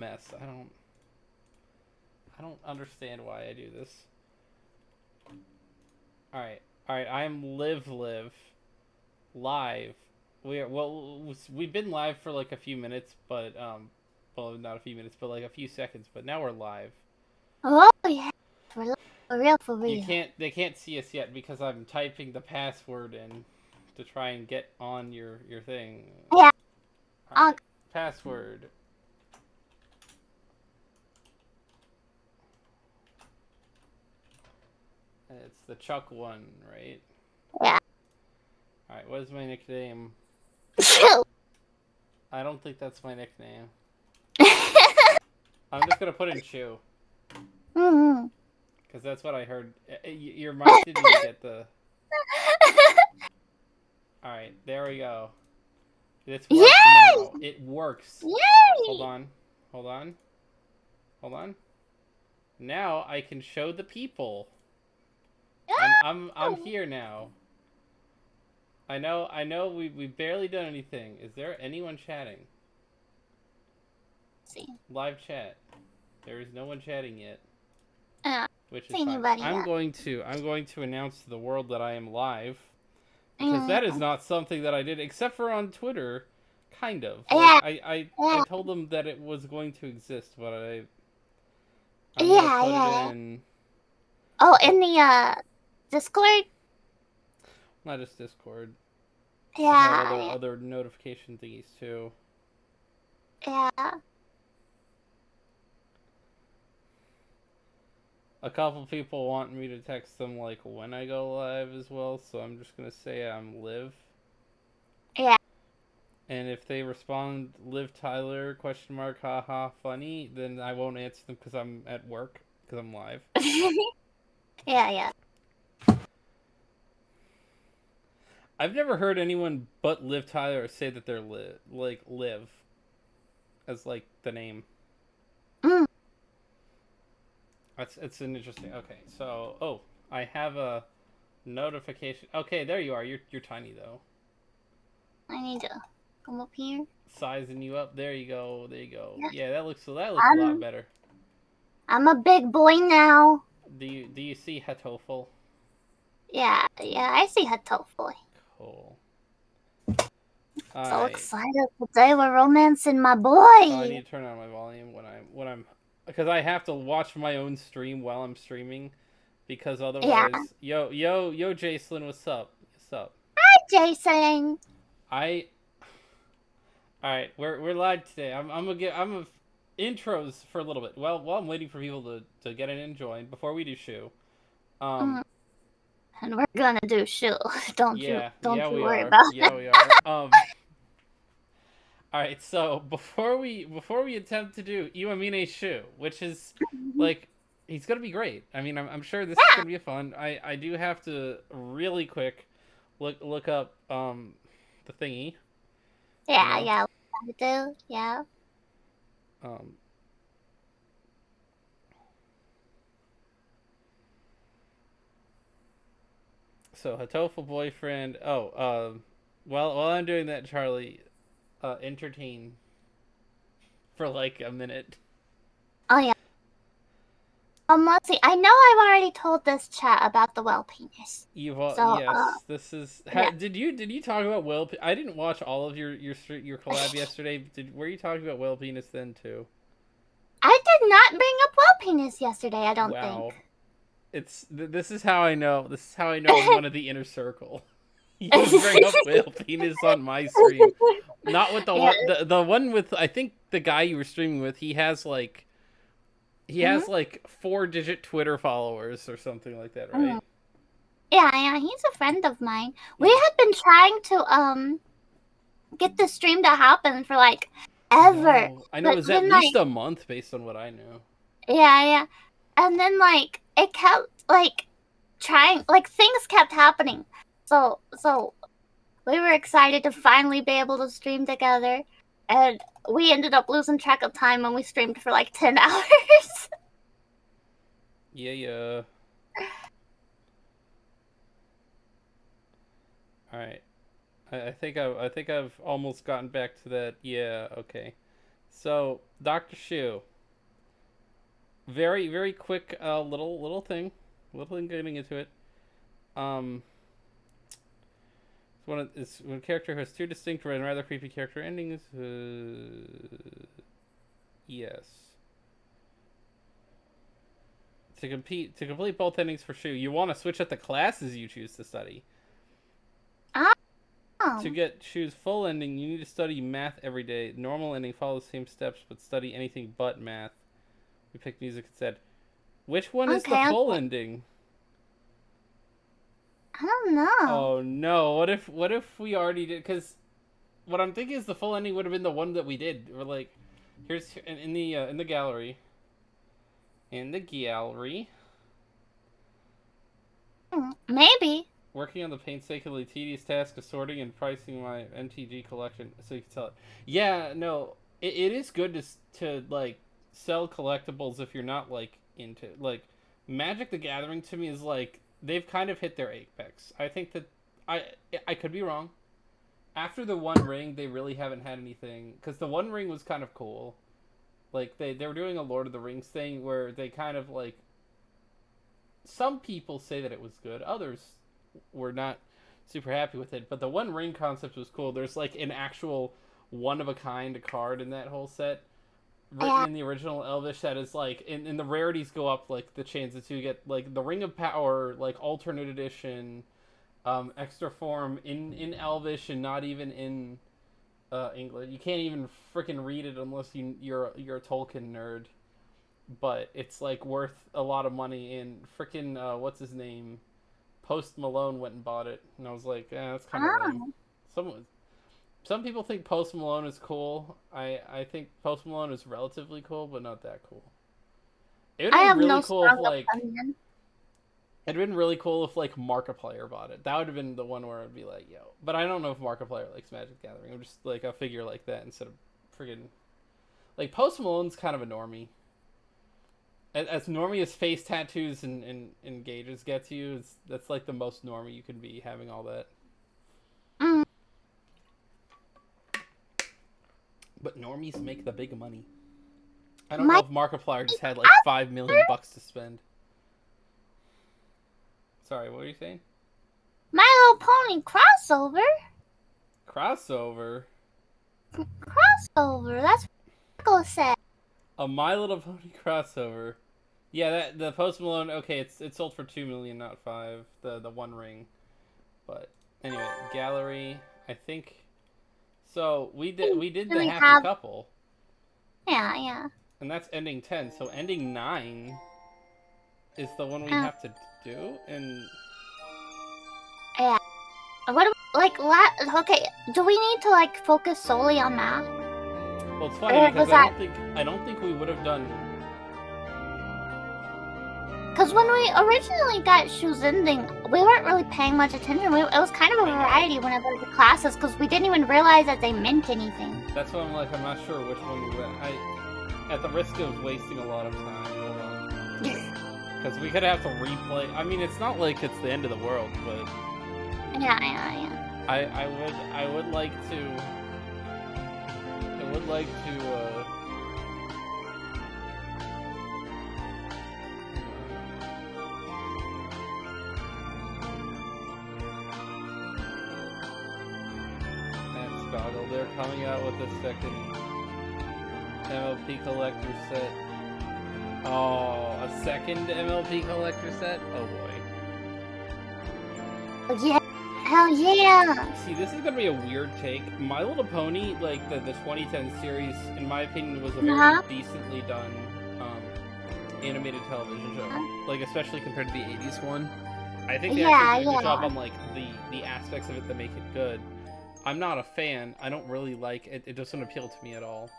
mess. I don't understand why I do this. All right. All right. I am live. We've been live for like a few minutes, but well, not a few minutes, but like a few seconds. But now we're live. Oh yeah, for real, for You real. can't. They can't see us yet because I'm typing the password in to try and get on your thing. Yeah. All right. Password. It's the Chuck one, right? Yeah. All right. What is my nickname? I don't think that's my nickname. I'm just gonna put in Chew mm-hmm. because that's what I heard. Your mic didn't even get the. All right, there we go. It's worked Yay! now. It works. Hold Yay! on, hold on, hold on. Now I can show the people. I'm here now. I know. We've barely done anything. Is there anyone chatting? See. Live chat. There is no one chatting yet, which is See fine. anybody I'm yet? going to announce to the world that I am live because Mm. that is not something that I did except for on Twitter. Kind of like Yeah, I yeah, told them that it was going to exist, but I'm gonna yeah, put it yeah. in. Oh, Okay, in the Discord. not just Discord. I have Yeah, other notification thingies too. yeah. A couple people want me to text them like when I go live as well, so I'm just gonna say I'm live. Yeah. And if they respond live Tyler question mark haha funny, then I won't answer them because I'm at work because I'm live. Yeah, yeah. I've never heard anyone but Liv Tyler say that they're live as like the name. Mm. That's it's an interesting. Okay, so I have a notification. Okay, there you are. You're tiny though. I need to come up here. Sizing you up. There you go. There you go. Yeah. Yeah, that looks a lot I'm better. I'm a big boy now. Do you see Hatoful? Yeah, yeah. I see Hatoful. Cool. So I excited today. We're romancing my I boy. need to turn on my volume when I'm because I have to watch my own stream while I'm streaming because Yeah. otherwise yo Jacelyn, what's up? What's up? Jason. I All right, we're live today. I'm gonna get intros for a little bit. Well, while I'm waiting for people to get in and join before we do shoe. Um, Mm, and we're gonna do shoe. Don't you we worry are. about Yeah, we are. All right. So before we attempt to do Iwamine shoe, which is it. like he's gonna be great. I mean, I'm sure this is Yeah, gonna be fun. I do have to really quick look up the thingy. You yeah, know. yeah. We gotta do. Yeah. Um, So Hatoful Boyfriend. While I'm doing that, Charlie, entertain for like a minute. Oh yeah. Let's see. I know I've already told this chat about the well penis. So Yes, this is. yeah. Did you talk about whale? I didn't watch all of your collab yesterday. Were you talking about whale penis then too? I did not bring up well penis yesterday. I don't think. Wow, this is how I know. This is how I know I'm one of the inner circle. You bring up whale penis on my stream, not with Yeah. the one with I think the guy you were streaming with. He Mhm. has like 4-digit Twitter followers or something like that, Mm. right? Yeah, yeah. He's a friend of mine. We Yeah. had been trying to get the stream to happen for like ever, I know it but was at then like least a month based on what I know. yeah, yeah. And then like it kept like trying like things kept happening. So we were excited to finally be able to stream together and we ended up losing track of time when we streamed for like 10 hours. Yeah, yeah. All right. I think I've almost gotten back to that. Yeah, okay. So, Dr. Shu, very very quick little thing getting into it. Um, it's when a character has two distinct and rather creepy character endings. Yes. To complete both endings for Shu, you want to switch out the classes you choose to study. To Oh, get Shu's full ending, you need to study math every day. Normal ending follows the same steps, but study anything but math. We picked music instead. Which one is the okay, full okay. ending? I don't know. Oh no! What if we already did? Because what I'm thinking is the full ending would have been the one that we did. We're like, here's in the gallery. In the gallery, Maybe. working on the painstakingly tedious task of sorting and pricing my MTG collection, so you can sell it. Yeah, no, it is good to like sell collectibles if you're not like into like Magic the Gathering. To me is like they've kind of hit their apex. I think that I I could be wrong. After the One Ring, they really haven't had anything because the One Ring was kind of cool. Like they were doing a Lord of the Rings thing where they kind of like some people say that it was good, others were not super happy with it. But the One Ring concept was cool. There's like an actual one of a kind card in that whole set written Yeah. in the original Elvish that is like and the rarities go up like the chances to get like the Ring of Power like alternate edition extra form in Elvish and not even in English. You can't even freaking read it unless you're a Tolkien nerd. But it's like worth a lot of money. And freaking what's his name? Post Malone went and bought it, and I was like, that's kind of lame. Oh, Some some people think Post Malone is cool. I think Post Malone is relatively cool, but not that cool. It would I have been have really no cool if strong like opinion. it'd been really cool if like Markiplier bought it. That would have been the one where I'd be like, yo. But I don't know if Markiplier likes Magic the Gathering. I'm just like a figure like that instead of friggin' like Post Malone's kind of a normie. As normie as face tattoos and gauges get to you, that's like the most normie you can be having all that. Mm, But normies make the big money. I don't know my if Markiplier just had like $5 million to spend. Sorry, what were you saying? My Little Pony crossover. Crossover. Crossover. That's what Michael said. A My Little Pony crossover. Yeah, that the Post Malone. Okay, it sold for 2 million, not five. The One Ring, but anyway, gallery. I think so. We did the We happy have. couple, Yeah, yeah. and that's ending 10. So ending 9 is the one we Uh, have to do. And yeah. What do we, like? Okay. Do we need to like focus solely on math? well, it's funny Or because was that I don't think we would have done. because when we originally got Shu's ending, we weren't really paying much attention. It was kind of a variety whenever the classes because we didn't even realize that they meant anything. That's why I'm like I'm not sure which one we went. At the risk of wasting a lot of time, hold on. Because we could have to replay. I mean, it's not like it's the end of the world, but Yeah, yeah, yeah. I would like to. I would like to. That's Goggle. They're coming out with a second MLP collector set. Oh, a second MLP collector set? Oh boy. Yeah. Hell yeah. See, this is gonna be a weird take. My Little Pony, like the 2010 series, in my opinion, was a very Uh-huh. decently done animated television show. Like especially compared to the 80s one. I think they Yeah, actually did a good job yeah. on like the aspects of it that make it good. I'm not a fan. I don't really like it. It doesn't appeal to me at all.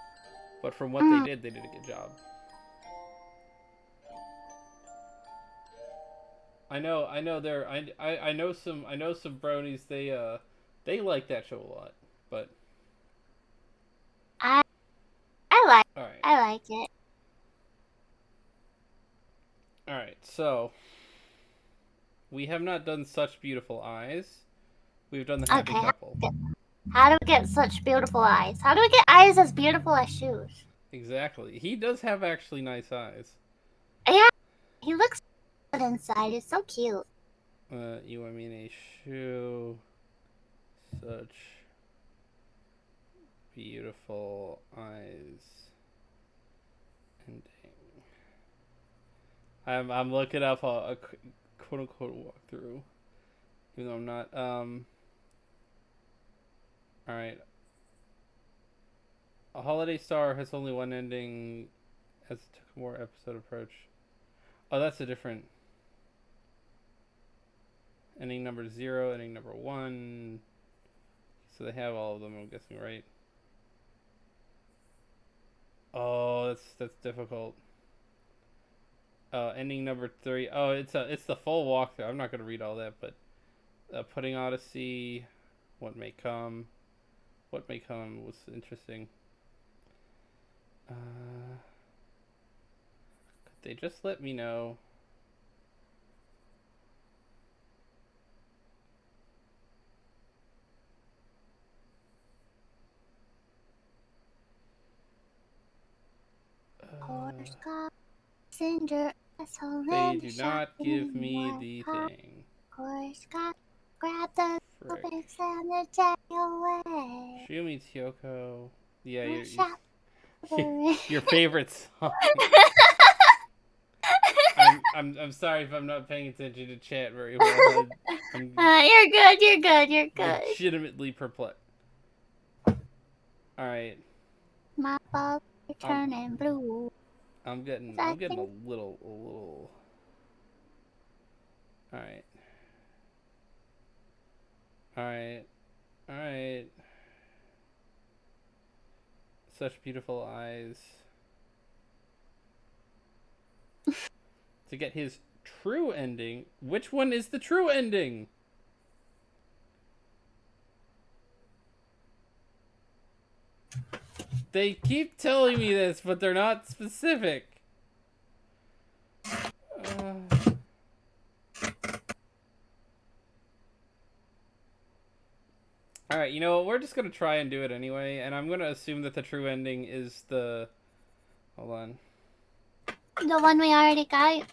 But from what Mm, they did a good job. I know there I know some bronies they like that show a lot. But I I like all right. I like it. All right. So, we have not done Such Beautiful Eyes. We've done the Happy Okay. Couple. How do we get such beautiful eyes? How do we get eyes as beautiful as shoes? Exactly. He does have actually nice eyes. Yeah, he looks good inside. He's so cute. You I mean a shoe such beautiful eyes ending. I'm looking up a quote unquote walkthrough, even though I'm not. All right. A holiday star has only one ending, as it took a more episode approach. Oh, that's a different ending number 0, ending number 1. So they have all of them. I'm guessing, right? Oh, that's difficult. Ending number 3. Oh, it's the full walkthrough. I'm not gonna read all that, but Pudding Odyssey, What May Come. What May Come was interesting. Could they just let me know? Horoscope, Cinder, They do not give me the thing. Horoscope, grab the Frick. books and the take away. Shumi Tyoko. Yeah, Shop. your favorite song. I'm sorry if I'm not paying attention to chat very well. I'm You're good. You're good. You're good. legitimately perplexed. All right. My balls are turning blue. I'm getting a little. All right. All right. All right. Such beautiful eyes. To get his true ending, which one is the true ending? They keep telling me this, but they're not specific. Alright, you know what? We're just gonna try and do it anyway, and I'm gonna assume that the true ending is the... Hold on. The one we already got?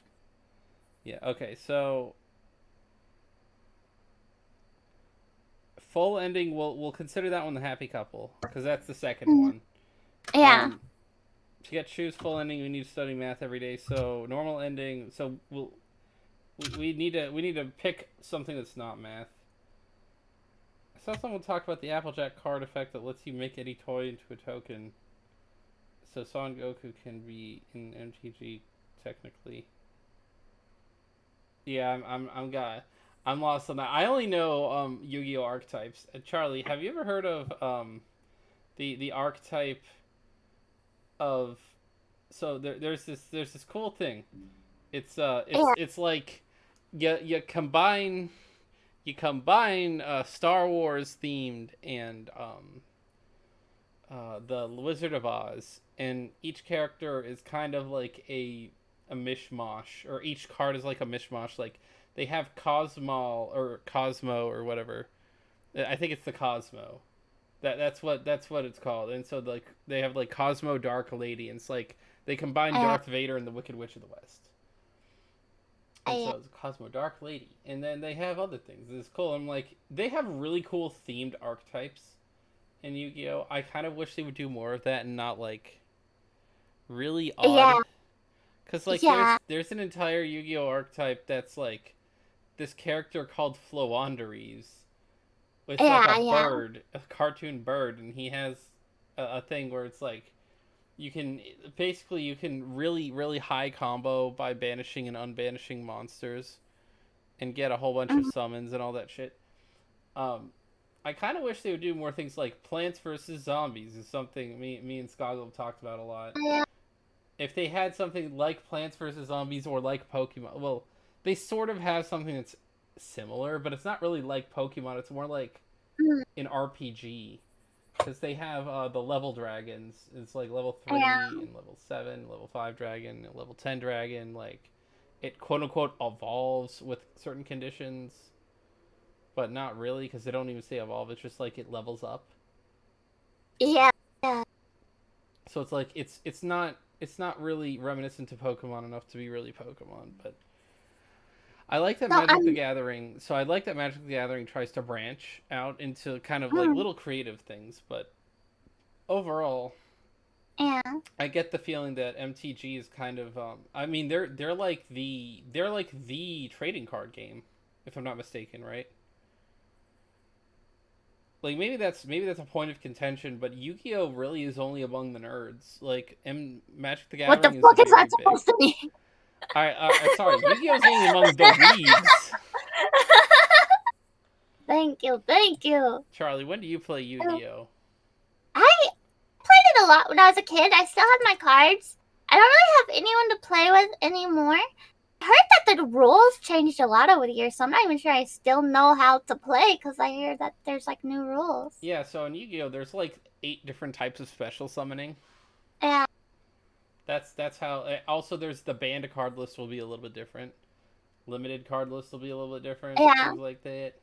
Yeah, okay, so... Full ending, we'll consider that one the happy couple, because that's the second one. Yeah. To get choose full ending, we need to study math every day. So normal ending. So we need to pick something that's not math. I saw someone talk about the Applejack card effect that lets you make any toy into a token. So Son Goku can be in MTG technically. Yeah, I'm lost on that. I only know Yu-Gi-Oh archetypes. Charlie, have you ever heard of the archetype of... So there's this cool thing. It's like you combine Star Wars themed and the Wizard of Oz, and each character is kind of like a mishmash, or each card is like a mishmash. Like they have Cosmo or whatever. I think it's the Cosmo. That's what it's called. And so like they have like Cosmo Dark Lady, and it's like they combine Darth Vader and the Wicked Witch of the West. And so it's Cosmo Dark Lady. And then they have other things. It's cool. I'm like, they have really cool themed archetypes in Yu-Gi-Oh! I kind of wish they would do more of that and not like really odd. Yeah. Cause like there's an entire Yu-Gi-Oh! Archetype that's like this character called Flowonderies. It's like a bird, a cartoon bird, and he has a thing where it's like you can really, really high combo by banishing and unbanishing monsters and get a whole bunch of summons and all that shit. I kind of wish they would do more things like Plants vs. Zombies is something me and Skoggle have talked about a lot. Yeah. If they had something like Plants vs. Zombies or like Pokemon, well, they sort of have something that's similar, but it's not really like Pokemon. It's more like an RPG. Because they have the level dragons. It's like level 3 and level 7, level 5 dragon, and level 10 dragon. Like, it quote-unquote evolves with certain conditions. but not really because they don't even say evolve. It's just like it levels up. Yeah. Yeah. So it's like it's not really reminiscent to Pokemon enough to be really Pokemon, but I like that So Magic the Gathering. So I like that Magic the Gathering tries to branch out into kind of like little creative things, but overall, yeah. I get the feeling that MTG is kind of I mean they're like the trading card game, if I'm not mistaken, right? Like maybe that's a point of contention, but Yu-Gi-Oh really is only among the nerds. Like Magic the What the Gathering is fuck is very that big. supposed to mean? Sorry, Yu-Gi-Oh's only among the weebs. Thank you. Charlie, when do you play Yu-Gi-Oh? I played it a lot when I was a kid. I still have my cards. I don't really have anyone to play with anymore. I heard that the rules changed a lot over the years, so I'm not even sure I still know how to play because I hear that there's like new rules. Yeah, so in Yu-Gi-Oh, there's like 8 different types of special summoning. Yeah. That's how. Also, there's the banned card list will be a little bit different. Limited card list will be a little bit different. Yeah. Things like that.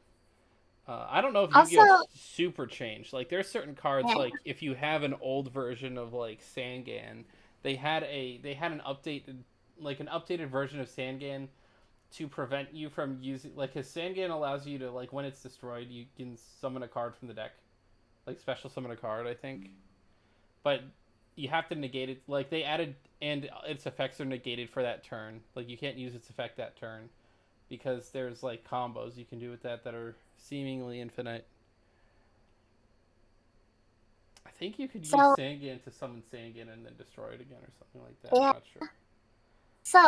I don't know if Also, Yu-Gi-Oh super changed. Like there's certain cards yeah. like if you have an old version of like Sangan, they had an updated version of Sangan to prevent you from using like his Sangan allows you to like when it's destroyed you can summon a card from the deck, like special summon a card I think, but you have to negate it. Like they added and its effects are negated for that turn. Like you can't use its effect that turn because there's like combos you can do with that are seemingly infinite. I think you could use Sangan to summon Sangan and then destroy it again or something like that. Yeah. I'm not sure. So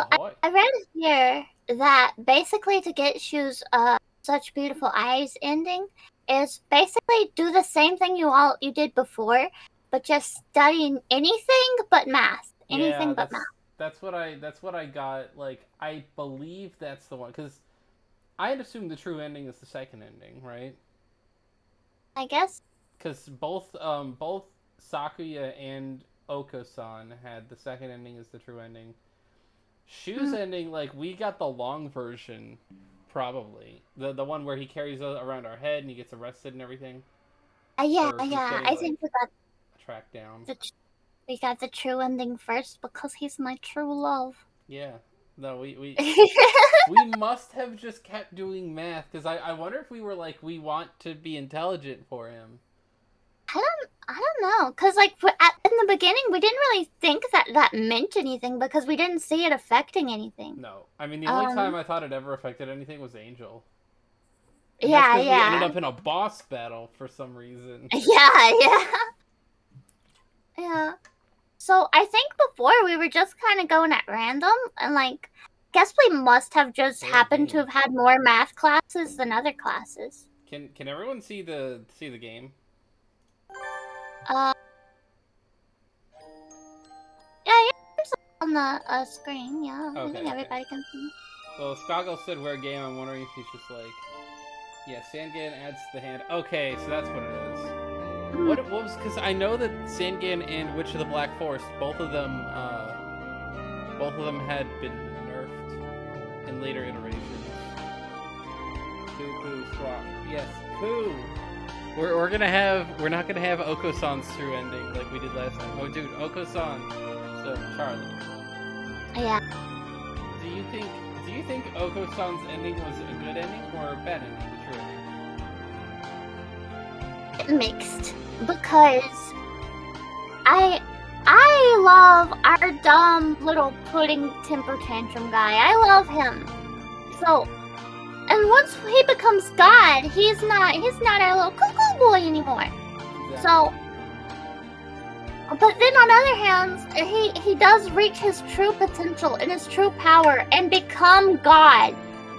I read here that basically to get Shu's Such Beautiful Eyes ending is basically do the same thing you did before, but just studying anything but math. Anything but math. That's what I got. Like I believe that's the one because I'd assume the true ending is the second ending, right? I guess. Because both Sakuya and Oko-san had the second ending as the true ending. Shu's ending, like we got the long version, probably the one where he carries around our head and he gets arrested and everything. Yeah. I think we got tracked down. We got the true ending first because he's my true love. Yeah. No, we must have just kept doing math because I wonder if we were like we want to be intelligent for him. I don't know because like in the beginning we didn't really think that meant anything because we didn't see it affecting anything. No, I mean the only time I thought it ever affected anything was Angel. And yeah. We ended up in a boss battle for some reason. Yeah. So I think before we were just kind of going at random and like. Guess we must have just happened to have had more math classes than other classes. Can everyone see the game? Yeah, it's on the screen. Yeah, I think everybody can see. Well, Skoggle said we're game. I'm wondering if he's just like, yeah, Sangan adds the hand. Okay, so that's what it is. What was because I know that Sangan and Witch of the Black Forest, both of them had been nerfed in later iterations. Coo swap. Yes, Coo. We're not gonna have Oko-san's true ending like we did last time. Oh, dude, Oko-san. So Charlie. Yeah. Do you think Oko-san's ending was a good ending or a bad ending? The true ending. Mixed because I love our dumb little pudding temper tantrum guy. I love him. So, and once he becomes God, he's not our little cuckoo boy anymore. Exactly. So, but then on the other hand, he does reach his true potential and his true power and become God.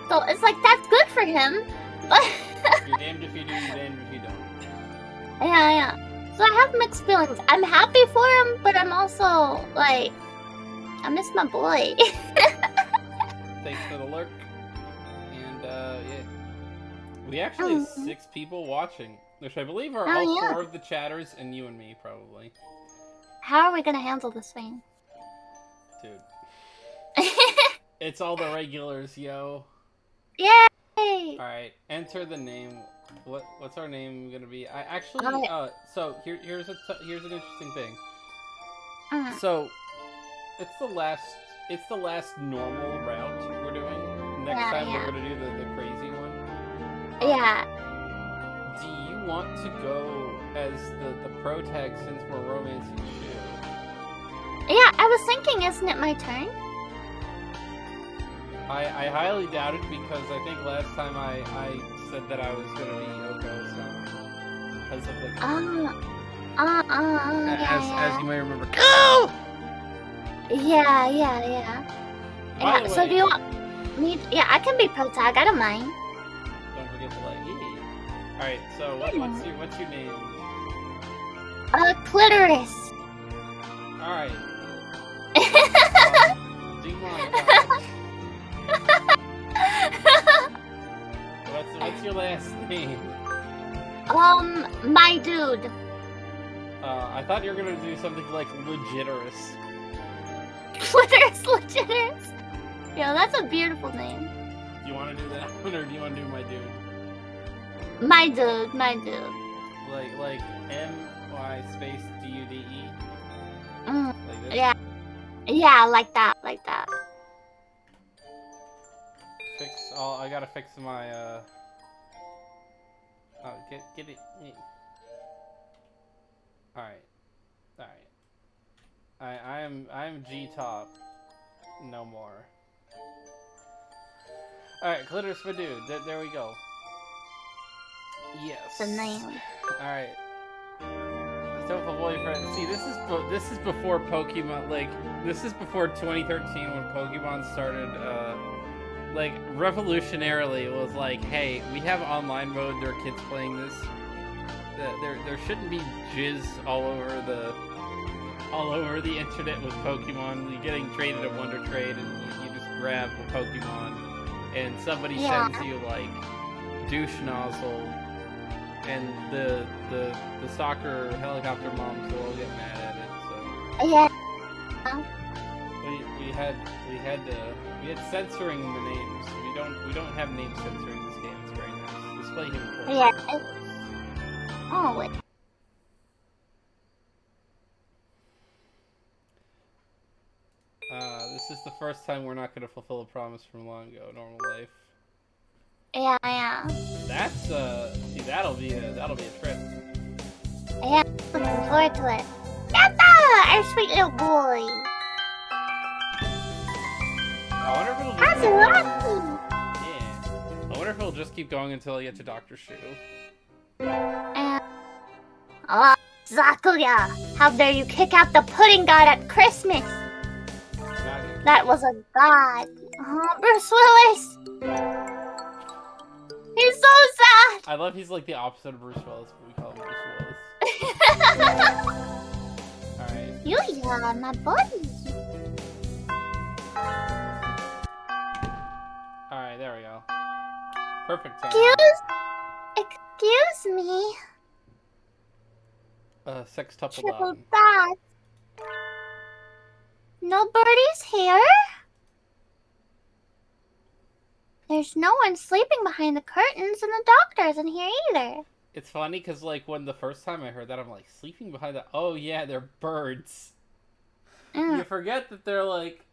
So it's like that's good for him. But you're damned if you do, you're damned if you don't. Yeah. So I have mixed feelings. I'm happy for him, but I'm also like, I miss my boy. Thanks for the lurk. And yeah, we actually have 6 people watching, which I believe are all 4 of the chatters and you and me probably. How are we gonna handle this thing, dude? It's all the regulars, yo. Yay! Yay! Alright, enter the name. What's our name gonna be? I actually, Alright. so here's an interesting thing. Mm. So, it's the last normal route we're doing. Next Yeah, time yeah. we're gonna do the crazy one. Yeah. Do you want to go as the pro tag since we're romancing Shu? Yeah, I was thinking, isn't it my turn? I highly doubt it because I think last time I said that I was gonna be Oko-san because of the as you may remember. Go! Yeah. By the So way, do you want me? Yeah, I can be pro tag. I don't mind. don't forget to like Yee. All right. So what's your name? Clitoris. All right. Do mine. What's your last name? My dude. I thought you were gonna do something like Legiterous. Clitoris, legitors. Yo, that's a beautiful name. Do you want to do that one or do you want to do my dude? My dude. Like MY space DUDE. Mm, Like this. yeah, like that. I gotta fix my oh, get it. All right. I am G top. No more. All right, clitoris for dude. There we go. Yes. The name. All right. Hatoful Boyfriend. See, this is before Pokemon. Like, this is before 2013 when Pokemon started. Like, revolutionarily, it was like, hey, we have online mode. There are kids playing this. There shouldn't be jizz all over the internet with Pokemon. You're getting traded a Wonder Trade, and you just grab a Pokemon, and somebody sends you like douche nozzle, and the soccer helicopter moms will all get mad at it. So Yeah. we had censoring the names. We don't have name censoring this game. It's very nice. Display him for Yeah. Oh wait. This is the first time we're not going to fulfill a promise from long ago, normal life. Yeah. That's see, that'll be a trip. Yeah. Looking forward to it. Yatta! Our sweet little boy. I wonder if it'll just That's keep going. lucky. Yeah. I wonder if it'll just keep going until I get to Dr. Shu. Oh, Zakuya! How dare you kick out the pudding god at Christmas? That was a god. Oh, Bruce Willis! He's so sad! I love he's like the opposite of Bruce Willis, but we call him Bruce Willis. Alright. Yuya, my buddy. Alright, there we go. Perfect time. Excuse me. Sextuple Triple down. dot. Nobody's here? There's no one sleeping behind the curtains, and the doctor isn't here either. It's funny because, like, when the first time I heard that, I'm like, sleeping behind the... Oh, yeah, they're birds. You forget that they're, like,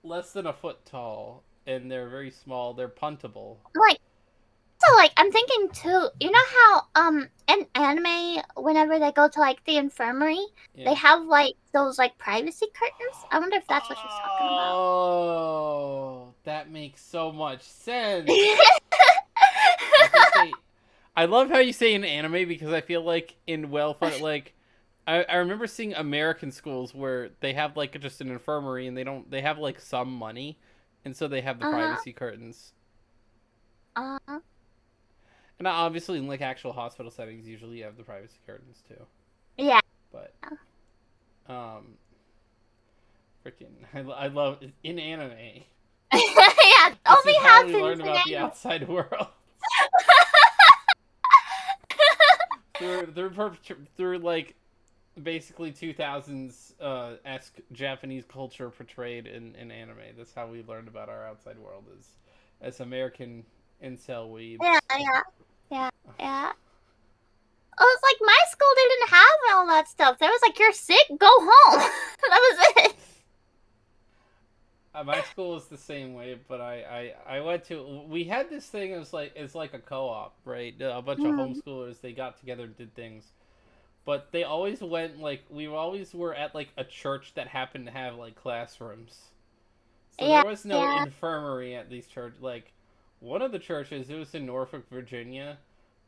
less than a foot tall, and they're very small. They're puntable. So, I'm thinking, too, you know how, in anime, whenever they go to, the infirmary, they have, those, privacy curtains? I wonder if that's what she's talking about. Oh, that makes so much sense. I love how you say in anime because I feel like in I remember seeing American schools where they have just an infirmary and they have some money, and so they have the privacy curtains. And obviously in actual hospital settings, usually you have the privacy curtains too. Yeah. But freaking I love in anime. Yeah, only this is how happens we learn in about the anime. outside world. through basically 2000s esque Japanese culture portrayed in anime. That's how we learned about our outside world as American and sell weeds. Yeah. I was like, my school didn't have all that stuff. There was like, you're sick, go home. That was it. My school was the same way, but I went to. We had this thing. It's like a co-op, right? A bunch of Mm. homeschoolers, they got together and did things, but they always went like we always were at like a church that happened to have like classrooms. So Yeah, there was no yeah. infirmary at these church. Like one of the churches, it was in Norfolk, Virginia.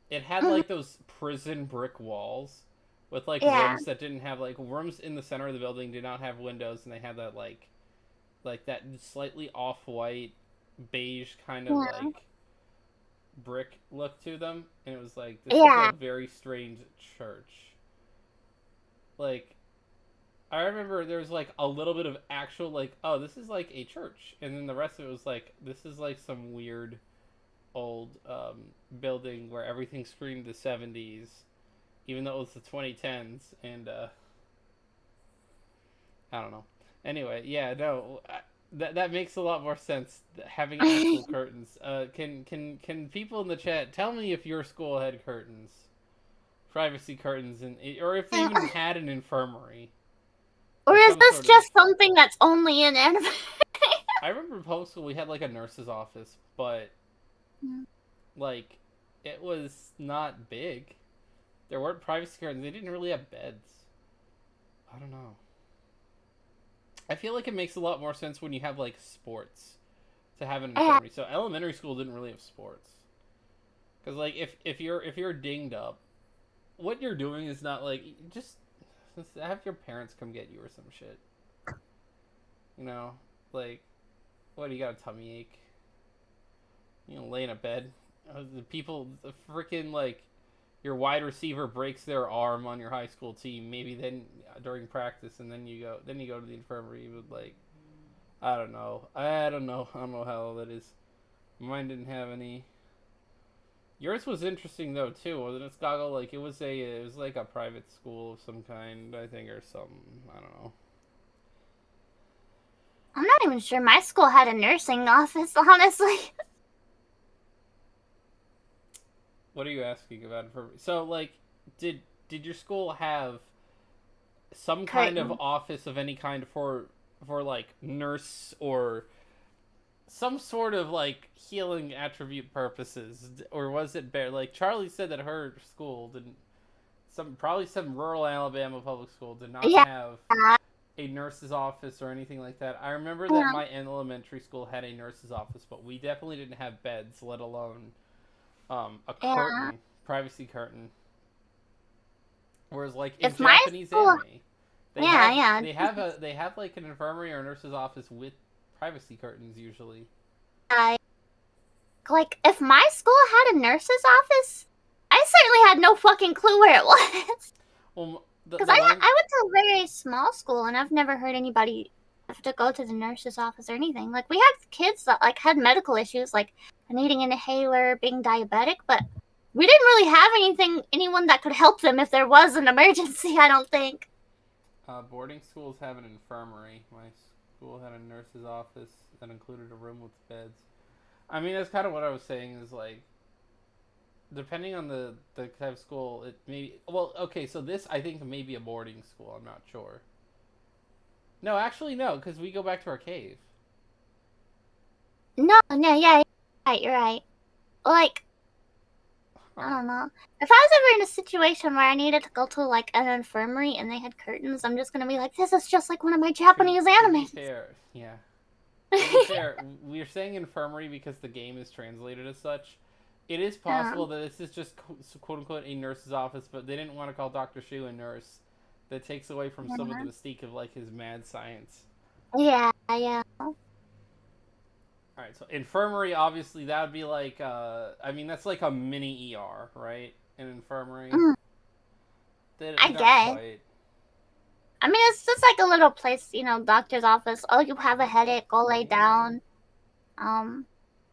It had Mhm. like those prison brick walls with like Yeah. rooms that didn't have like rooms in the center of the building did not have windows, and they had that like that slightly off-white beige kind of Yeah. like brick look to them, and it was like this is a Yeah. very strange church. Like I remember there was like a little bit of actual like, oh, this is like a church, and then the rest of it was like this is like some weird old building where everything screamed the 70s, even though it was the 2010s, and I don't know. Anyway, yeah, no, that makes a lot more sense having actual curtains. Can people in the chat tell me if your school had curtains, privacy curtains, and or if they even had an infirmary Or or is some this sort of. just something that's only in anime? I remember in public school we had like a nurse's office, but like it was not big. There weren't privacy curtains. They didn't really have beds. I don't know. I feel like it makes a lot more sense when you have like sports to have an Yeah. infirmary. So elementary school didn't really have sports because like if you're dinged up, what you're doing is not like just have your parents come get you or some shit. You know, like what do you got, a tummy ache? You know, lay in a bed. The freaking like your wide receiver breaks their arm on your high school team. Maybe then during practice, and then you go to the infirmary with like I don't know. I don't know. I don't know how that is. Mine didn't have any. Yours was interesting though too, wasn't it, Skoggle? Like it was like a private school of some kind, I think, or something. I don't know. I'm not even sure my school had a nursing office, honestly. What are you asking about infirmary? So like, did your school have some kind of Curtain. office of any kind for like nurse or some sort of like healing attribute purposes, or was it bare? Like Charlie said that her school didn't. Some rural Alabama public school did not Yeah. have a nurse's office or anything like that. I remember that Yeah. my elementary school had a nurse's office, but we definitely didn't have beds, let alone a Yeah. curtain, privacy curtain. Whereas like in If my Japanese school, anime, they yeah, have yeah. they have like an infirmary or a nurse's office with privacy curtains usually. I, like, if my school had a nurse's office, I certainly had no fucking clue where it was. Well, Because the one I went to a very small school, and I've never heard anybody have to go to the nurse's office or anything. Like, we had kids that, like, had medical issues, like needing an inhaler, being diabetic, but we didn't really have anyone that could help them if there was an emergency, I don't think. boarding schools have an infirmary. My school had a nurse's office that included a room with beds. I mean, that's kind of what I was saying. Is like, depending on the type of school, it may. Well, okay, so this I think may be a boarding school. I'm not sure. No, actually, no, because we go back to our cave. No, yeah, you're right. Like, I Huh. don't know. If I was ever in a situation where I needed to go to, like, an infirmary and they had curtains, I'm just gonna be like, this is just like one of my Japanese To be animes. fair, yeah. To be fair, we're saying infirmary because the game is translated as such. It is possible that this is just quote unquote a nurse's office, but they didn't want to call Dr. Shu a nurse. That takes away from some of the mystique of like his mad science. Yeah, yeah. Alright, so infirmary, obviously, that would be like, I mean, that's like a mini ER, right? An infirmary. Mm, I Not guess. quite. I mean, it's just like a little place, doctor's office. Oh, you have a headache, go lay down.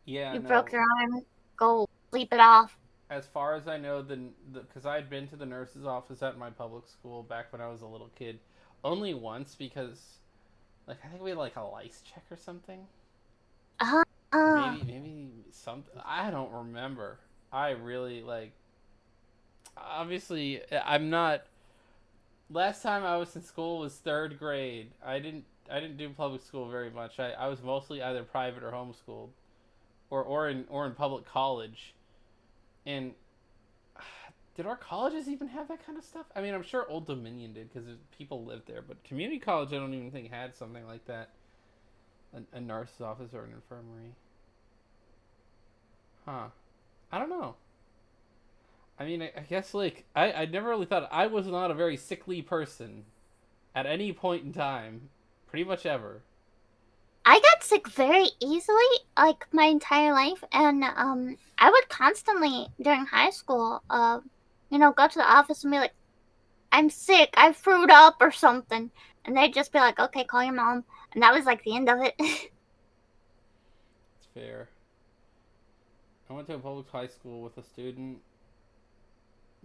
Yeah, You broke no. your arm, go sleep it off. As far as I know, because I had been to the nurse's office at my public school back when I was a little kid, only once because, like, I think we had like a lice check or something. Uh, Maybe I don't remember. I really like. Obviously, I'm not. Last time I was in school was third grade. I didn't do public school very much. I was mostly either private or homeschooled, or in public college. And did our colleges even have that kind of stuff? I mean, I'm sure Old Dominion did because people lived there, but community college I don't even think had something like that. A nurse's office or an infirmary. Huh. I don't know. I mean, I guess, like, I never really thought I was not a very sickly person at any point in time, pretty much ever. I got sick very easily, like my entire life, and I would constantly during high school, go to the office and be like, "I'm sick, I threw up or something," and they'd just be like, "Okay, call your mom," and that was like the end of it. It's fair. I went to a public high school with a student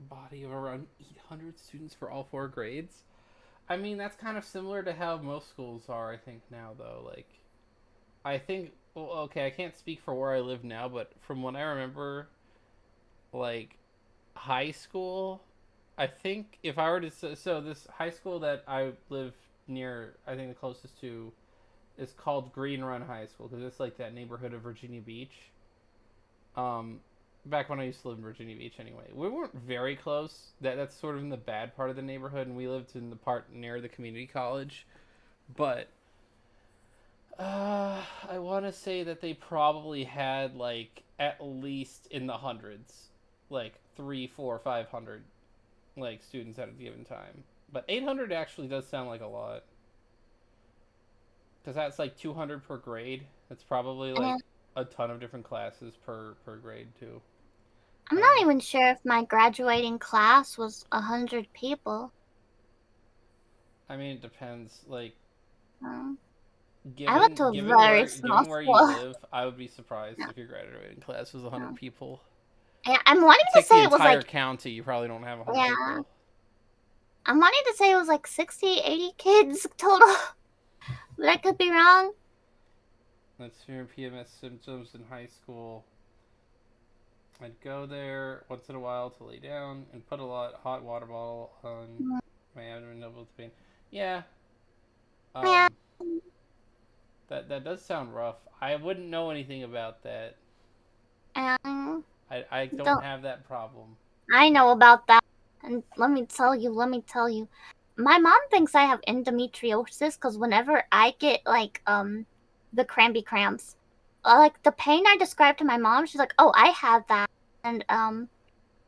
body of around 800 students for all four grades. I mean, that's kind of similar to how most schools are, I think, now, though. Like, I think, well, okay, I can't speak for where I live now, but from what I remember, like, high school, I think if I were to, so this high school that I live near, I think the closest to, is called Green Run High School, because it's like that neighborhood of Virginia Beach. Um, Back when I used to live in Virginia Beach anyway. We weren't very close. That's sort of in the bad part of the neighborhood, and we lived in the part near the community college. But I want to say that they probably had, like, at least in the hundreds, like 3, 4, 500, like, students at a given time. But 800 actually does sound like a lot. Because that's like 200 per grade. That's probably like a ton of different classes per grade too. I'm not even sure if my graduating class was 100 people. I mean, it depends. Like, I went to a very small given where school. you live, I would be surprised if your graduating class was 100 people. Yeah, I'm wanting to say it was like... entire county, you probably don't have 100 people. I'm wanting to say it was like 60, 80 kids total. But I could be wrong. Let's hear PMS symptoms in high school. I'd go there once in a while to lay down and put a hot water bottle on my abdomen, double the pain. Yeah. That does sound rough. I wouldn't know anything about that. I don't have that problem. I know about that. And let me tell you. My mom thinks I have endometriosis because whenever I get, like, the crampy cramps, like, the pain I described to my mom, she's like, "Oh, I have that." And,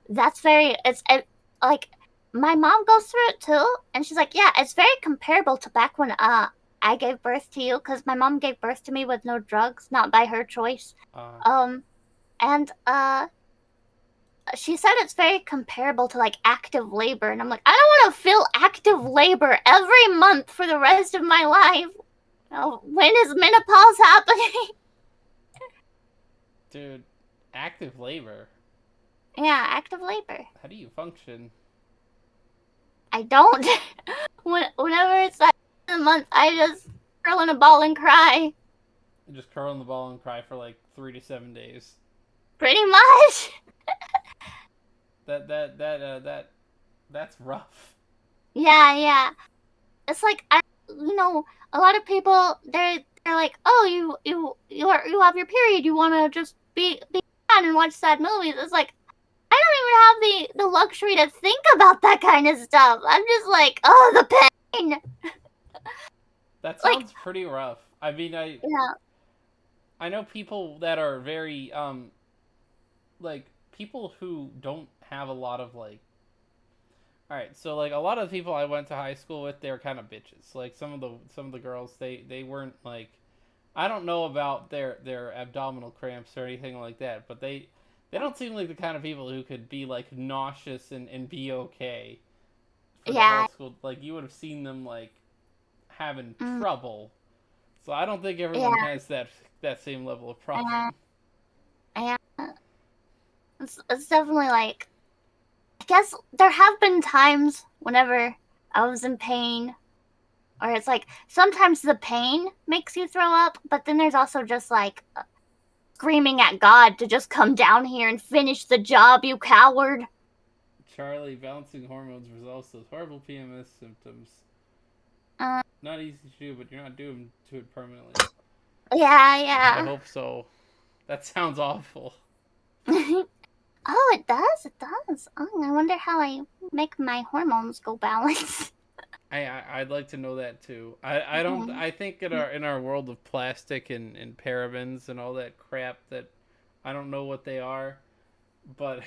that's like, my mom goes through it too, and she's like, "Yeah, it's very comparable to back when, I gave birth to you," because my mom gave birth to me with no drugs, not by her choice. She said it's very comparable to, like, active labor, and I'm like, I don't want to feel active labor every month for the rest of my life. When is menopause happening? Dude, active labor? Yeah, active labor. How do you function? I don't. Whenever it's that month, I just curl in a ball and cry. You just curl in the ball and cry for like 3 to 7 days. Pretty much. That's rough. Yeah. It's like, a lot of people, they're like, "Oh, you have your period. You want to just be sad and watch sad movies." It's like, I don't even have the luxury to think about that kind of stuff. I'm just like, oh, the pain. That sounds pretty rough. I mean, I know people that are very like, people who don't have a lot of, like, alright, so, like, a lot of the people I went to high school with, they were kind of bitches. Like, some of the girls, they weren't, like, I don't know about their abdominal cramps or anything like that, but they don't seem like the kind of people who could be, like, nauseous and be okay for the whole school. Like, you would have seen them, like, having trouble. So I don't think everyone has that same level of problem. Yeah. It's definitely, like, I guess there have been times whenever I was in pain, or it's like, sometimes the pain makes you throw up, but then there's also just, like, screaming at God to just come down here and finish the job, you coward. Charlie, balancing hormones results those horrible PMS symptoms. Not easy to do, but you're not doomed to it permanently. Yeah. I hope so. That sounds awful. Oh, it does. Oh, I wonder how I make my hormones go balance. I'd like to know that too. I don't. I think in our world of plastic and parabens and all that crap that I don't know what they are, but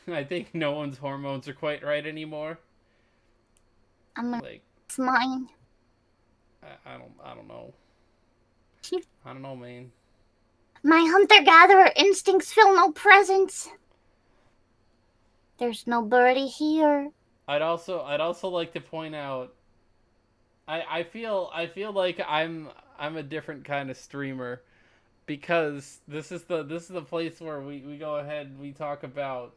I think no one's hormones are quite right anymore. It's mine. I don't know. I don't know, man. My hunter-gatherer instincts feel no presence. There's no birdie here. I'd also like to point out I feel like I'm a different kind of streamer because this is the place where we go ahead and we talk about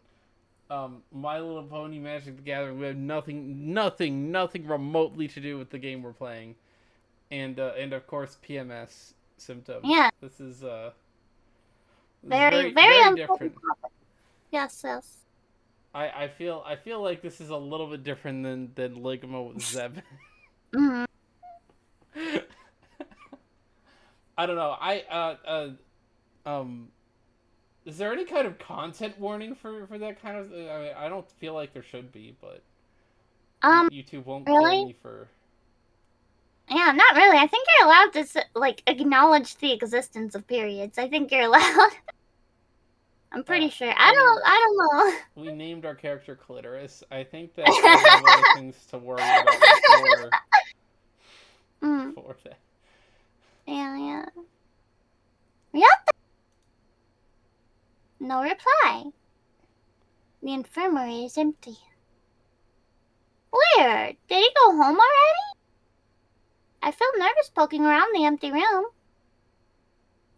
My Little Pony Magic the Gathering. We have nothing remotely to do with the game we're playing. And of course PMS symptoms. Yeah. This is very different. Yes. I feel like this is a little bit different than Ligma with Zeb. Mm-hmm. I don't know. Is there any kind of content warning for that kind of? I mean, I don't feel like there should be, but YouTube won't kill me for. Yeah, not really. I think you're allowed to acknowledge the existence of periods. I think you're allowed. I'm pretty sure. I don't know. We named our character Clitoris. I think that we have other things to worry about before that. Yeah. Yep. No reply. The infirmary is empty. Weird. Did he go home already? I feel nervous poking around the empty room.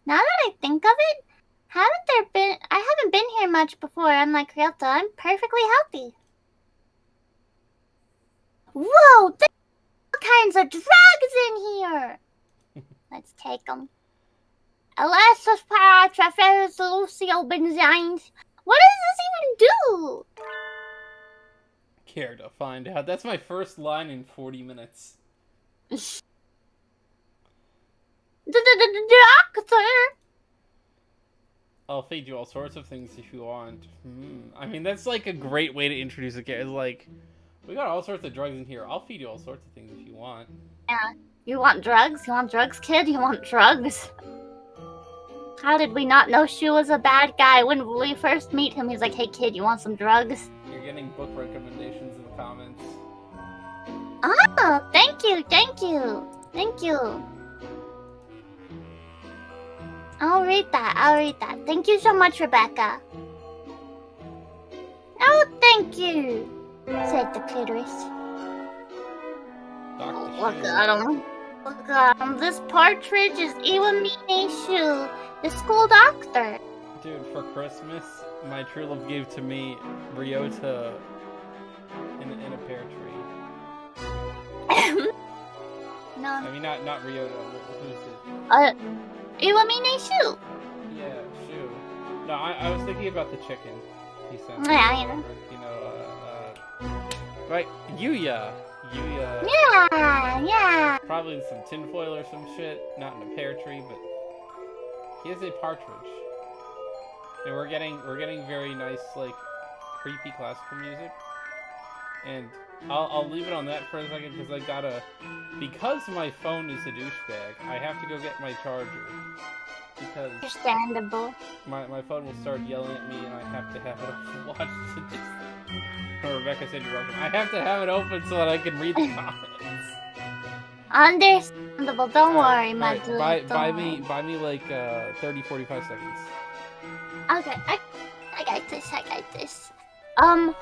Now that I think of it, I haven't been here much before, unlike Ryota. I'm perfectly healthy. Whoa, there's all kinds of drugs in here. Let's take them. Elastos paratraferus lucio benzines. What does this even do? Care to find out. That's my first line in 40 minutes. Doctor. I'll feed you all sorts of things if you want. I mean, that's like a great way to introduce a character. It's like, we got all sorts of drugs in here. I'll feed you all sorts of things if you want. Yeah. You want drugs? You want drugs, kid? You want drugs? How did we not know Shu was a bad guy? When we first meet him, he's like, hey kid, you want some drugs? You're getting book recommendations in the comments. Oh, thank you. I'll read that. Thank you so much, Rebecca. Oh, thank you, said the clitoris. Look at him. This partridge is Iwamine Shu, the school doctor. Dude, for Christmas, my true love gave to me Ryota in a pear tree. No. I mean, not Ryota. Who's it? Iwamine Shu. Yeah, Shu. No, I was thinking about the chicken. He sounds Yeah. Right, Yuya. Yeah. Probably in some tinfoil or some shit. Not in a pear tree, but he has a partridge. And we're getting very nice, like, creepy classical music. And I'll leave it on that for a second because my phone is a douchebag, I have to go get my charger. Because understandable. My phone will start yelling at me and I have to have it watched to just... Rebecca said you're welcome. I have to have it open so that I can read the comments. Understandable. Don't worry, my dude. Buy me like 30, 45 seconds. Okay, I got this. I'm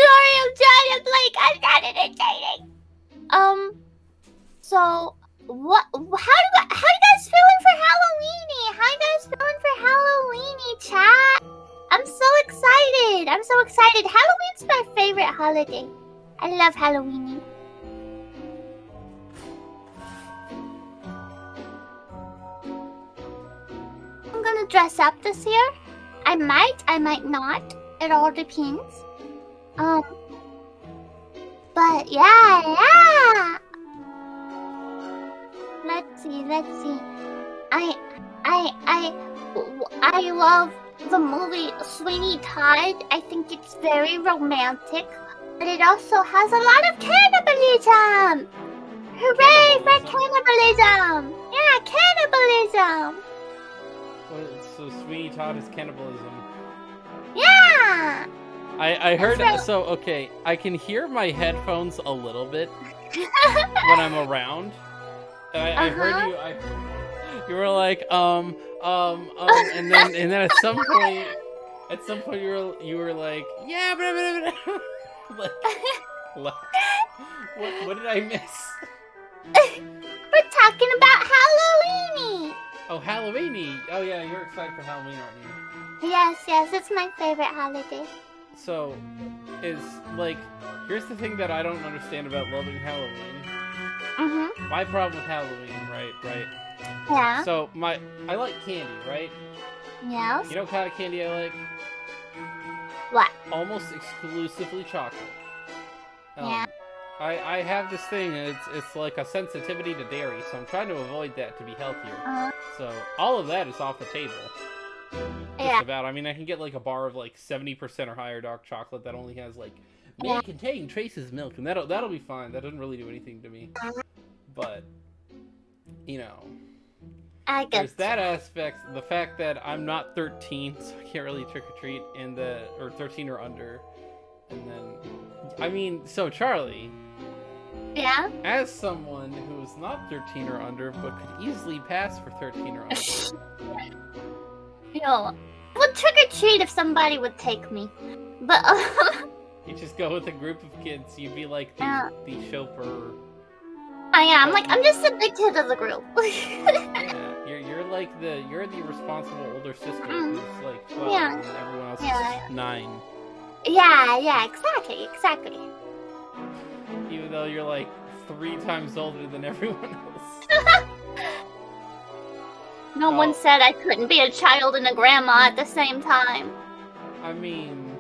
sorry, I'm trying to blink. I'm not entertaining. So how you guys feeling for Halloweeny? Chat? I'm excited. I'm so excited. Halloween's my favorite holiday. I love Halloween. I'm gonna dress up this year. I might not. It all depends. But yeah. Let's see. I love the movie Sweeney Todd. I think it's very romantic, but it also has a lot of cannibalism. Hooray for cannibalism! Yeah, cannibalism. So Sweeney Todd is cannibalism. Yeah. I heard That's so okay. I can hear my headphones a little bit when I'm around. I heard you. You were like and then at some point you were like yeah like, what did I miss? We're talking about Halloweeny. Oh, Halloweeny. Oh yeah, you're excited for Halloween, aren't you? Yes, it's my favorite holiday. So, here's the thing that I don't understand about loving Halloween. Mm-hmm. My problem with Halloween, right? Yeah. So, I like candy, right? Yes. You know what kind of candy I like? What? Almost exclusively chocolate. Yeah. I have this thing, and it's like a sensitivity to dairy, so I'm trying to avoid that to be healthier. So, all of that is off the table. Just about. I mean, I can get like a bar of like 70% or higher dark chocolate that only has like may contain traces of milk, and that'll be fine. That doesn't really do anything to me. But you know, I guess there's that aspect. The fact that I'm not 13, so I can't really trick or treat, or 13 or under. And then, I mean, so Charlie. Yeah. As someone who is not 13 or under, but could easily pass for 13 or under. Yo, I would trick or treat if somebody would take me, but you just go with a group of kids. You'd be like the chauffeur. I'm just addicted to the group. Yeah, you're the responsible older sister who's like 12 and everyone else is 9. Yeah, exactly. Even though you're like 3 times older than everyone else. No one said I couldn't be a child and a grandma at the same time. I mean,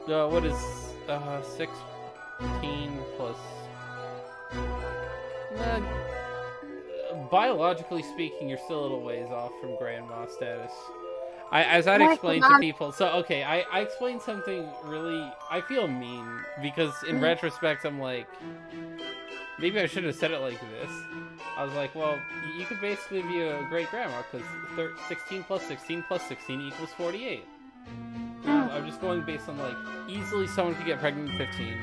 what is 16 plus? Biologically speaking, you're still a little ways off from grandma status. As I'd explain to people, so okay, I explained something really, I feel mean, because in retrospect I'm like, maybe I should have said it like this. I was like, well, you could basically be a great grandma, because 16 plus 16 plus 16 equals 48. I'm just going based on like, easily someone could get pregnant at 15,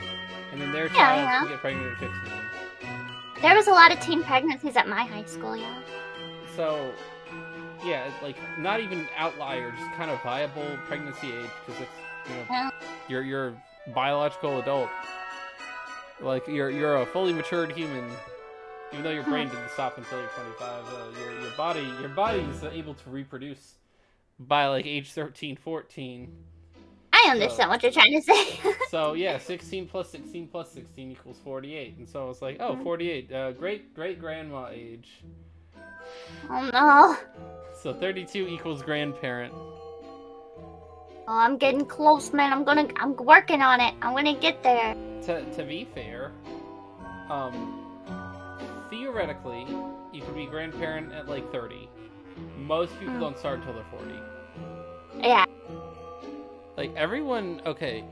and then their child could get pregnant at 15. There was a lot of teen pregnancies at my high school, yeah. So, yeah, like, not even outlier, just kind of viable pregnancy age, because it's, you're a biological adult. Like, you're a fully matured human, even though your brain didn't stop until you're 25. Your body is able to reproduce by, like, age 13, 14. I understand what you're trying to say. So, yeah, 16 plus 16 plus 16 equals 48. And so I was like, oh, 48, great-grandma age. Oh, no. So 32 equals grandparent. Oh, I'm getting close, man. I'm working on it. I'm gonna get there. To be fair, theoretically, you could be grandparent at like 30. Most people don't start until they're 40. Yeah. Like everyone, okay,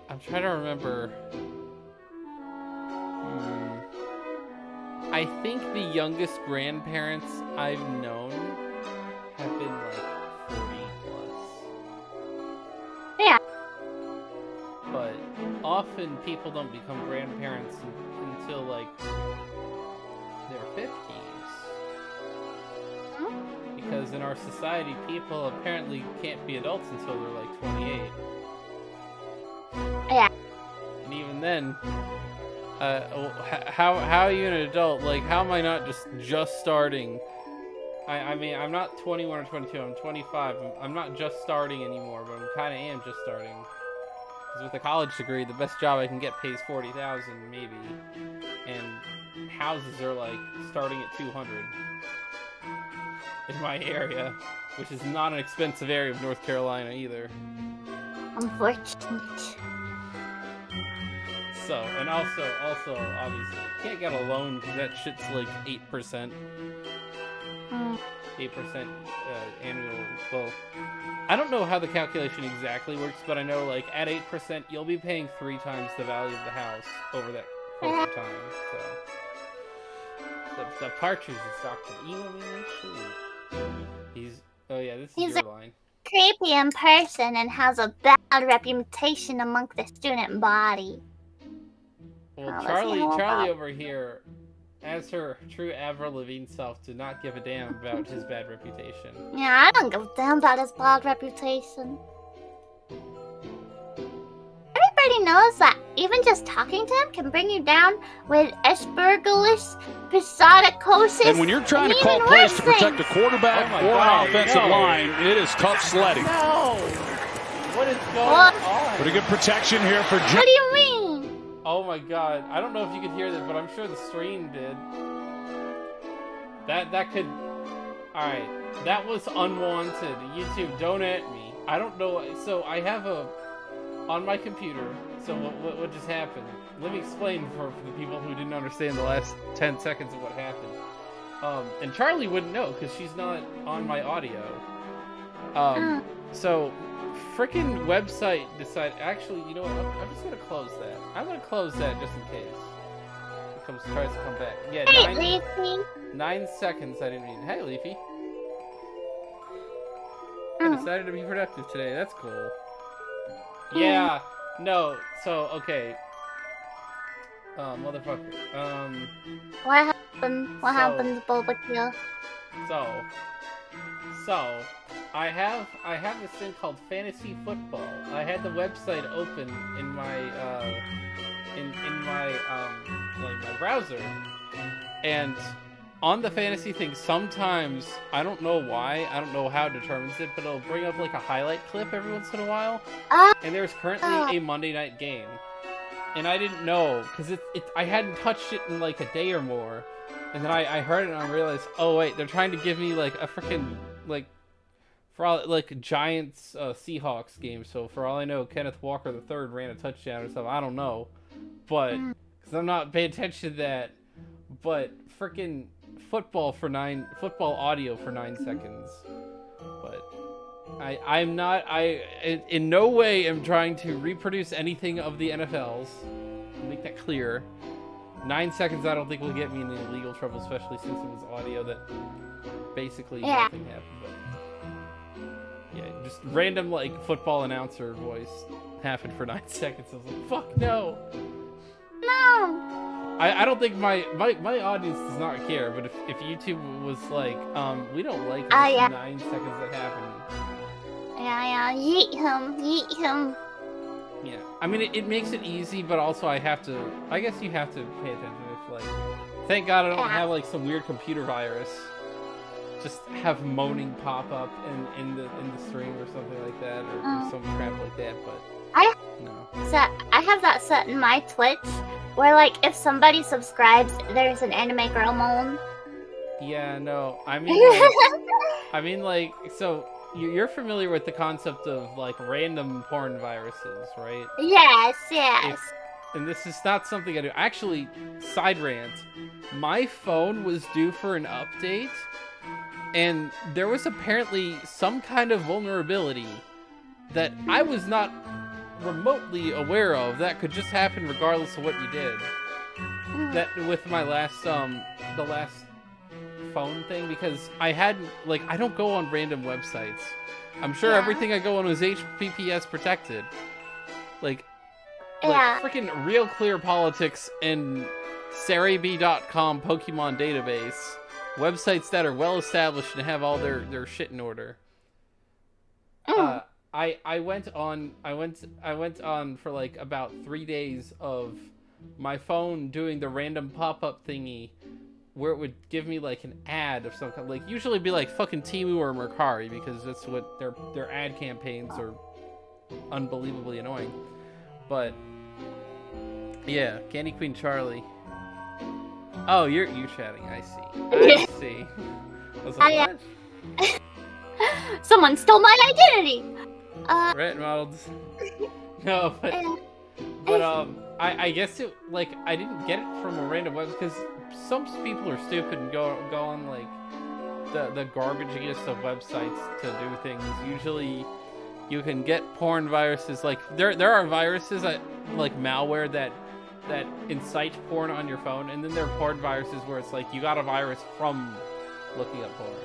I'm trying to remember. I think the youngest grandparents I've known have been like 40 plus. Yeah. But often people don't become grandparents until like their 50s. Because in our society, people apparently can't be adults until they're like 28. Yeah. And even then, how are you an adult? Like, how am I not just starting I mean, I'm not 21 or 22. I'm 25. I'm not just starting anymore, but I kind of am just starting. Because with a college degree, the best job I can get pays $40,000 maybe, and houses are like starting at 200 in my area, which is not an expensive area of North Carolina either. Unfortunate. So, and also, obviously, you can't get a loan because that shit's like 8%. 8% annual. Well, I don't know how the calculation exactly works, but I know like at 8%, you'll be paying 3 times the value of the house over that course of time. So, the partridge is Dr. Evil. He's. Oh yeah, this is your line. Creepy in person and has a bad reputation among the student body. Well, Charlie over here, as her true Avril Lavigne self, did not give a damn about his bad reputation. Yeah, I don't give a damn about his bad reputation. Everybody knows that even just talking to him can bring you down with Aspergillus, psychosis. And when you're trying to call plays to protect a quarterback or an offensive line, it is tough sledding. No! What is going on? Pretty good protection here for Jim. What do you mean? Oh my god. I don't know if you could hear that, but I'm sure the stream did. That could... Alright. That was unwanted. YouTube, don't at me. I don't know... So, I have a... On my computer... So, what just happened? Let me explain for the people who didn't understand the last 10 seconds of what happened. And Charlie wouldn't know, because she's not on my audio. So... Frickin' website decided. Actually, you know what? I'm just gonna close that. I'm gonna close that just in case it tries to come back. Yeah, hey, Leafy. 9 seconds. I didn't mean. Hey, Leafy. I decided to be productive today. That's cool. Yeah. No. So okay. Motherfucker. What happened? What happened, Bulbakill? So, I have this thing called Fantasy Football. I had the website open in my my browser, and on the fantasy thing, sometimes I don't know why, I don't know how it determines it, but it'll bring up like a highlight clip every once in a while. And there's currently a Monday night game, and I didn't know because I hadn't touched it in like a day or more, and then I heard it and I realized, oh wait, they're trying to give me like a freaking like for all like Giants Seahawks game. So for all I know, Kenneth Walker III ran a touchdown or something. I don't know, but because I'm not paying attention to that. But freaking football audio for 9 seconds. But I'm not. I in no way am trying to reproduce anything of the NFL's. I'll make that clear. 9 seconds I don't think will get me in any legal trouble, especially since it was audio that basically nothing happened. But yeah, just random like football announcer voice happened for 9 seconds. I was like, fuck no. No. I don't think my audience does not care, but if YouTube was like, we don't like 9 seconds that happened. Yeah, yeet him. Yeah, I mean, it makes it easy, but also I guess you have to pay attention if, like, thank God I don't have, like, some weird computer virus. Just have moaning pop up in the stream or something like that, or some crap like that, but no. So, I have that set in my Twitch, where, like, if somebody subscribes, there's an anime girl moan. Yeah, no, I mean, like, so... You're familiar with the concept of, like, random porn viruses, right? Yes. And this is not something I do. Actually, side rant. My phone was due for an update, and there was apparently some kind of vulnerability that I was not remotely aware of that could just happen regardless of what you did. That with my last, the last phone thing, because I hadn't, like, I don't go on random websites. I'm sure everything I go on was HTTPS protected. Like freaking Real Clear Politics and Cerebi.com Pokemon database, websites that are well established and have all their shit in order. I went on for like about 3 days of my phone doing the random pop-up thingy where it would give me like an ad of some kind, like usually be like fucking Temu or Mercari, because that's what their ad campaigns are unbelievably annoying. But yeah, Candy Queen Charlie. Oh, you're chatting. I see. I see. I was like, what? Someone stole my identity. Red models. No, but I guess it, like, I didn't get it from a random website, because some people are stupid and go on like the garbagiest of websites to do things. Usually, you can get porn viruses. Like there are viruses that, like, malware that incite porn on your phone, and then there are porn viruses where it's like you got a virus from looking at porn.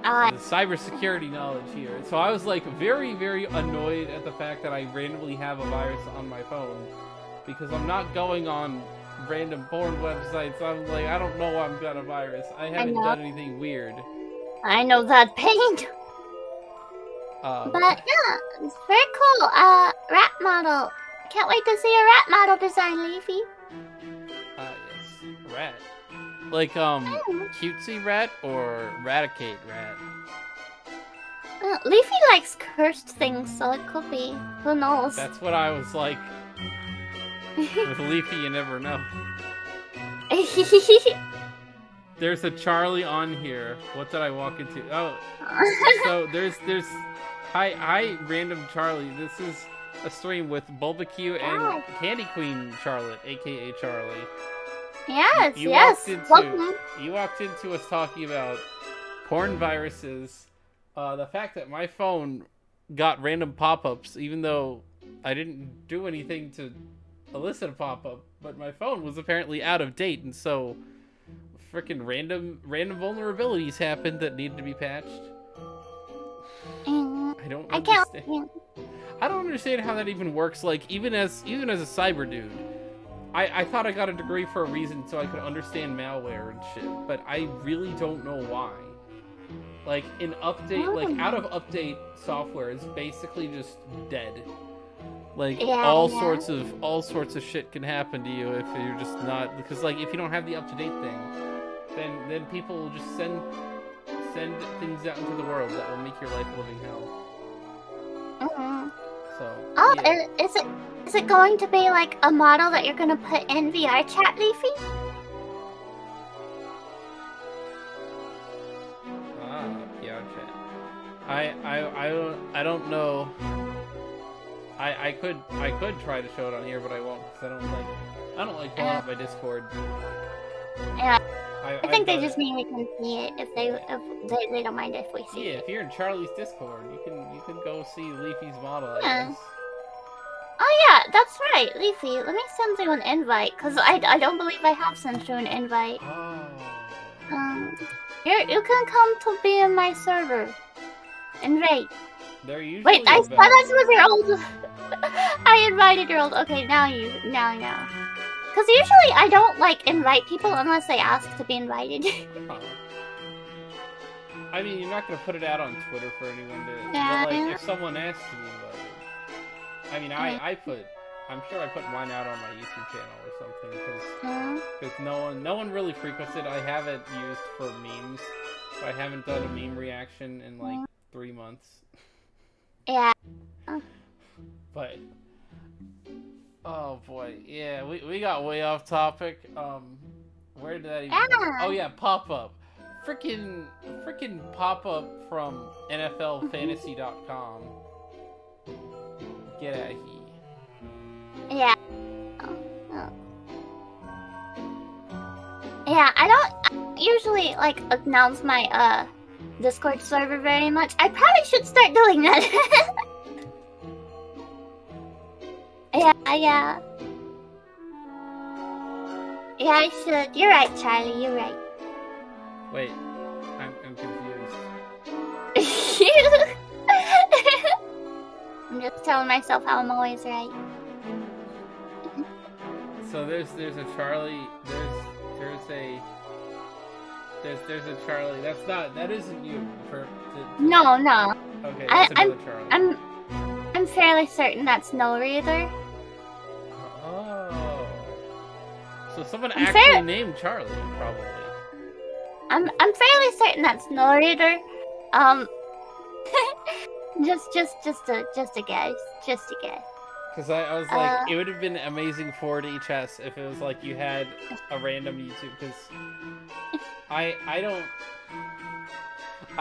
The cybersecurity knowledge here. So I was like very, very annoyed at the fact that I randomly have a virus on my phone, because I'm not going on random porn websites. I'm like, I don't know I've got a virus. I haven't done anything weird. I know that pain. But yeah, it's very cool. Rat model. Can't wait to see a rat model design, Leafy. Yes, rat. Like, cutesy rat or Raticate rat? Leafy likes cursed things, so it could be. Who knows? That's what I was like. With Leafy, you never know. There's a Charlie on here. What did I walk into? Oh, so there's hi random Charlie. This is a stream with Bulbacue and Candy Queen Charlotte, aka Charlie. Yes, welcome. You walked into us talking about porn viruses. The fact that my phone got random pop-ups, even though I didn't do anything to elicit a pop-up, but my phone was apparently out of date, and so freaking random vulnerabilities happened that needed to be patched. I don't understand. I don't understand how that even works. Like, even as a cyber dude, I thought I got a degree for a reason, so I could understand malware and shit, but I really don't know why. Like, an update, like, out of update software is basically just dead. Like, all sorts of shit can happen to you if you're just not, because, like, if you don't have the up-to-date thing, then people will just send things out into the world that will make your life a living hell. So, is it going to be like a model that you're gonna put in VR chat, Leafy? VR chat. I don't know. I could try to show it on here, but I won't, because I don't like pulling up my Discord. Yeah. I think they just mean we can see it if they don't mind if we see it. Yeah, if you're in Charlie's Discord, you can go see Leafy's model, I guess. Oh yeah, that's right, Leafy. Let me send you an invite, because I don't believe I have sent you an invite. You can come to be in my server. Invite. They're usually Wait, I thought that was your old. I invited your old. Okay, now know. Because usually I don't like invite people unless they ask to be invited. I mean, you're not gonna put it out on Twitter for anyone to. Yeah. But, like, if someone asks to be invited. I mean, I'm sure I put mine out on my YouTube channel or something, because no one really frequents it. I have it used for memes, but I haven't done a meme reaction in like 3 months. Yeah. But oh boy, yeah, we got way off topic. Where did that even go? Oh yeah, pop-up. Freaking pop-up from NFLFantasy.com. Get out of here. Yeah. Yeah, I don't usually like announce my Discord server very much. I probably should start doing that. Yeah. Yeah, I should. You're right, Charlie. You're right. Wait, I'm confused. I'm just telling myself how I'm always right. So there's a Charlie. There's a Charlie. That isn't you. No. Okay, that's another Charlie. I'm fairly certain that's no reader. Oh. So someone actually named Charlie, probably. I'm fairly certain that's no reader. just a guess. Just a guess. Because I was like, it would have been amazing for DHS if it was like you had a random YouTube. Because I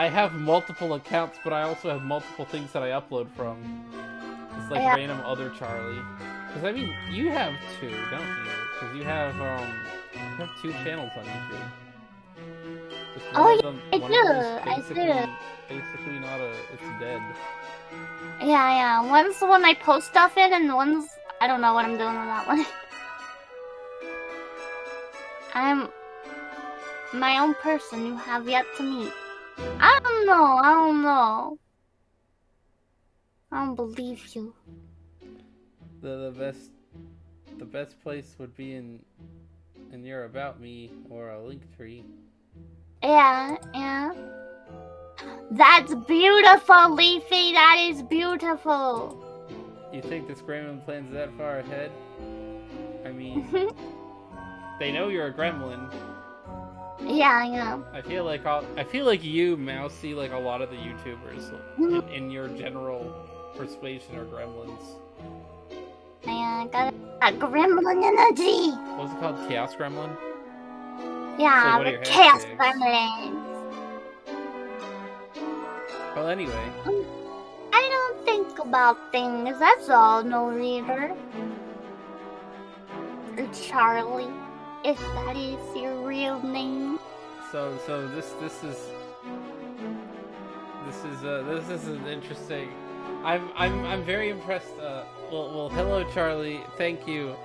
have multiple accounts, but I also have multiple things that I upload from. It's like random other Charlie. Because I mean, you have two, don't you? Because you have 2 channels on YouTube. I do. Basically not it's dead. Yeah. One's the one I post stuff in, and one's I don't know what I'm doing with that one. I'm my own person you have yet to meet. I don't know. I don't believe you. The best place would be in your About Me or a link tree. Yeah. That's beautiful, Leafy. That is beautiful. You think this gremlin plan's that far ahead? I mean, they know you're a gremlin. Yeah. I feel like you, Mousy, like a lot of the YouTubers in your general persuasion are gremlins. Yeah, got that gremlin energy. What's it called? Chaos Gremlin? Yeah, like the chaos gremlins. Well, anyway. I don't think about things. That's all, no reader. Or Charlie, if that is your real name. So this is interesting. I'm very impressed. Well, hello Charlie. Thank you.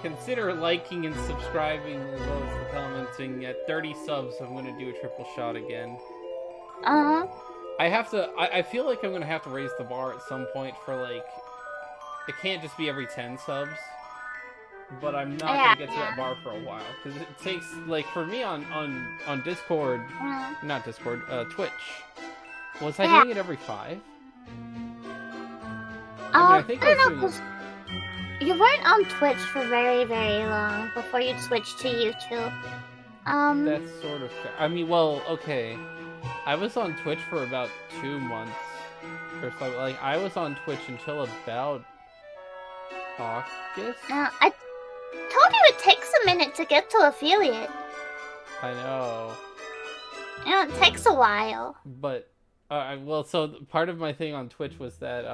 Consider liking and subscribing as well as commenting. At 30 subs, I'm gonna do a triple shot again. I feel like I'm gonna have to raise the bar at some point for like. It can't just be every 10 subs. But I'm not gonna get to that bar for a while because it takes like for me on Discord, not Discord, Twitch. Was I doing it every 5? I think I was doing it. You weren't on Twitch for very, very long before you switched to YouTube. That's sort of fair. I mean, well, okay. I was on Twitch for about 2 months or something. Like, I was on Twitch until about August. I told you it takes a minute to get to affiliate. I know. It takes a while. But, well, so part of my thing on Twitch was that,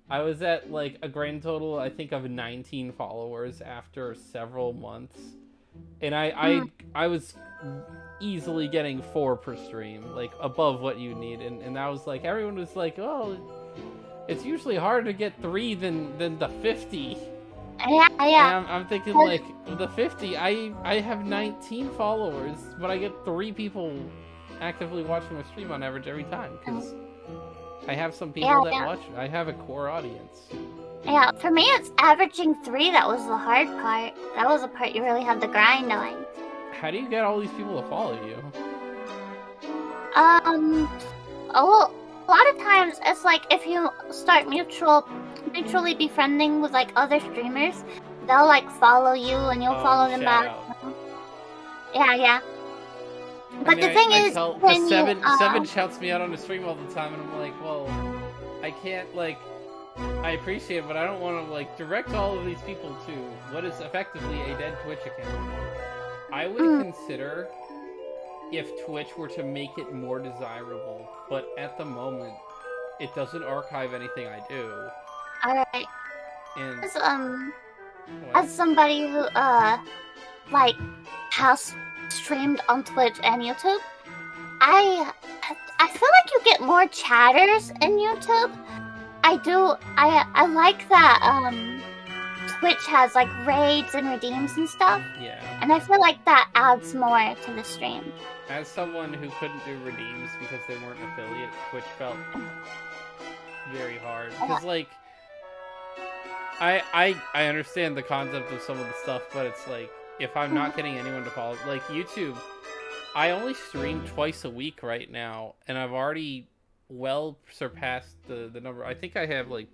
I was at, like, a grand total, I think, of 19 followers after several months. And I was easily getting 4 per stream, like, above what you need. And I was like, everyone was like, oh, it's usually harder to get 3 than the 50. Yeah. And I'm thinking, like, the 50, I have 19 followers, but I get 3 people actively watching my stream on average every time, because I have some people that watch. I have a core audience. Yeah, for me it's averaging 3 that was the hard part. That was the part you really had to grind on. How do you get all these people to follow you? A lot of times it's like if you start mutually befriending with like other streamers, they'll like follow you and you'll follow them back. Yeah. But the thing is, when Seven shouts me out on the stream all the time, and I'm like, well, I can't, like, I appreciate it, but I don't want to, like, direct all of these people to what is effectively a dead Twitch account. I would consider if Twitch were to make it more desirable, but at the moment, it doesn't archive anything I do. Alright. And as somebody who like has streamed on Twitch and YouTube, I feel like you get more chatters in YouTube. I like that Twitch has like raids and redeems and stuff. Yeah. And I feel like that adds more to the stream. As someone who couldn't do redeems because they weren't affiliate, Twitch felt very hard. Because like I understand the concept of some of the stuff, but it's like if I'm not getting anyone to follow, like YouTube, I only stream twice a week right now, and I've already well surpassed the number. I think I have like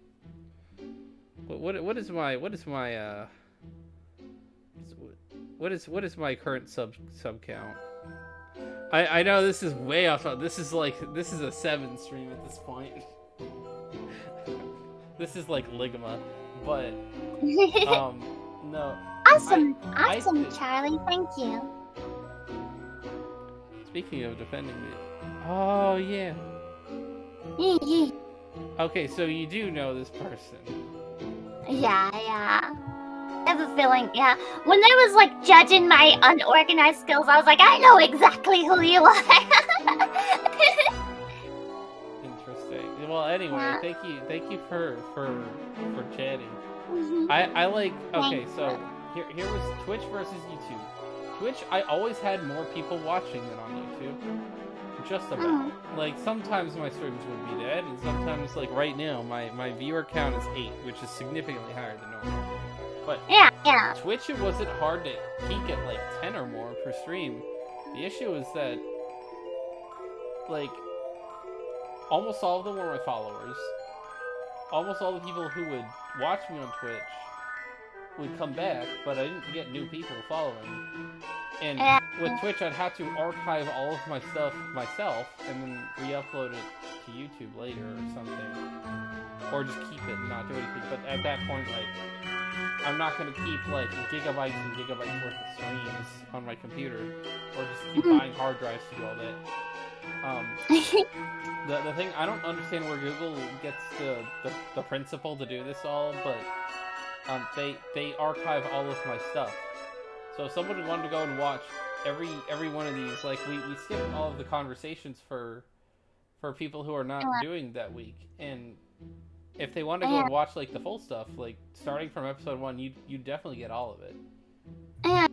what is my What is my current sub count? I know this is way off. This is a 7 stream at this point. This is like Ligma, but no. Awesome, Charlie. Thank you. Speaking of defending me, oh yeah. Okay, so you do know this person. Yeah. I have a feeling, yeah. When I was like judging my unorganized skills, I was like, I know exactly who you are. Interesting. Well, anyway, Yeah. thank you for chatting. Mhm. I like. Okay, Thanks. so here was Twitch versus YouTube. Twitch, I always had more people watching than on YouTube. Just about. Like, sometimes my streams would be dead, and sometimes, like, right now, my viewer count is 8, which is significantly higher than normal. But Yeah. Twitch, it wasn't hard to peak at, like, 10 or more per stream. The issue is that, like, almost all of them were my followers. Almost all the people who would watch me on Twitch would come back, but I didn't get new people following. And with Twitch, I'd have to archive all of my stuff myself and then re-upload it to YouTube later or something. Or just keep it and not do anything. But at that point, like, I'm not going to keep, like, gigabytes and gigabytes worth of streams on my computer. Or just keep buying hard drives to do all that. The thing, I don't understand where Google gets the principle to do this all, but they archive all of my stuff. So if somebody wanted to go and watch every one of these, like, we skip all of the conversations for people who are not doing that week, and if they want to go and watch, like, the full stuff, like, starting from episode 1, you definitely get all of it.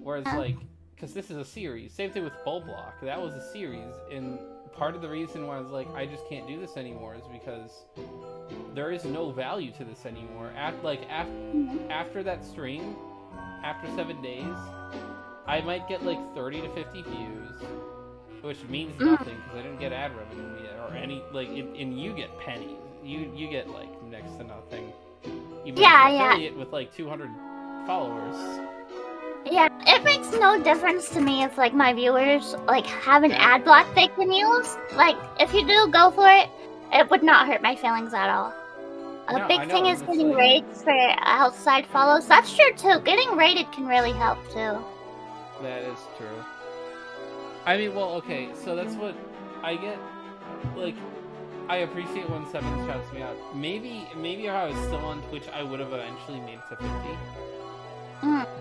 Whereas, like, because this is a series, same thing with Bull Block, that was a series, and part of the reason why I was like, I just can't do this anymore is because there is no value to this anymore. After that stream, after 7 days, I might get like 30 to 50 views, which means nothing because I didn't get ad revenue yet or any, like, and you get pennies. You get like next to nothing. Even as an affiliate with like 200 followers. Yeah, it makes no difference to me if, like, my viewers, like, have an ad block they can use. Like, if you do go for it, it would not hurt my feelings at all. A big thing is getting rated for outside follows. That's true, too. Getting rated can really help, too. That is true. I mean, well, okay, so that's what I get. Like, I appreciate when Seven shouts me out. Maybe if I was still on Twitch, I would have eventually made it to 50.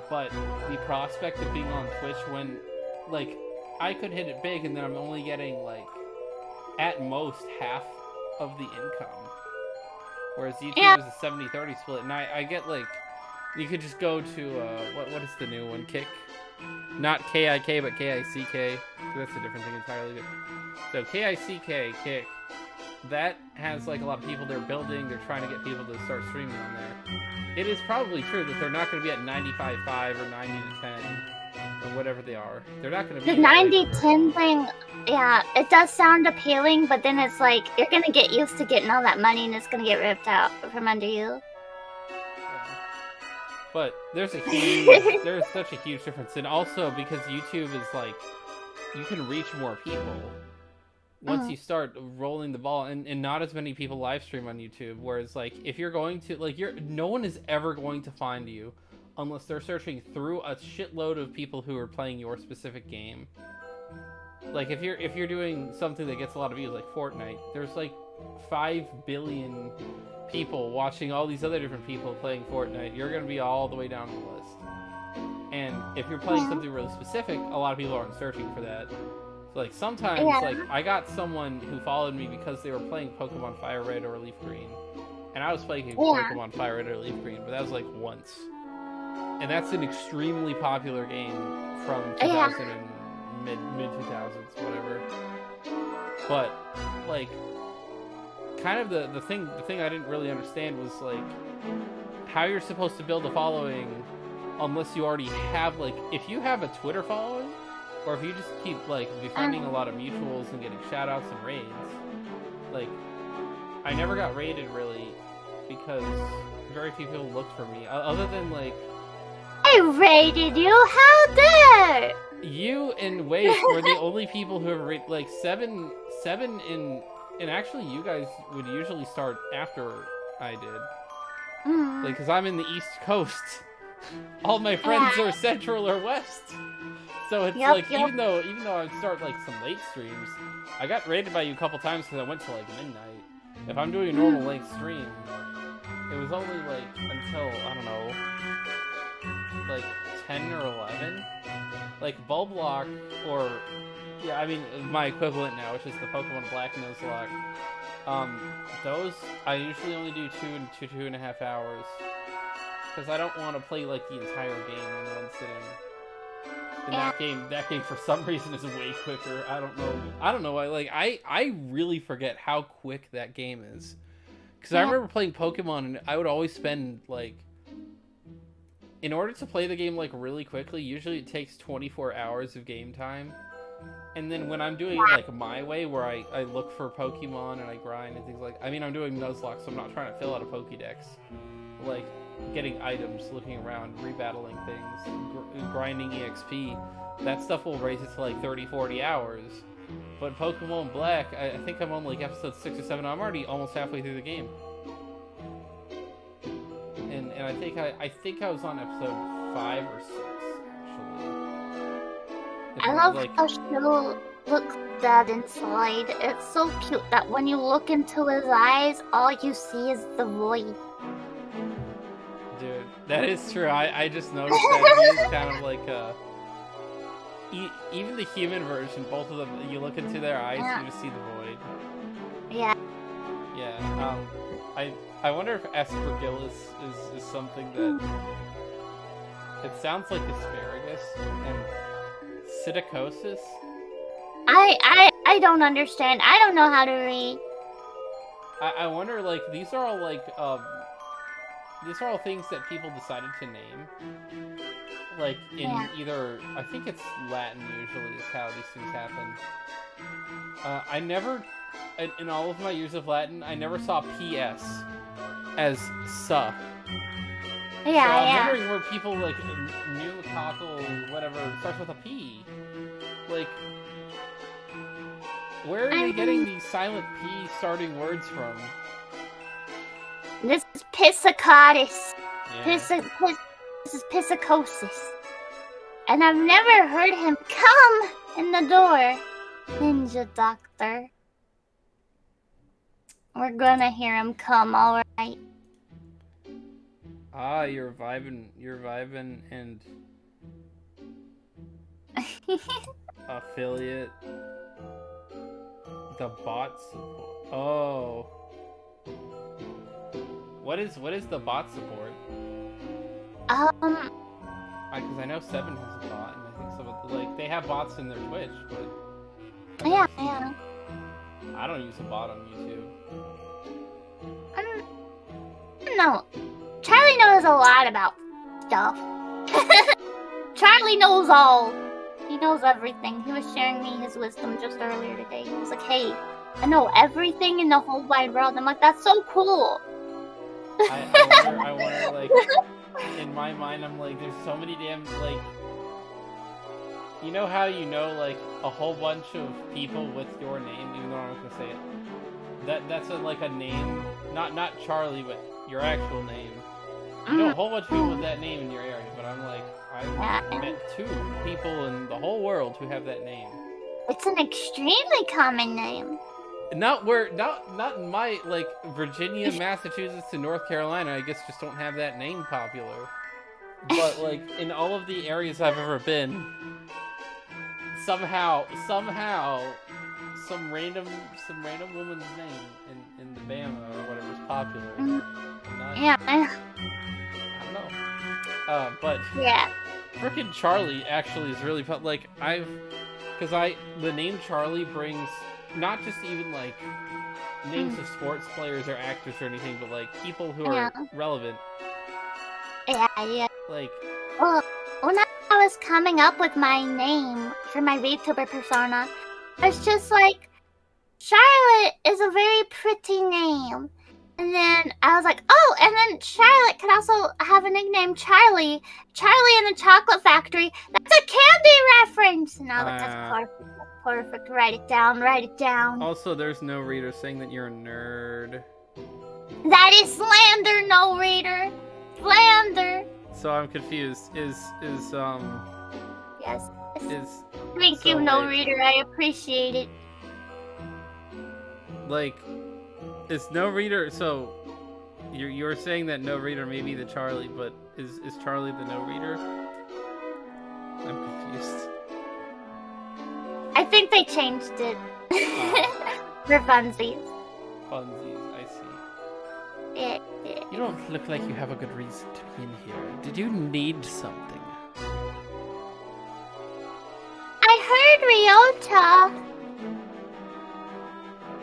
But the prospect of being on Twitch when, like, I could hit it big and then I'm only getting, like, at most half of the income. Whereas YouTube is a 70-30 split, and I get, like, you could just go to, what is the new one? Kick? Not KIK, but KICK. That's a different thing entirely. So KICK, Kick, that has, like, a lot of people they're building, they're trying to get people to start streaming on there. It is probably true that they're not going to be at 95.5 or 90 to 10 or whatever they are. They're not going to be the 90-10 thing. Yeah, it does sound appealing, but then it's like you're gonna get used to getting all that money, and it's gonna get ripped out from under you. Yeah. But there's such a huge difference, and also because YouTube is like, you can reach more people once you start rolling the ball, and not as many people live stream on YouTube. Whereas, like, if you're going to, like, no one is ever going to find you unless they're searching through a shitload of people who are playing your specific game. Like, if you're doing something that gets a lot of views, like Fortnite, there's like 5 billion people watching all these other different people playing Fortnite. You're gonna be all the way down the list. And if you're playing something really specific, a lot of people aren't searching for that. So, like, sometimes, like, I got someone who followed me because they were playing Pokemon Fire Red or Leaf Green, and I was playing Pokemon Fire Red or Leaf Green, but that was like once. And that's an extremely popular game from 2000 and mid 2000s, whatever. But, like, kind of the thing I didn't really understand was, like, how you're supposed to build a following unless you already have, like, if you have a Twitter following, or if you just keep, like, befriending a lot of mutuals and getting shoutouts and raids. Like, I never got raided, really, because very few people looked for me. Other than, like... I rated you. How dare! You and Wade were the only people who ever rated, like, seven and actually you guys would usually start after I did. Like, because I'm in the East Coast. All my friends are Central or West. So it's even though I start, like, some late streams, I got rated by you a couple times because I went to, like, midnight. If I'm doing a normal length stream, it was only, like, until, I don't know, like, 10 or 11. Like, Bulblock, or, yeah, I mean, my equivalent now, which is the Pokemon Black Nuzlocke. Those, I usually only do 2.5 hours. Because I don't want to play, like, the entire game in one sitting. And that game for some reason is way quicker. I don't know why. Like, I really forget how quick that game is. Because I remember playing Pokemon and I would always spend, like, in order to play the game, like, really quickly, usually it takes 24 hours of game time. And then when I'm doing it, like, my way, where I look for Pokemon and I grind and things like... I mean, I'm doing Nuzlocke, so I'm not trying to fill out a Pokédex. Like, getting items, looking around, rebattling things, grinding EXP, that stuff will raise it to, like, 30, 40 hours. But Pokemon Black, I think I'm on, like, episode 6 or 7. I'm already almost halfway through the game. And I think I was on episode 5 or 6, actually. I love how Shiro looks dead inside. It's so cute that when you look into his eyes, all you see is the void. Dude, that is true. I just noticed that he is kind of like even the human version, both of them, you look into their eyes, you just see the void. Yeah. Yeah. I wonder if Aspergillus is something that... It sounds like asparagus and psittacosis. I don't understand. I don't know how to read. I wonder, like, these are all like these are all things that people decided to name. Like, in either... I think it's Latin, usually, is how these things happen. I never... In all of my years of Latin, I never saw PS as "sa." So I'm wondering where people, like, pneumococcal, whatever, starts with a P. Like, where are they getting these silent P starting words from? This is Piscicotis. Yeah. This is Piscicosis. And I've never heard him come in the door. Ninja Doctor. We're gonna hear him come, alright. Ah, you're vibing and... affiliate. The bot support. Oh. What is the bot support? Because I know 7 has a bot, and I think some of the, like, they have bots in their Twitch, but... Yeah. I don't use a bot on YouTube. No. Charlie knows a lot about stuff. Charlie knows all. He knows everything. He was sharing me his wisdom just earlier today. He was like, hey, I know everything in the whole wide world. I'm like, that's so cool. I wonder, like, in my mind, I'm like, there's so many damn, like, you know how you know, like, a whole bunch of people with your name, even though I'm not gonna say it. That's like a name, not Charlie, but your actual name. You know a whole bunch of people with that name in your area, but I'm like, I've met 2 people in the whole world who have that name. It's an extremely common name. Not in my, like, Virginia, Massachusetts, and North Carolina, I guess just don't have that name popular. But, like, in all of the areas I've ever been, somehow, some random woman's name in the Bama or whatever is popular. I don't know. But frickin' Charlie actually is really fun. Like, the name Charlie brings not just even, like, names of sports players or actors or anything, but, like, people who are relevant. Yeah. Like, well, when I was coming up with my name for my VTuber persona, I was just like, Charlotte is a very pretty name. And then I was like, oh, and then Charlotte could also have a nickname, Charlie. Charlie in the Chocolate Factory. That's a candy reference. And I was like, that's perfect. That's perfect. Write it down. Write it down. Also, there's no reader saying that you're a nerd. That is slander, no reader. Slander. So I'm confused. Yes. Is Thank you, no reader. I appreciate it. like, is no reader? So you're saying that no reader may be the Charlie, but is Charlie the no reader? I'm confused. I think they changed it. For funsies. Funsies, I see. Yeah. You don't look like you have a good reason to be in here. Did you need something? I heard Ryota.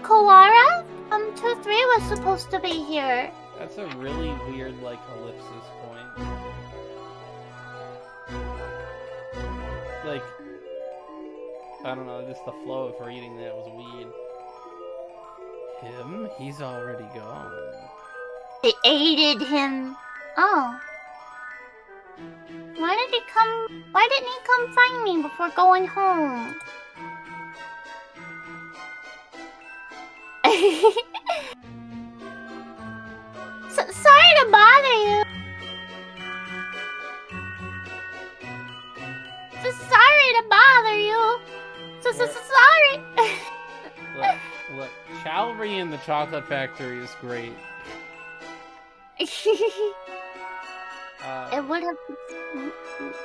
Koara from 2-3 was supposed to be here. That's a really weird, like, ellipsis point. Like, I don't know, just the flow of reading that was weird. Him? He's already gone. They aided him. Oh. Why didn't he come find me before going home? Sorry to bother you. Sorry to bother you. Sorry. Look, Chalry in the Chocolate Factory is great. It would have.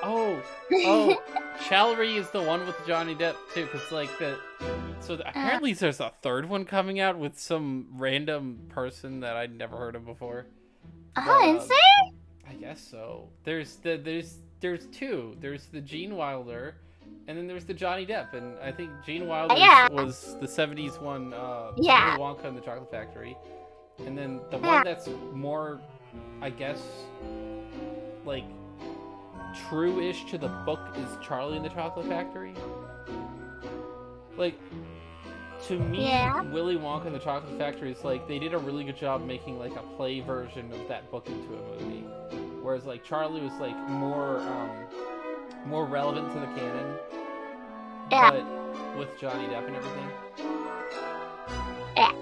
Oh, Chalry is the one with Johnny Depp too, because like apparently there's a third one coming out with some random person that I'd never heard of before. Is there? I guess so. There's two. There's the Gene Wilder, and then there's the Johnny Depp, and I think Gene Wilder was the '70s one. Willy Wonka and the Chocolate Factory, and then the one that's more, I guess, like, true-ish to the book is Charlie and the Chocolate Factory. Like, to me, Willy Wonka and the Chocolate Factory is like, they did a really good job making, like, a play version of that book into a movie. Whereas, like, Charlie was, like, more relevant to the canon. But with Johnny Depp and everything. Yeah.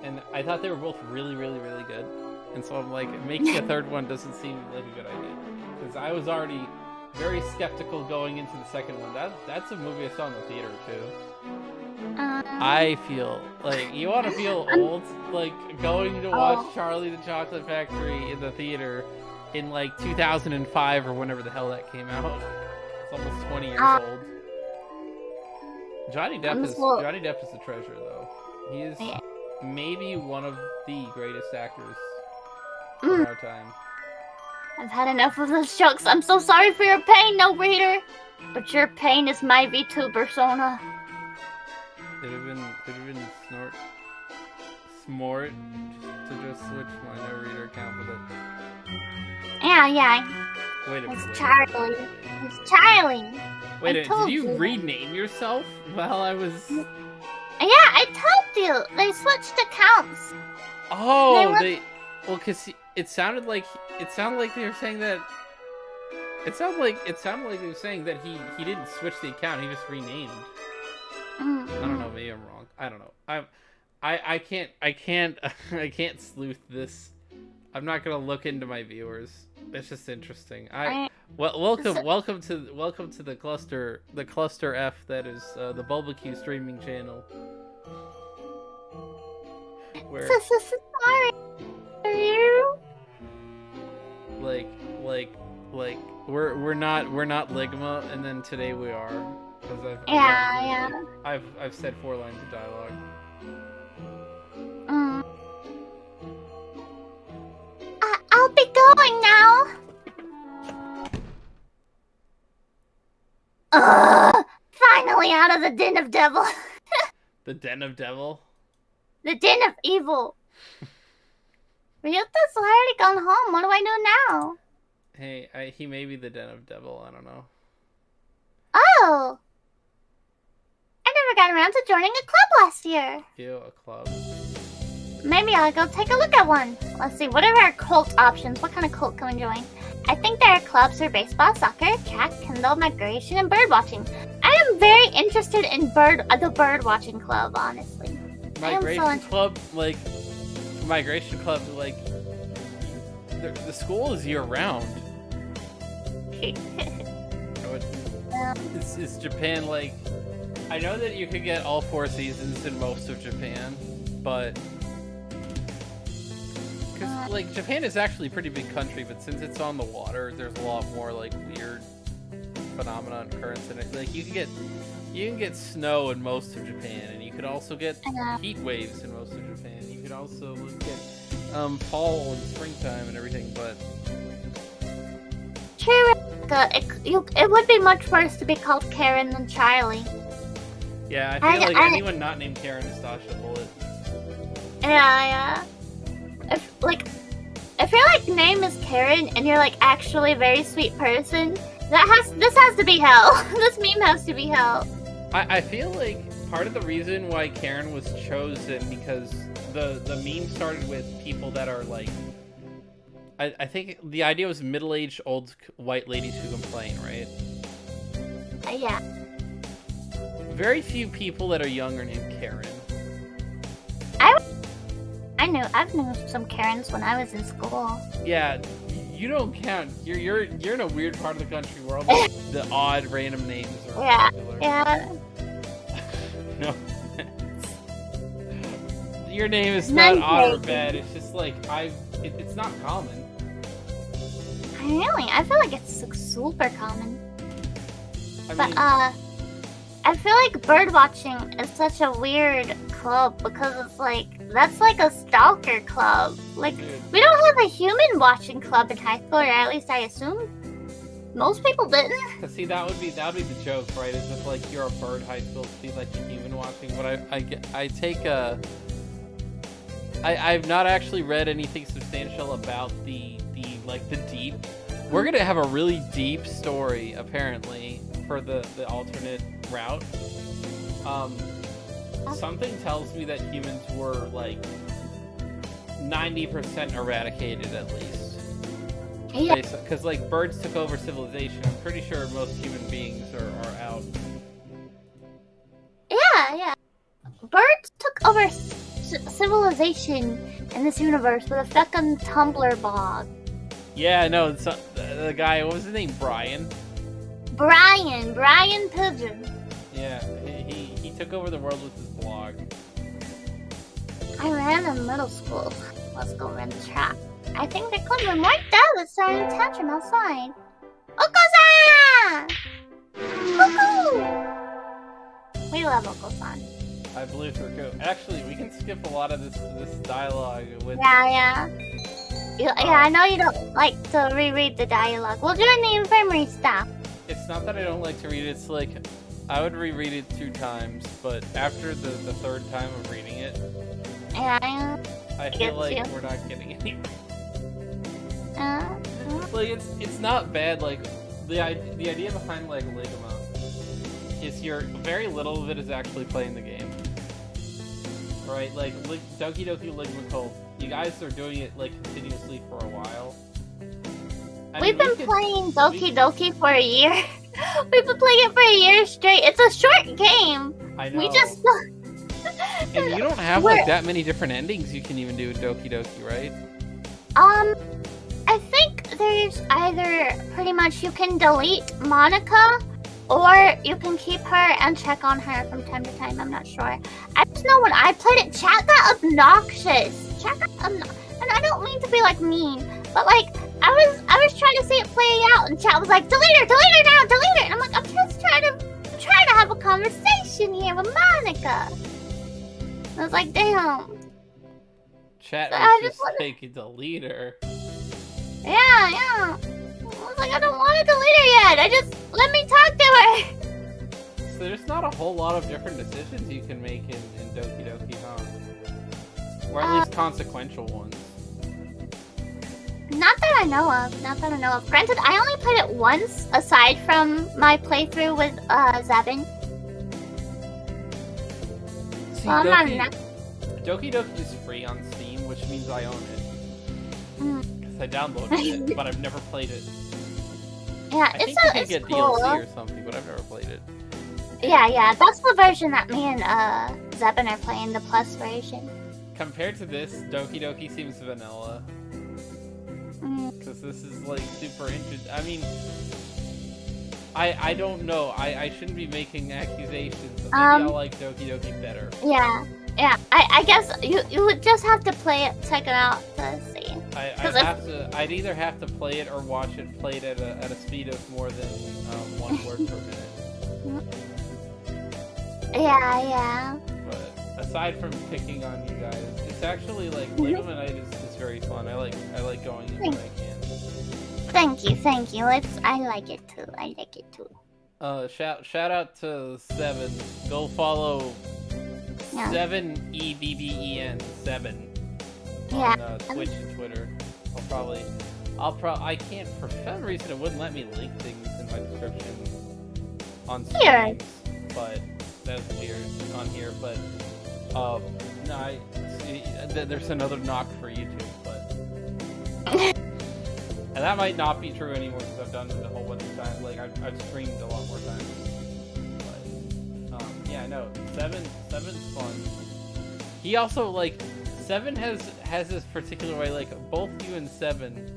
And I thought they were both really, really, really good. And so I'm like, making a third one doesn't seem like a good idea. Because I was already very skeptical going into the second one. That's a movie I saw in the theater, too. I feel like, you want to feel old? Like, going to watch Charlie the Chocolate Factory in the theater in, like, 2005 or whenever the hell that came out. It's almost 20 years old. Johnny Depp is a treasure, though. He is maybe one of the greatest actors of our time. I've had enough of those jokes. I'm so sorry for your pain, no reader. But your pain is my V2 persona. It would have been smart to just switch my no reader account with it. Yeah. Wait a minute. It's Charlie. It's Charlie. Wait a minute, did you rename yourself while I was... Yeah, I told you. They switched accounts. Oh, well, cause it sounded like they were saying that. It sounded like they were saying that he didn't switch the account. He just renamed. I don't know. Maybe I'm wrong. I don't know. I can't sleuth this. I'm not gonna look into my viewers. It's just interesting. Welcome to the cluster F that is the BulbaQ streaming channel. Where Sorry. Are you? like we're not Ligma, and then today we are, because I've said 4 lines of dialogue. I'll be going now. Finally out of the den of devil. The den of devil? The den of evil. Ryuta's already gone home. What do I do now? Hey, he may be the den of devil. I don't know. Oh. I never got around to joining a club last year. Ew, a club. maybe I'll go take a look at one. Let's see, what are our cult options? What kind of cult can we join? I think there are clubs for baseball, soccer, track, Kindle, migration, and bird watching. I am very interested in the bird watching club, honestly. Migration club, like the school is year round. Is Japan like? I know that you could get all 4 seasons in most of Japan, but because like Japan is actually a pretty big country, but since it's on the water, there's a lot more like weird phenomena and currents in it. Like you can get snow in most of Japan, and you could also get heat waves in most of Japan. You could also get fall and springtime and everything, but true. It would be much worse to be called Karen than Charlie. Yeah, I feel like anyone not named Karen is dodged a bullet. Yeah. If your like name is Karen and you're like actually a very sweet person, this has to be hell. This meme has to be hell. I feel like part of the reason why Karen was chosen because the meme started with people that are like, I think the idea was middle-aged old white ladies who complain, right? Yeah. Very few people that are young are named Karen. I've known some Karens when I was in school. Yeah, you don't count. You're in a weird part of the country where all the odd random names are popular. Yeah. No. Your name is not odd or bad. It's just like it's not common. Really? I feel like it's super common. I mean, I feel like bird watching is such a weird club because it's like that's like a stalker club. Like we don't have a human watching club in high school, or at least I assume most people didn't. Cause see, that would be the joke, right? Is if like you're a bird high school, to be like a human watching. But I've not actually read anything substantial about the deep. We're gonna have a really deep story apparently for the alternate route. Something tells me that humans were like 90% eradicated at least. Yeah. Because like birds took over civilization. I'm pretty sure most human beings are out. Yeah. Birds took over civilization in this universe with a fucking Tumblr blog. Yeah, no, the guy, what was his name? Brian Pigeon. Yeah, he took over the world with his blog. I ran in middle school. Let's go run the track. I think the club room right there is starting a tantrum outside. Oko-san! Cuckoo! We love Oko-san. I blew through code. Actually, we can skip a lot of this dialogue with... Yeah, I know you don't like to reread the dialogue. We'll join the infirmary staff. It's not that I don't like to read it, it's like, I would reread it 2 times, but after the 3rd time of reading it, Yeah, I feel like we're not getting anywhere. Like, it's not bad, like, the idea behind, like, Ligma is very little of it is actually playing the game. Right? Like, Doki Doki Ligma Cult, you guys are doing it, like, continuously for a while. We've been playing Doki Doki for a year. We've been playing it for a year straight. It's a short game. I know. We just... And you don't have, like, that many different endings you can even do in Doki Doki, right? I think there's either pretty much you can delete Monica or you can keep her and check on her from time to time. I'm not sure. I just know when I played it, chat got obnoxious. And I don't mean to be like mean, but like I was trying to see it play out, and chat was like, delete her now, delete her. And I'm like, I'm just trying to have a conversation here with Monica. I was like, damn. Chat was just like, delete her. Yeah. I was like, I don't want to delete her yet. Let me talk to her. So there's not a whole lot of different decisions you can make in Doki Doki, huh? Or at least consequential ones. Not that I know of. Granted, I only played it once, aside from my playthrough with Doki Doki is free on Steam, which means I own it. Because I downloaded it, but I've never played it. Yeah, I think you can get cool. DLC or something, but I've never played it. Yeah, that's the version that me and Zebin are playing, the plus version. Compared to this, Doki Doki seems vanilla. Because this is like super interesting. I mean, I don't know. I shouldn't be making accusations. But maybe I'll like Doki Doki better. Yeah. I guess you would just have to play it, check it out to see. I'd either have to play it or watch it played at a speed of more than 1 word per minute. Yeah. But aside from picking on you guys, it's actually like Lego Night is very fun. I like going in when I can. Thank you. I like it too. Shout out to Seven. Go follow 7EBBEN 7 on Twitch and Twitter. I can't, for some reason it wouldn't let me link things in my description on streams, but that's weird on here. But no, there's another knock for YouTube, but and that might not be true anymore because I've done it a whole bunch of times. Like I've streamed a lot more times. But yeah, no, Seven's fun. He also like Seven has this particular way. Like both you and Seven,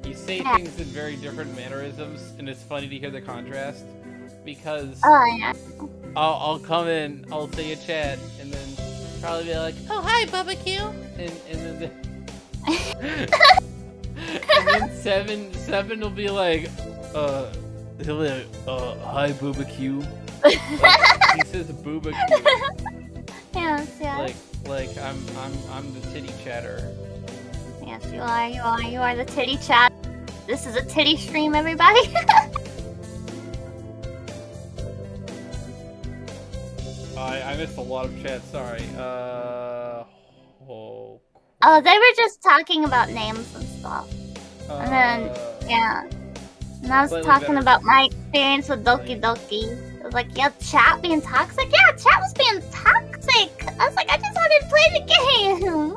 you say things in very different mannerisms, and it's funny to hear the contrast because I'll come in, I'll say a chat, and then probably be like, "Oh hi, Bubba Q," and then Seven will be like, he'll be like, hi, Booba Q. Like, he says Booba Q. Yes. Like I'm the titty chatter. Yes, you are the titty chat. This is a titty stream, everybody. I missed a lot of chat. Sorry. Oh, they were just talking about names and stuff. And then, and I was talking about my experience with Doki Doki. I was like, yeah, chat being toxic? Yeah, chat was being toxic. I was like, I just wanted to play the game.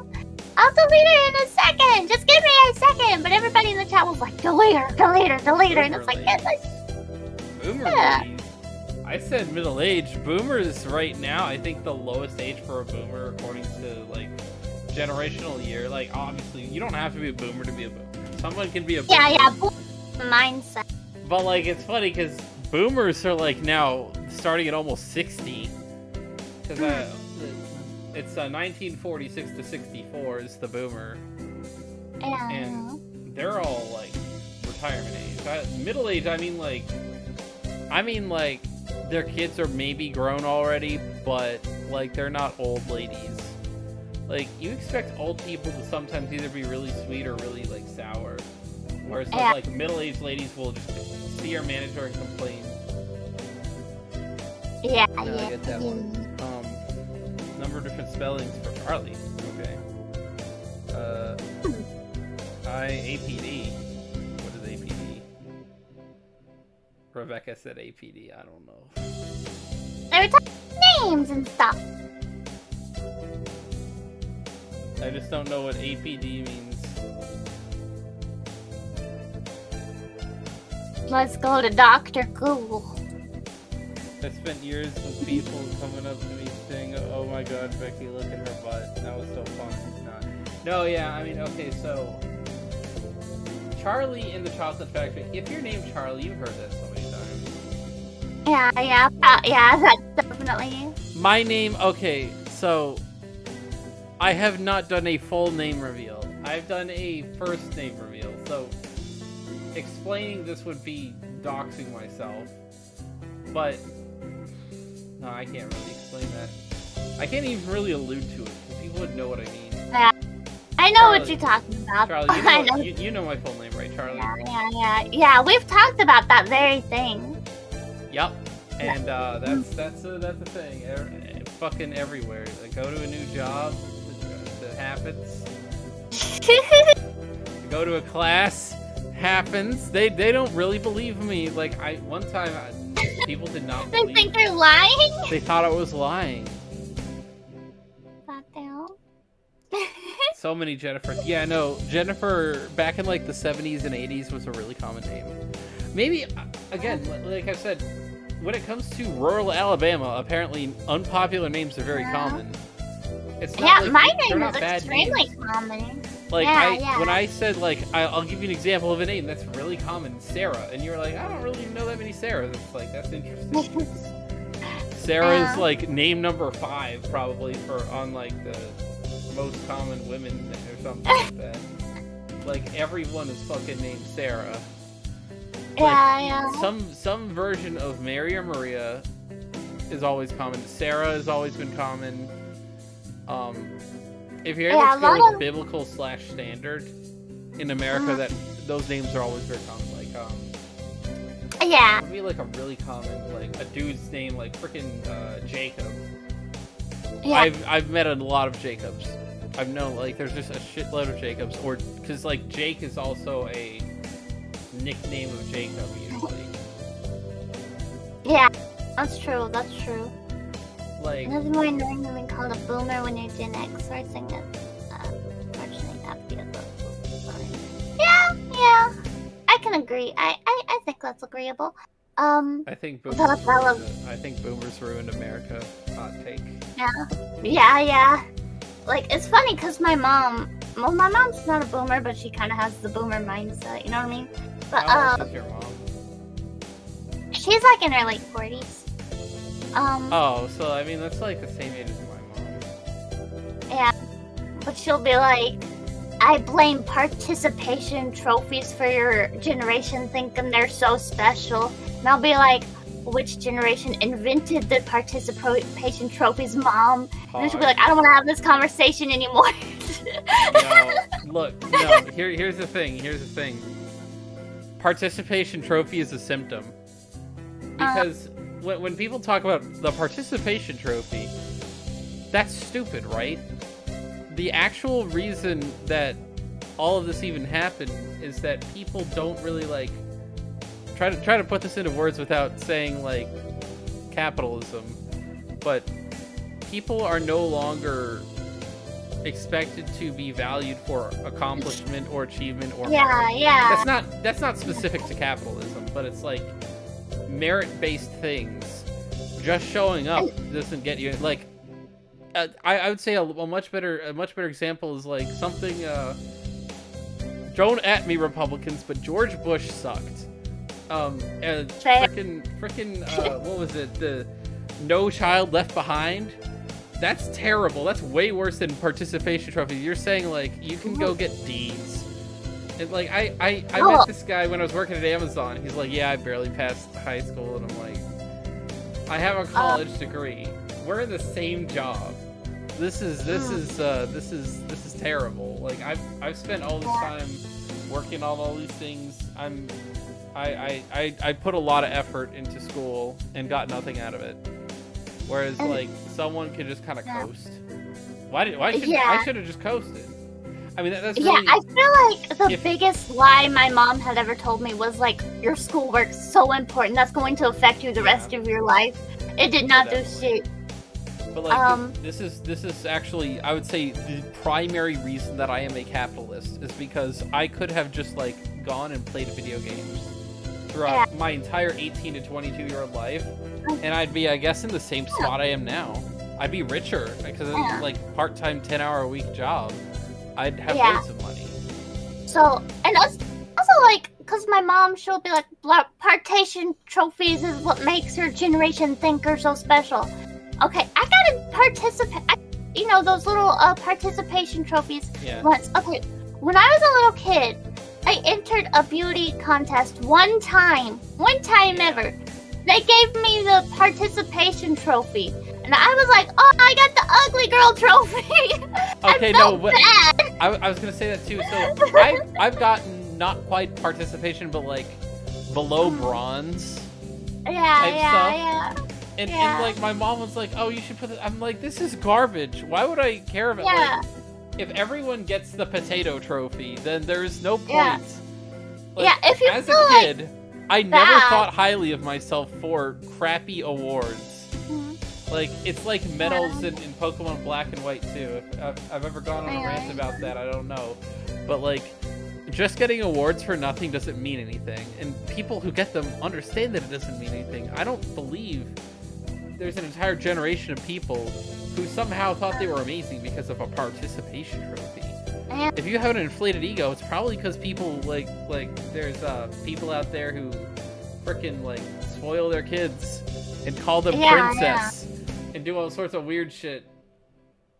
I'll delete it in a second. Just give me a second. But everybody in the chat was like, delete her. And it's like, Boomer ladies. I said middle age. Boomers right now, I think the lowest age for a boomer according to, like, generational year. Like, obviously, you don't have to be a boomer to be a boomer. Someone can be a boomer. Yeah, mindset. But, like, it's funny because boomers are, like, now starting at almost 60. Because it's 1946 to 64 is the boomer. Yeah. And they're all, like, retirement age. Middle age, I mean, like, their kids are maybe grown already, but, like, they're not old ladies. Like, you expect old people to sometimes either be really sweet or really, like, sour. Whereas, like, middle-aged ladies will just see our manager and complain. Yeah, I get that one. Number of different spellings for Charlie. Okay. APD. What is APD? Rebecca said APD. I don't know. They were talking names and stuff. I just don't know what APD means. Let's go to Dr. Google. I spent years with people coming up to me saying, oh my god, Becky, look at her butt. That was so fun. No, yeah, I mean, okay, so... Charlie in the Chocolate Factory. If you're named Charlie, you've heard that so many times. Yeah, that's definitely... My name, okay, so... I have not done a full name reveal. I've done a first name reveal, so... Explaining this would be doxing myself. But... No, I can't really explain that. I can't even really allude to it, because people would know what I mean. Yeah. I know Charlie, what you're talking about. Charlie, you know my full name, right, Charlie? Yeah, we've talked about that very thing. Yep. And that's a thing. Fucking everywhere. Like, go to a new job, that happens. Go to a class, happens. They don't really believe me. Like, one time people did not believe. They think you're lying? They thought I was lying. that down. So many Jennifers. Yeah, no, Jennifer back in like the 70s and 80s was a really common name. Maybe, again, like I said, when it comes to rural Alabama, apparently unpopular names are very common. It's not like, my they're name not is bad extremely names. common. Like, Yeah, when I said, like, I'll give you an example of a name that's really common, Sarah, and you were like, I don't really know that many Sarahs. It's like, that's interesting. Sarah is, like, name number 5, probably, on, like, the most common women or something like that. Like, everyone is fucking named Sarah. Like, some version of Mary or Maria is always common. Sarah has always been common. If you're able to go with biblical / standard in America, that those names are always very common. Like, it would be like a really common, like a dude's name, like freaking Jacob. Yeah. I've met a lot of Jacobs. I've known, like, there's just a shitload of Jacobs, or because like Jake is also a nickname of Jacob usually. Yeah, that's true. That's true. Like, that's more annoying than being called a boomer when you're Gen X. Or thing that, unfortunately, that yeah. I can agree. I think that's agreeable. I think boomers ruined America. Hot take. Yeah. Like, it's funny because my mom's not a boomer, but she kind of has the boomer mindset. You know what I mean? But how old is your mom? She's like in her late 40s. Oh, so I mean that's like the same age as my mom. Yeah, but she'll be like, I blame participation trophies for your generation thinking they're so special. And I'll be like, which generation invented the participation trophies, Mom? And she'll be like, I don't want to have this conversation anymore. No, here's the thing. Participation trophy is a symptom. Because when people talk about the participation trophy, that's stupid, right? The actual reason that all of this even happened is that people don't really, like, try to put this into words without saying, like, capitalism, but people are no longer expected to be valued for accomplishment or achievement or merit. That's not specific to capitalism, but it's like merit-based things. Just showing up doesn't get you, like, I would say a much better example is like something. Don't at me, Republicans, but George Bush sucked. And frickin' what was it? The No Child Left Behind. That's terrible. That's way worse than participation trophies. You're saying, like, you can go get D's. And, like, I met this guy when I was working at Amazon. He's like, yeah, I barely passed high school, and I'm like, I have a college degree. We're in the same job. This is terrible. Like, I've spent all this time working on all these things. I put a lot of effort into school and got nothing out of it. Whereas, like, someone could just kind of coast. I should have just coasted. I mean, that's really... I feel like the biggest lie my mom had ever told me was, like, your schoolwork's so important. That's going to affect you the rest of your life. It did not do shit. But, like, this is actually, I would say, the primary reason that I am a capitalist is because I could have just, like, gone and played video games throughout my entire 18 to 22-year-old life, and I'd be, I guess, in the same spot I am now. I'd be richer because of, like, part-time 10-hour-a-week job. I'd have loads of money. So, and also, like, because my mom, she'll be like, participation trophies is what makes your generation thinker so special. Okay, I gotta participate. You know, those little participation trophies once. Okay, when I was a little kid, I entered a beauty contest one time ever. They gave me the participation trophy. And I was like, oh, I got the ugly girl trophy. Okay, bad. I was going to say that too. So I've gotten not quite participation, but like below bronze. Yeah. And like my mom was like, oh, you should put it. I'm like, this is garbage. Why would I care about it? Like, if everyone gets the potato trophy, then there's no point. Like, if you as a kid, I never thought highly of myself for crappy awards. Like, it's like medals in Pokemon Black and White, too. If I've ever gone on a rant about that, I don't know. But, like, just getting awards for nothing doesn't mean anything. And people who get them understand that it doesn't mean anything. I don't believe there's an entire generation of people who somehow thought they were amazing because of a participation trophy. If you have an inflated ego, it's probably because people, like, there's people out there who frickin', like, spoil their kids and call them princess and do all sorts of weird shit.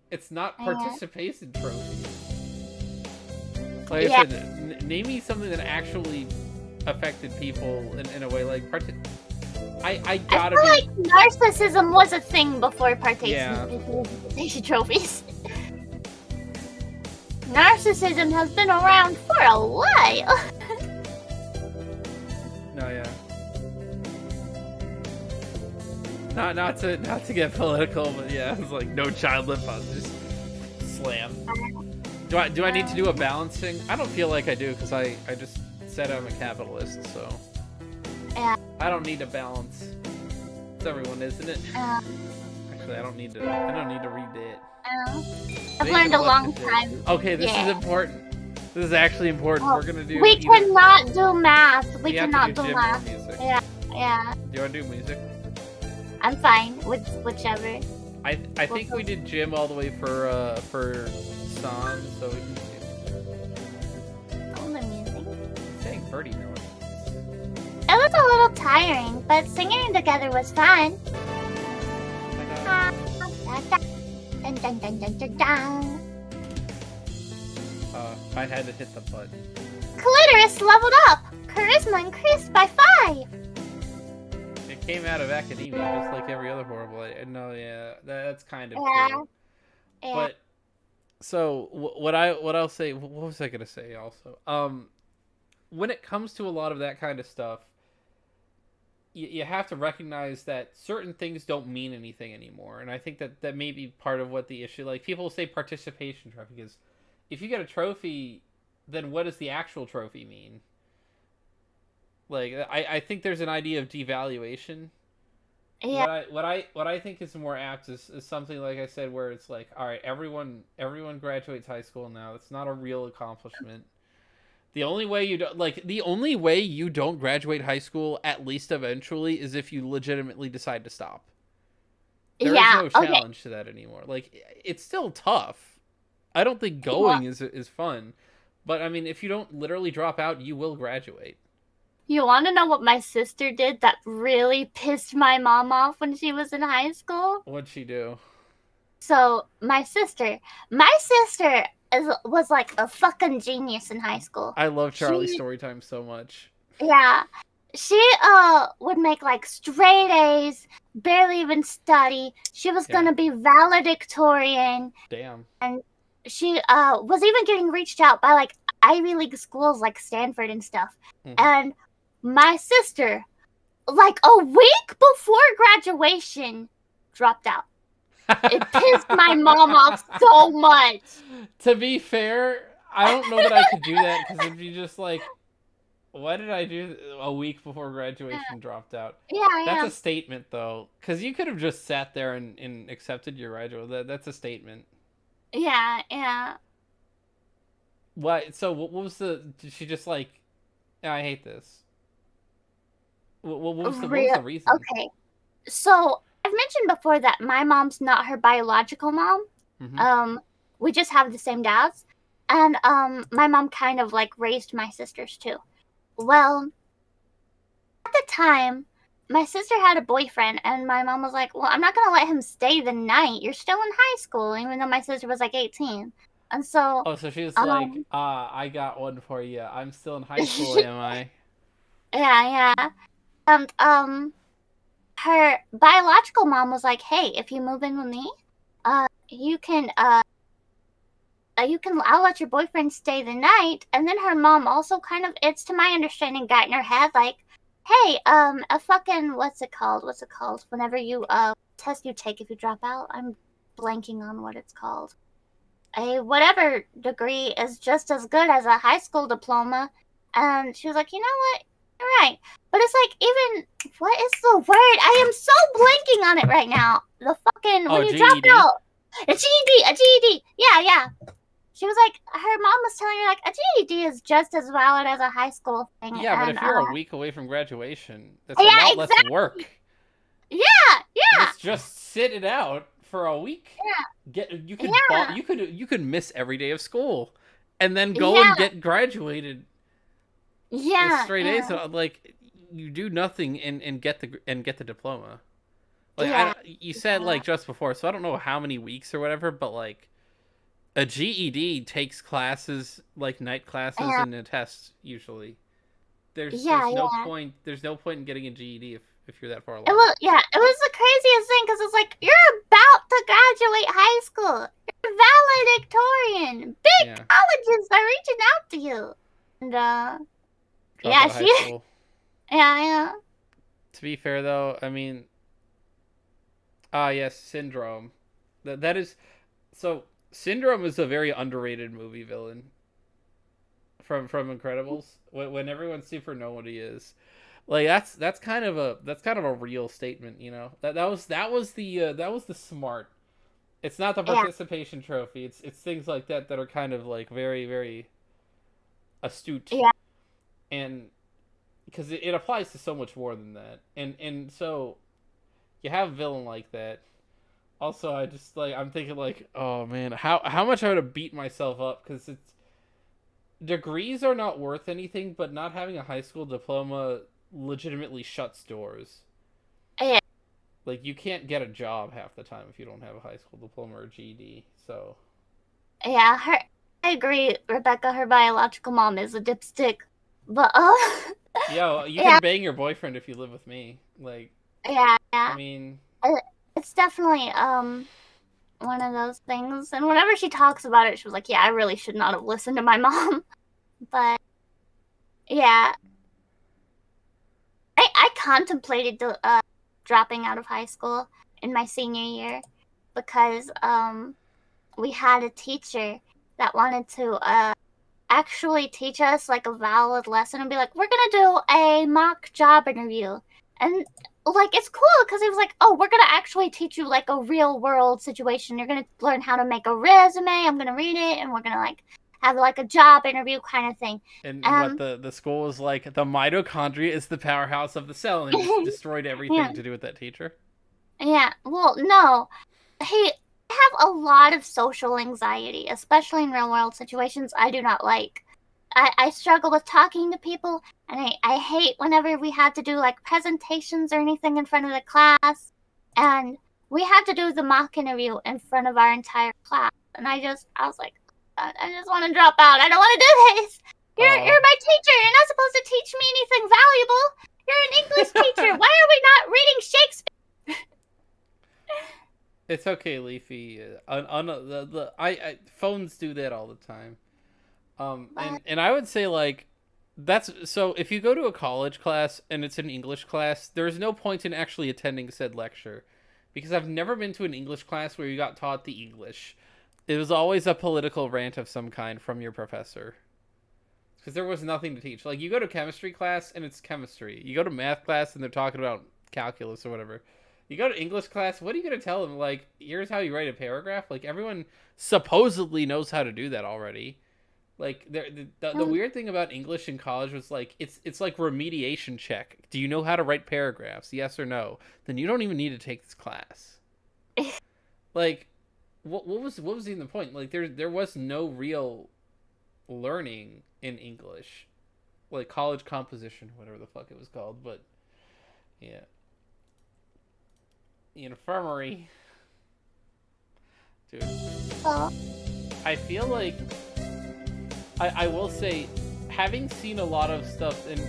It's not participation trophies. Like I said, name me something that actually affected people in a way. Like, I gotta feel like narcissism was a thing before participation trophies. Narcissism has been around for a while. No, yeah. Not to get political, but yeah, it's like no child lip on, just slam. Do I need to do a balancing? I don't feel like I do because I just said I'm a capitalist, so Yeah. I don't need to balance. It's everyone, isn't it? Actually, I don't need to read it. I've learned a long time. Okay, this is important. This is actually important. We're gonna do. We cannot do math. We cannot do math. Music. Yeah. Do you want to do music? I'm fine with whichever. I think we did gym all the way for song, so we can do. Oh, the music. Saying birdie noise. It was a little tiring, but singing together was fun. Dun, dun, dun, dun, dun, dun. I had to hit the button. Clitoris leveled up. Charisma increased by 5. It came out of academia, just like every other horrible. No, that's kind of true. Yeah. But so what I'll say. What was I gonna say? Also, when it comes to a lot of that kind of stuff, you have to recognize that certain things don't mean anything anymore, and I think that may be part of what the issue. Like, people say participation trophy, because if you get a trophy, then what does the actual trophy mean? Like, I think there's an idea of devaluation. Yeah. What I think is more apt is something like I said, where it's like, all right, everyone graduates high school now. It's not a real accomplishment. The only way you don't graduate high school, at least eventually, is if you legitimately decide to stop. There is no challenge to that anymore. Like, it's still tough. I don't think going is fun, but I mean, if you don't literally drop out, you will graduate. You want to know what my sister did that really pissed my mom off when she was in high school? What'd she do? So, my sister was like a fucking genius in high school. I love Charlie's Storytime so much. Yeah. She would make like straight A's, barely even study. She was gonna be valedictorian. Damn. And she was even getting reached out by like Ivy League schools like Stanford and stuff. Mm-hmm. And my sister, like a week before graduation, dropped out. It pissed my mom off so much. To be fair, I don't know that I could do that, because if you just like, what did I do a week before graduation, dropped out? Yeah, That's a statement, though, because you could have just sat there and accepted your graduate. That's a statement. Yeah. What? So what was did she just like, I hate this? What was the reason? Okay, so I've mentioned before that my mom's not her biological mom. Mm-hmm. We just have the same dads. And my mom kind of like raised my sisters too. Well, at the time, my sister had a boyfriend, and my mom was like, well, I'm not going to let him stay the night. You're still in high school, even though my sister was like 18. And so... Oh, so she was like, I got one for you. I'm still in high school, am I? Yeah. And her biological mom was like, hey, if you move in with me, I'll let your boyfriend stay the night. And then her mom also kind of, it's to my understanding, got in her head like, hey, a fucking, what's it called? Whenever you, test you take if you drop out. I'm blanking on what it's called. A whatever degree is just as good as a high school diploma. And she was like, you know what? right. But it's like, even, what is the word? I am so blanking on it right now. The fucking, when you drop GED. out. A GED. Yeah. She was like, her mom was telling her, like, a GED is just as valid as a high school thing. Yeah, but and, if you're a week away from graduation, that's a yeah, lot exactly. less work. Yeah. Let's just sit it out for a week. Yeah. You could miss every day of school, and then go and get graduated. Yeah. With straight A's. Like, you do nothing and get the diploma. Like, you said like just before, so I don't know how many weeks or whatever, but like a GED takes classes like night classes and a test usually. There's no point in getting a GED if you're that far along. It was the craziest thing, because it's like, you're about to graduate high school. You're valedictorian. Big colleges are reaching out to you. And yeah. To be fair though, I mean, yes, Syndrome. That is, so Syndrome is a very underrated movie villain. From Incredibles, when everyone's super know what he is, like that's kind of a real statement, you know. That was the smart. It's not the participation trophy. It's things like that are kind of like very, very astute. Yeah. And because it applies to so much more than that, and so you have a villain like that. Also, I'm thinking like, oh man, how much I would have beat myself up, because it's, degrees are not worth anything, but not having a high school diploma legitimately shuts doors. Yeah. Like, you can't get a job half the time if you don't have a high school diploma or GED. So. Yeah, I agree, Rebecca. Her biological mom is a dipstick, but Yo, you can bang your boyfriend if you live with me. Like. Yeah. I mean. It's definitely one of those things. And whenever she talks about it, she was like, yeah, I really should not have listened to my mom. But yeah, I contemplated dropping out of high school in my senior year, because we had a teacher that wanted to actually teach us like a valid lesson and be like, we're gonna do a mock job interview. And like, it's cool, because he was like, oh, we're gonna actually teach you like a real world situation. You're gonna learn how to make a resume. I'm gonna read it, and we're gonna like have like a job interview kind of thing. And what the school was like, the mitochondria is the powerhouse of the cell, and just destroyed everything to do with that teacher. Yeah. Well, no, I have a lot of social anxiety, especially in real world situations. I do not like. I struggle with talking to people, and I hate whenever we had to do like presentations or anything in front of the class. And we had to do the mock interview in front of our entire class. And I was like, I just want to drop out. I don't want to do this. You're my teacher. You're not supposed to teach me anything valuable. You're an English teacher. Why are we not reading Shakespeare? It's okay, Leafy. I phones do that all the time. And I would say, like, that's, so if you go to a college class and it's an English class, there's no point in actually attending said lecture, because I've never been to an English class where you got taught the English. It was always a political rant of some kind from your professor, because there was nothing to teach. Like, you go to chemistry class and it's chemistry. You go to math class and they're talking about calculus or whatever. You go to English class, what are you going to tell them? Like, here's how you write a paragraph? Like, everyone supposedly knows how to do that already. Like, the weird thing about English in college was, like, it's like remediation check. Do you know how to write paragraphs? Yes or no? Then you don't even need to take this class. Like, what was even the point? Like, there was no real learning in English. Like, college composition, whatever the fuck it was called. But, yeah. The infirmary. Dude. I feel like... I will say, having seen a lot of stuff, and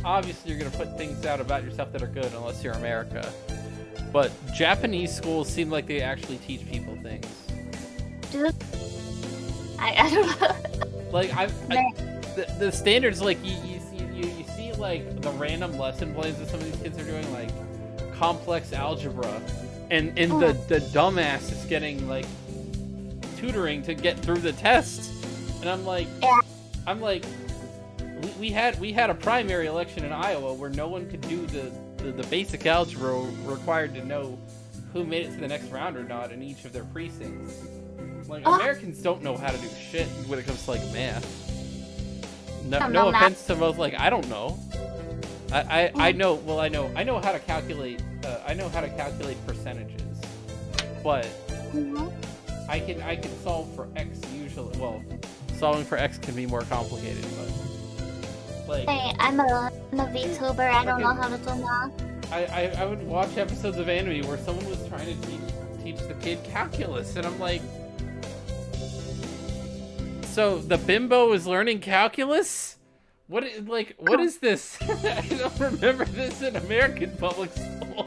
obviously you're going to put things out about yourself that are good unless you're America, but Japanese schools seem like they actually teach people things. I don't know. Like, the standards, like, you see, like, the random lesson plans that some of these kids are doing, like, complex algebra, and the dumbass is getting, like, tutoring to get through the test. And I'm like, we had a primary election in Iowa where no one could do the basic algebra required to know who made it to the next round or not in each of their precincts. Like, Americans don't know how to do shit when it comes to, like, math. No offense to most, like, I don't know. I know how to calculate, percentages. But I can solve for X usually. Well, solving for X can be more complicated, but, like... Hey, I'm a VTuber, I don't know how to do math. I would watch episodes of anime where someone was trying to teach the kid calculus, and I'm like... So, the bimbo is learning calculus? What is this? I don't remember this in American public school.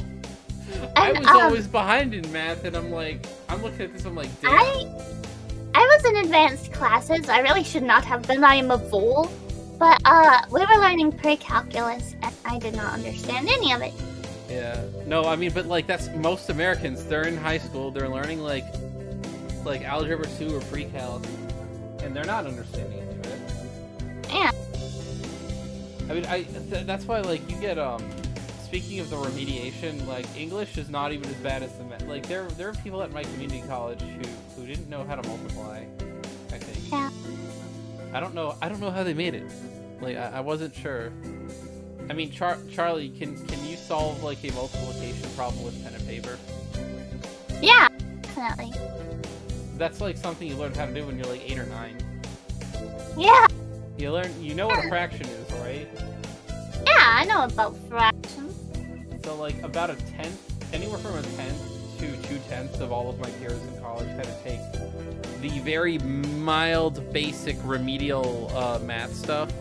I was always behind in math, and I'm looking at this, I'm like, damn. I was in advanced classes. I really should not have been. I am a fool. But, we were learning pre-calculus, and I did not understand any of it. Yeah. No, I mean, but, like, that's most Americans. They're in high school, they're learning, like Algebra 2 or pre-calc, and they're not understanding any of it. Yeah. I mean, that's why, like, you get, speaking of the remediation, like, English is not even as bad as the like, there are people at my community college who didn't know how to multiply, I think. Yeah. I don't know how they made it. Like, I wasn't sure. I mean, Charlie, can you solve, like, a multiplication problem with pen and paper? Yeah, definitely. That's, like, something you learn how to do when you're, like, 8 or 9. Yeah. You know what a fraction is, right? Yeah, I know about fractions. So, like, about a tenth, anywhere from a tenth to 2/10 of all of my peers in college had to take the very mild, basic, remedial math stuff.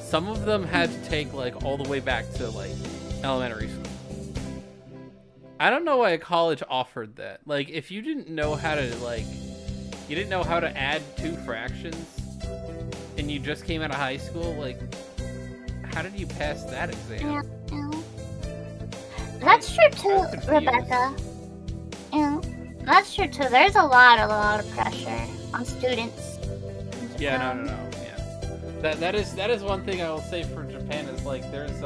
Some of them had to take, like, all the way back to, like, elementary school. I don't know why a college offered that. Like, if you didn't know how to, like, you didn't know how to add 2 fractions, and you just came out of high school, like, how did you pass that exam? Yeah. That's true too, Rebecca. Yeah, that's true too. There's a lot of pressure on students. Yeah, no. Yeah, that is one thing I will say for Japan is, like, there's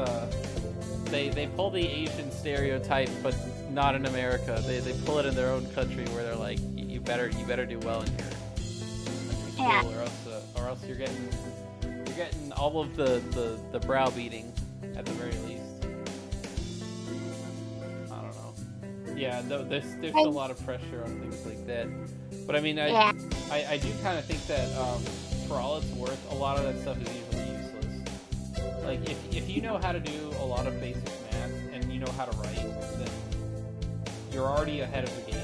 they pull the Asian stereotype, but not in America. They pull it in their own country where they're like, you better do well in your school, or else you're getting all of the browbeating at the very least. I don't know. Yeah, there's a lot of pressure on things like that. But I mean, I do kind of think that for all it's worth, a lot of that stuff is usually useless. Like, if you know how to do a lot of basic math and you know how to write, then you're already ahead of the game.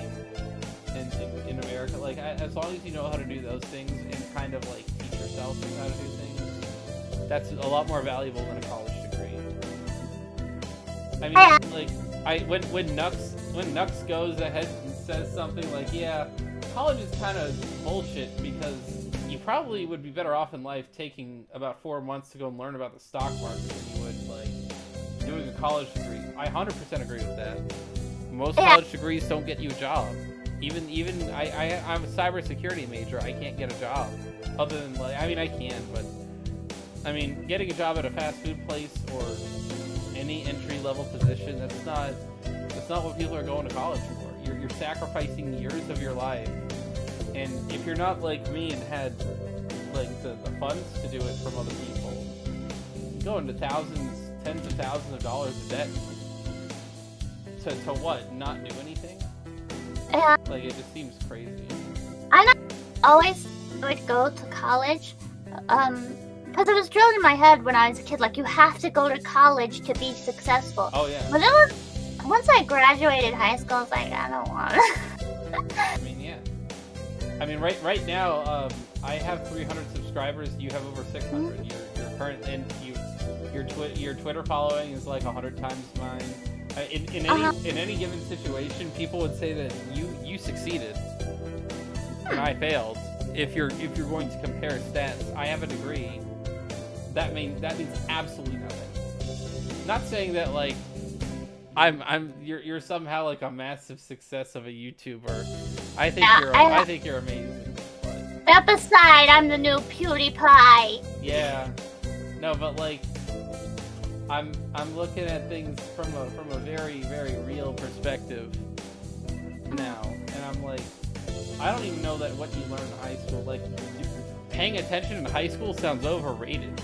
In America, like, as long as you know how to do those things and kind of, like, teach yourself how to do things, that's a lot more valuable than a college degree. I mean, like, when Nux goes ahead and says something like, yeah, college is kind of bullshit because you probably would be better off in life taking about 4 months to go and learn about the stock market than you would, like, doing a college degree. I 100% agree with that. Most college degrees don't get you a job. Even I'm a cybersecurity major. I can't get a job. Other than, like, I mean, I can, but I mean, getting a job at a fast food place or any entry-level position, that's not what people are going to college for. You're sacrificing years of your life. And if you're not like me and had, like, the funds to do it from other people, you go into tens of thousands of dollars of debt to what? Not do anything? Yeah. Like, it just seems crazy. I always would go to college, because it was drilled in my head when I was a kid, like, you have to go to college to be successful. Oh, yeah. But then once I graduated high school, I was like, I don't want to. I mean, yeah. I mean, right now, I have 300 subscribers. You have over 600. Your current and your Twitter following is like 100 times mine. In any given situation, people would say that you succeeded and I failed. If you're going to compare stats, I have a degree. That means absolutely nothing. Not saying that, like, you're somehow like a massive success of a YouTuber. I think you're amazing. But... Step aside, I'm the new PewDiePie. Yeah. No, but like, I'm looking at things from a very, very real perspective now, and I'm like, I don't even know that what you learn in high school. Like, paying attention in high school sounds overrated.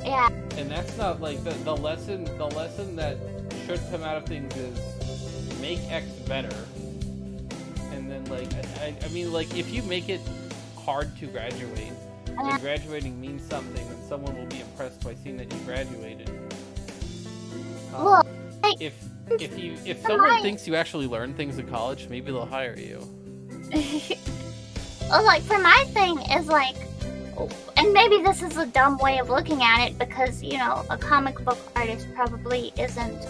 Yeah. And that's not like the lesson. The lesson that should come out of things is make X better. And then like I mean, like, if you make it hard to graduate, and graduating means something, then someone will be impressed by seeing that you graduated. Well, if someone thinks you actually learn things in college, maybe they'll hire you. Well, like, for my thing is like, and maybe this is a dumb way of looking at it because, you know, a comic book artist probably isn't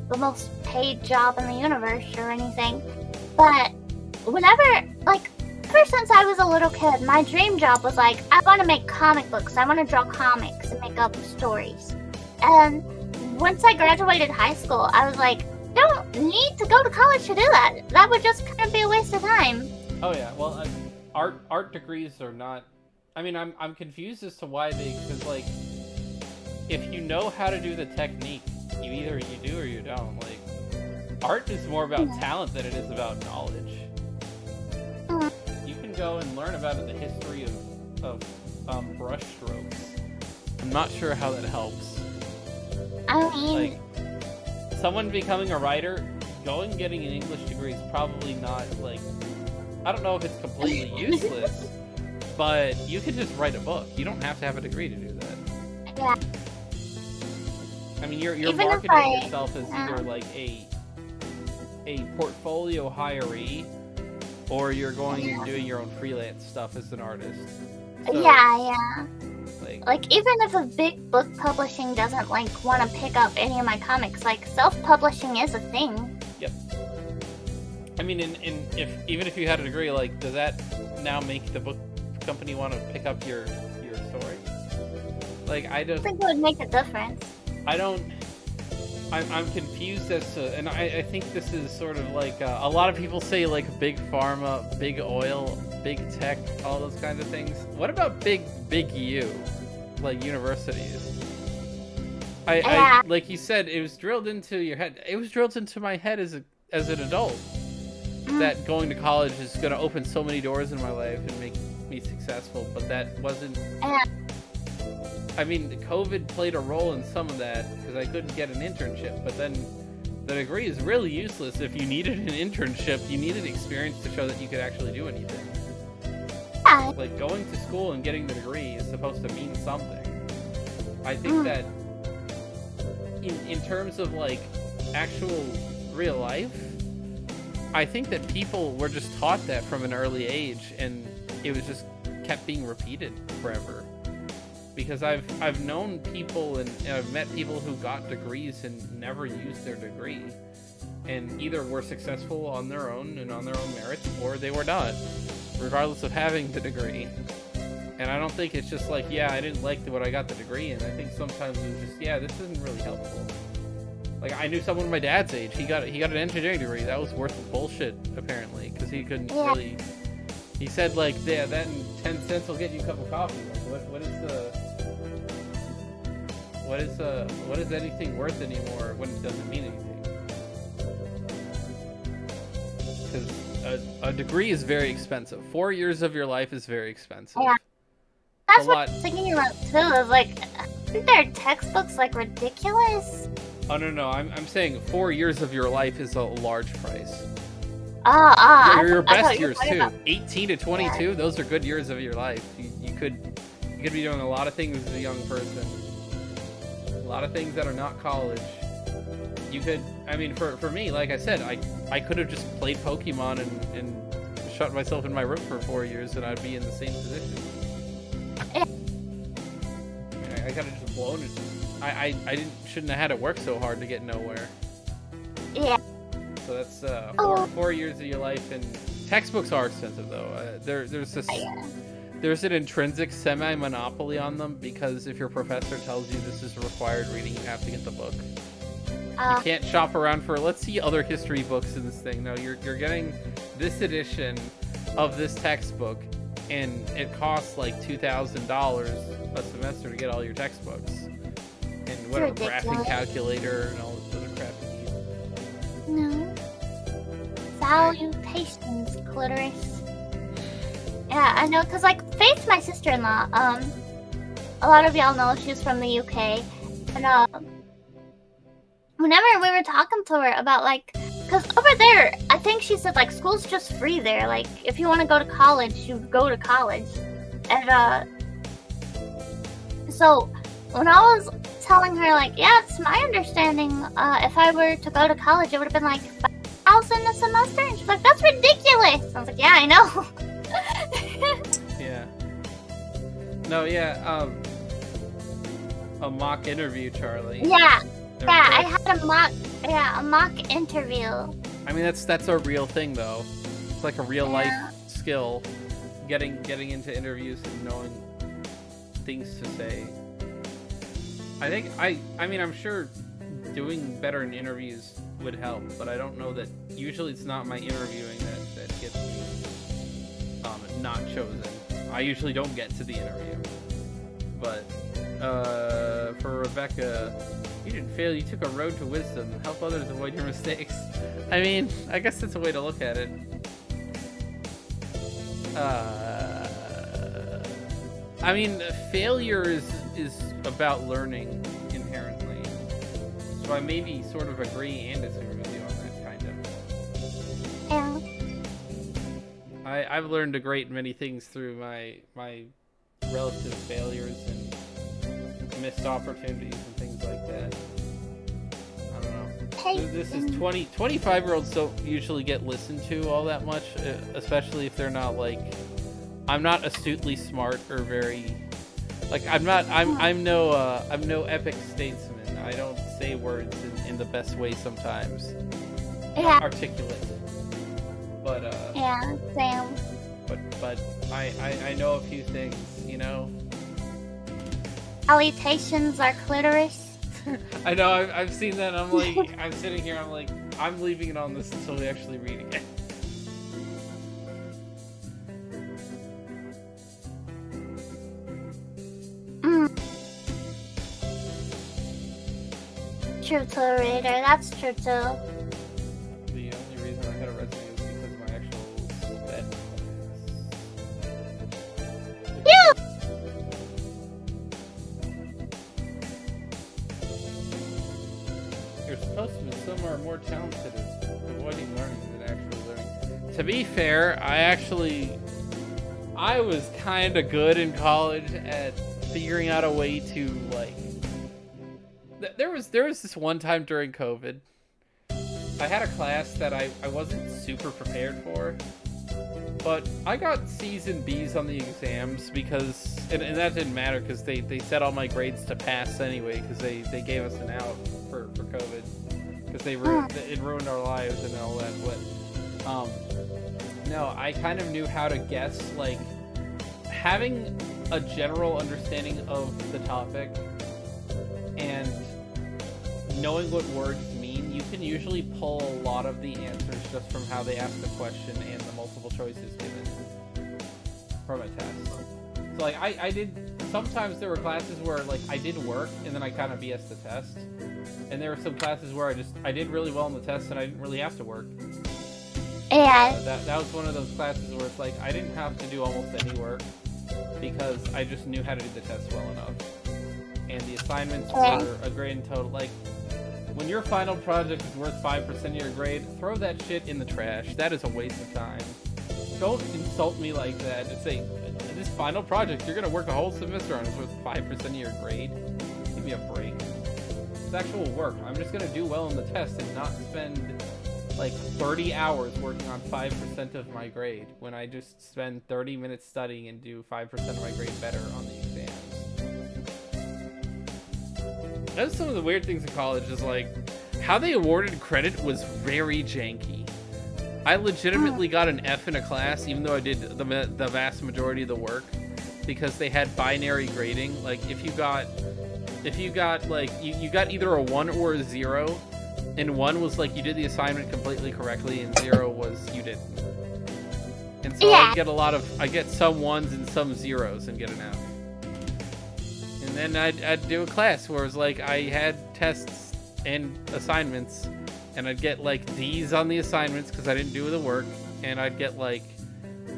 the most paid job in the universe or anything. But whenever, like, ever since I was a little kid, my dream job was like, I want to make comic books. I want to draw comics and make up stories. And once I graduated high school, I was like, don't need to go to college to do that. That would just kind of be a waste of time. Oh yeah, well, art degrees are not. I mean, I'm confused as to why because like, if you know how to do the technique, you do or you don't. Like, art is more about talent than it is about knowledge. You can go and learn about the history of brush strokes. I'm not sure how that helps. I mean, like, someone becoming a writer, going and getting an English degree is probably not like. I don't know if it's completely useless, but you could just write a book. You don't have to have a degree to do that. Yeah. I mean, you're marketing yourself as either like a portfolio hiree, or you're going and doing your own freelance stuff as an artist. So, yeah. Like, even if a big book publishing doesn't like want to pick up any of my comics, like, self-publishing is a thing. Yep. I mean, even if you had a degree, like, does that now make the book company want to pick up your story? Like, I think it would make a difference. I'm confused as to, and I think this is sort of like, a lot of people say, like, big pharma, big oil, big tech, all those kinds of things. What about big U, like universities? I like you said, it was drilled into your head. It was drilled into my head as an adult that going to college is going to open so many doors in my life and make me successful, but that wasn't. I mean, COVID played a role in some of that because I couldn't get an internship, but then the degree is really useless if you needed an internship. You needed experience to show that you could actually do anything. Like, going to school and getting the degree is supposed to mean something. I think that in terms of, like, actual real life, I think that people were just taught that from an early age, and it was just kept being repeated forever. Because I've known people and I've met people who got degrees and never used their degree, and either were successful on their own and on their own merits, or they were not, regardless of having the degree. And I don't think it's just like, yeah, I didn't like what I got the degree in. I think sometimes it's just, yeah, this isn't really helpful. Like, I knew someone my dad's age. He got an engineering degree. That was worth bullshit, apparently, because he couldn't really. He said, like, yeah, that and 10 cents will get you a cup of coffee. Like, what is anything worth anymore when it doesn't mean anything? Because a degree is very expensive. 4 years of your life is very expensive. Yeah. That's what I'm thinking about too. Is like, aren't their textbooks like ridiculous? Oh no! I'm saying 4 years of your life is a large price. Your best years too. 18 to 22, those are good years of your life. You could be doing a lot of things as a young person. A lot of things that are not college. You could, I mean, for me, like I said, I could have just played Pokemon and shut myself in my room for 4 years and I'd be in the same position. I could have just blown it. I shouldn't have had to work so hard to get nowhere. Yeah. So that's 4 years of your life, and textbooks are expensive though. There's an intrinsic semi-monopoly on them, because if your professor tells you this is required reading, you have to get the book. You can't shop around for, let's see other history books in this thing. No, you're getting this edition of this textbook, and it costs like $2,000 a semester to get all your textbooks and whatever graphing calculator and all this other crap you need. No. Salutations, clitoris. Yeah, I know, cause like Faith, my sister-in-law, a lot of y'all know she's from the UK, and whenever we were talking to her about like, cause over there, I think she said like school's just free there. Like if you want to go to college, you go to college, and so when I was telling her like, yeah, it's my understanding, if I were to go to college, it would have been like $5,000 a semester, and she's like, that's ridiculous. I was like, yeah, I know. Yeah. No, yeah. A mock interview, Charlie. Yeah. Yeah, I had a mock interview. I mean, that's a real thing, though. It's like a real life skill, getting into interviews and knowing things to say. I think I mean, I'm sure doing better in interviews would help, but I don't know that. Usually, it's not my interviewing that gets me not chosen. I usually don't get to the interview. But for Rebecca, you didn't fail. You took a road to wisdom. Help others avoid your mistakes. I mean, I guess that's a way to look at it. I mean, failure is about learning inherently. So I maybe sort of agree and disagree with you on that, kind of. Yeah. I've learned a great many things through my relative failures and missed opportunities and things like that. I don't know. This is 25-year-olds don't usually get listened to all that much, especially if they're not like, I'm not astutely smart or very, like, I'm no epic statesman. I don't say words in the best way sometimes. Yeah. Articulate. But yeah, same. But I know a few things, you know. Salutations are clitoris. I know, I've seen that. I'm like, I'm sitting here. I'm like, I'm leaving it on this until we actually read it. True too, reader. That's true too. The only reason I had a resume was because of my actual bed. Yeah. You're supposed to be somewhere more talented at avoiding learning than actually learning. To be fair, I was kind of good in college at figuring out a way to, like, there was this one time during COVID, I had a class that I wasn't super prepared for, but I got C's and B's on the exams because, and that didn't matter because they set all my grades to pass anyway because they gave us an out for COVID because it ruined our lives and all that. But no, I kind of knew how to guess, like, having a general understanding of the topic and knowing what words mean, you can usually pull a lot of the answers just from how they ask the question and the multiple choices given from a test. So, like, I did, sometimes there were classes where, like, I did work and then I kind of BS'd the test. And there were some classes where I did really well on the test and I didn't really have to work. Yeah. That was one of those classes where it's like, I didn't have to do almost any work because I just knew how to do the test well enough. And the assignments were a grade in total. Like, when your final project is worth 5% of your grade, throw that shit in the trash. That is a waste of time. Don't insult me like that. Just say, this final project you're going to work a whole semester on is worth 5% of your grade. Give me a break. It's actual work. I'm just going to do well on the test and not spend like 30 hours working on 5% of my grade when I just spend 30 minutes studying and do 5% of my grade better on the exams. That's some of the weird things in college is, like, how they awarded credit was very janky. I legitimately got an F in a class even though I did the vast majority of the work because they had binary grading. Like, if you got like, you got either a 1 or a 0, and 1 was like you did the assignment completely correctly and 0 was you didn't. And so I get some 1s and some 0s and get an F. And then I'd do a class where it was like I had tests and assignments, and I'd get like D's on the assignments because I didn't do the work, and I'd get like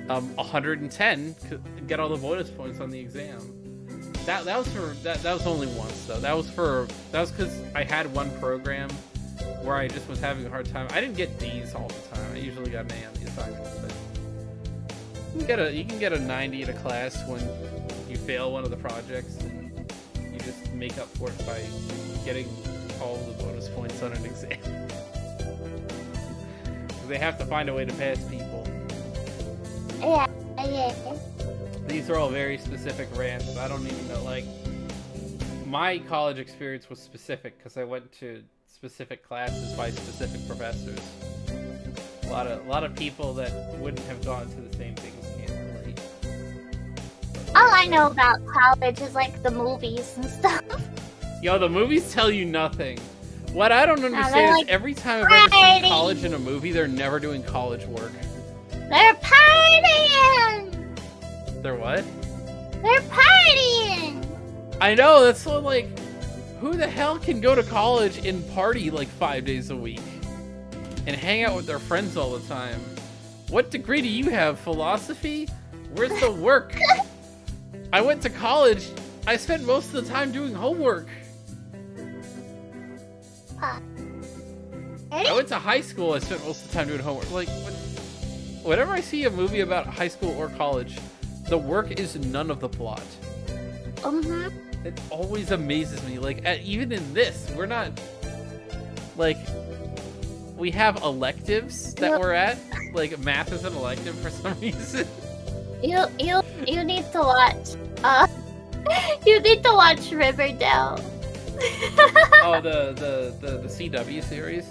110 and get all the bonus points on the exam. That was only once though. That was because I had one program where I just was having a hard time. I didn't get D's all the time. I usually got an A on the assignments, but you can get a 90 in a class when you fail one of the projects, and you just make up for it by getting all the bonus points on an exam. They have to find a way to pass people. Yeah. These are all very specific rants. I don't even know, like, my college experience was specific because I went to specific classes by specific professors. A lot of people that wouldn't have gone to the same things can't relate. All I know about college is like the movies and stuff. Yo, the movies tell you nothing. What I don't understand like is every time I've ever seen college in a movie, they're never doing college work. They're partying! They're what? They're partying! I know, that's so like, who the hell can go to college and party like 5 days a week? And hang out with their friends all the time? What degree do you have? Philosophy? Where's the work? I went to college, I spent most of the time doing homework. I went to high school, I spent most of the time doing homework. Like, whenever I see a movie about high school or college, the work is none of the plot. It always amazes me. Like, even in this, we're not, like, we have electives that we're at. Like, math is an elective for some reason. You need to watch, you need to watch Riverdale. Oh, the CW series?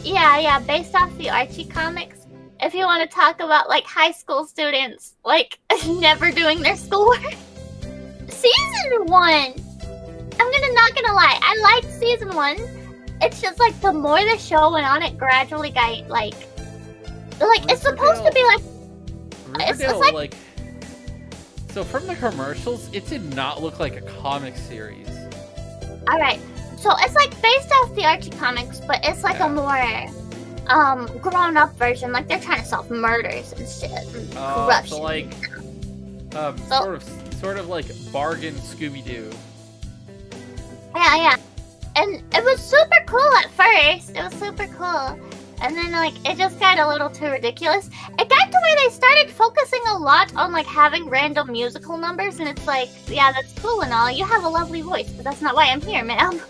Yeah, based off the Archie comics. If you want to talk about, like, high school students, like, never doing their schoolwork. Season 1! I'm not gonna lie, I liked Season 1. It's just, like, the more the show went on, it gradually got, like, it's supposed to be, like... Riverdale, it's like... So from the commercials, it did not look like a comic series. Alright, so it's, like, based off the Archie comics, but it's, like, a more... grown-up version. Like, they're trying to solve murders and shit and corruption. So like, sort of like bargain Scooby-Doo. Yeah. And it was super cool at first. It was super cool. And then, like, it just got a little too ridiculous. It got to where they started focusing a lot on, like, having random musical numbers, and it's like, yeah, that's cool and all. You have a lovely voice, but that's not why I'm here, ma'am.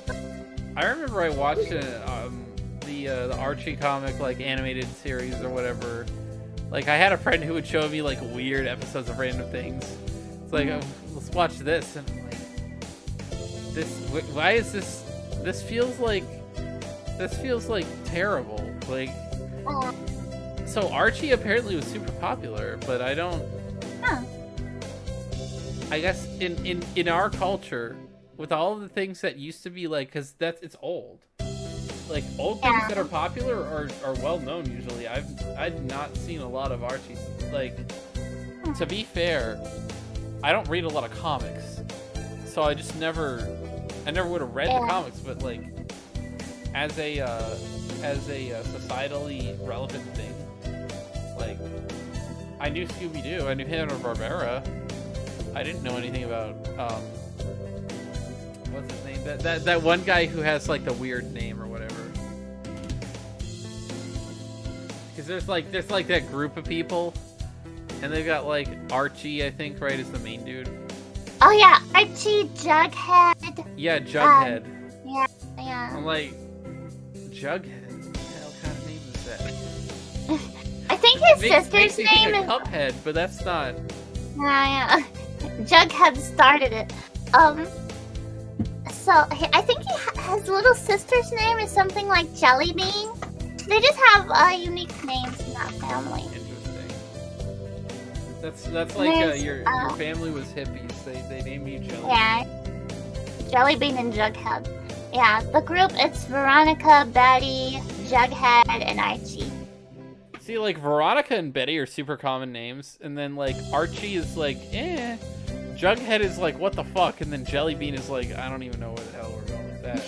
I remember I watched the Archie comic, like, animated series or whatever. Like, I had a friend who would show me, like, weird episodes of random things. It's like, let's watch this, and I'm like, why is this? This feels like terrible. Like, so Archie apparently was super popular, but I don't. I guess in our culture, with all the things that used to be like, because it's old. Like, old things that are popular are well known usually. I've not seen a lot of Archie's. Like, to be fair, I don't read a lot of comics, so I never would have read the comics. But like, as a societally relevant thing, like, I knew Scooby-Doo, I knew Hanna-Barbera. I didn't know anything about what's his name? That one guy who has like the weird name or whatever. Because there's like that group of people, and they've got like Archie, I think, right, is the main dude. Oh yeah, Archie, Jughead. Yeah, Jughead. Yeah. I'm like, Jughead? What the hell kind of name is that? I think his sister's name is Cuphead, but that's not. Yeah. Jughead started it. So I think his little sister's name is something like Jellybean. They just have unique names in that family. Interesting. That's like your family was hippies. They named you Jellybean. Yeah. Jellybean and Jughead. Yeah, the group, it's Veronica, Betty, Jughead, and Archie. See, like, Veronica and Betty are super common names, and then, like, Archie is like, eh. Jughead is like, what the fuck? And then Jellybean is like, I don't even know where the hell we're going with that.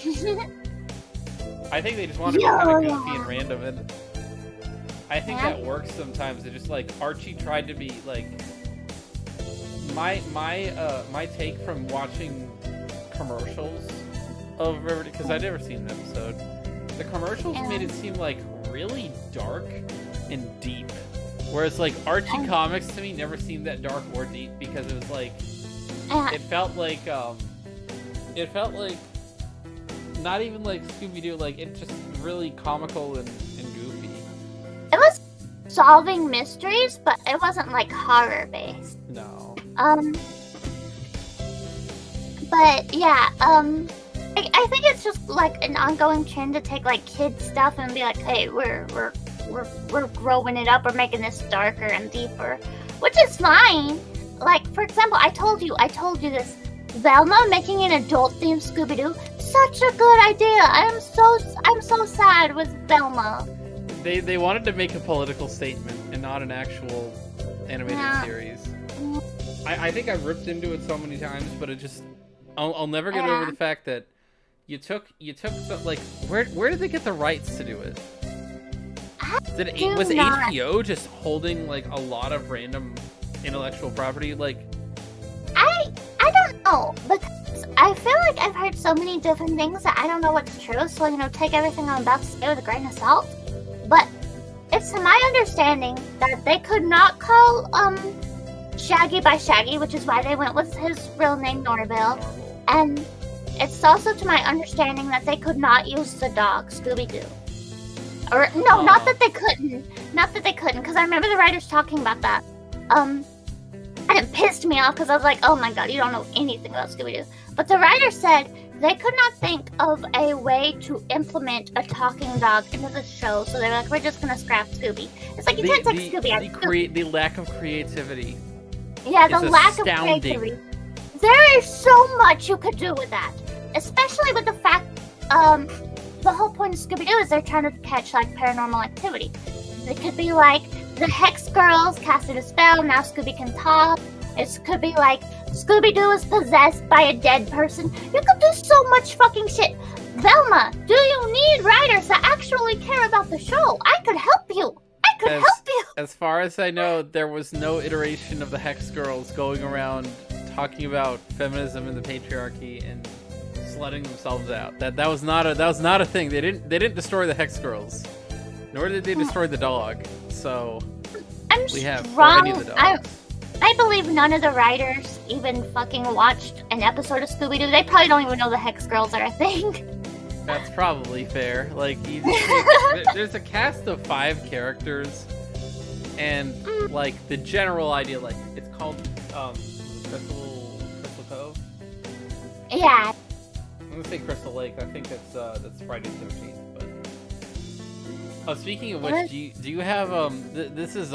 I think they just want to be kind of goofy and random, and I think that works sometimes. It's just like, Archie tried to be, like, my take from watching commercials of Riverdale, because I've never seen an episode. The commercials made it seem like really dark and deep, whereas like Archie comics to me never seemed that dark or deep, because it was like it felt like not even like Scooby-Doo, like it just really comical and goofy. It was solving mysteries, but it wasn't like horror based. No. But yeah, I think it's just like an ongoing trend to take like kids stuff and be like, hey, we're growing it up, we're making this darker and deeper, which is fine. Like, for example, I told you this. Velma making an adult-themed Scooby-Doo, such a good idea. I'm so sad with Velma. They wanted to make a political statement and not an actual animated series. I think I've ripped into it so many times, but it just I'll never get over the fact that you took some, like, where did they get the rights to do it? Was HBO just holding like a lot of random intellectual property? Like, I don't know, because I feel like I've heard so many different things that I don't know what's true. So take everything I'm about to say with a grain of salt. But it's to my understanding that they could not call Shaggy by Shaggy, which is why they went with his real name Norville. And it's also to my understanding that they could not use the dog Scooby-Doo. Or no, not that they couldn't, because I remember the writers talking about that. And it pissed me off because I was like, oh my god, you don't know anything about Scooby-Doo. But the writer said they could not think of a way to implement a talking dog into the show, so they were like, we're just gonna scrap Scooby. It's like, you can't take Scooby. The lack of creativity. Yeah, the lack of creativity. There is so much you could do with that, especially with the fact, the whole point of Scooby-Doo is they're trying to catch like paranormal activity. It could be like the Hex Girls casted a spell, now Scooby can talk. It could be like Scooby-Doo is possessed by a dead person. You could do so much fucking shit. Velma, do you need writers that actually care about the show? I could help you. As far as I know, there was no iteration of the Hex Girls going around talking about feminism and the patriarchy and slutting themselves out. That was not a thing. They didn't destroy the Hex Girls, nor did they destroy the dog. So we have any of the dogs. I believe none of the writers even fucking watched an episode of Scooby-Doo. They probably don't even know the Hex Girls are a thing. That's probably fair. Like, there's a cast of 5 characters, and like the general idea, like it's called Crystal Cove. Yeah. I'm gonna say Crystal Lake. I think that's Friday the 13th. But speaking of which, do you have this is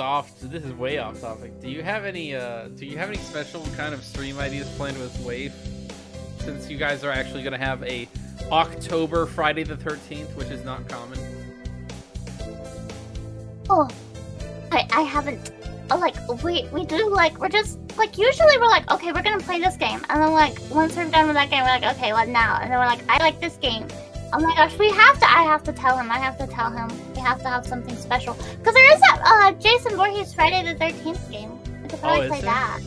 way off topic. Do you have any special kind of stream ideas planned with Waif? Since you guys are actually gonna have a October Friday the 13th, which is not common. Oh, I haven't. Like, we do, like, we're just, like, usually we're like, okay, we're gonna play this game. And then, like, once we're done with that game, we're like, okay, what now? And then we're like, I like this game. Oh my gosh, I have to tell him. We have to have something special. Because there is that, Jason Voorhees Friday the 13th game. We could probably play that.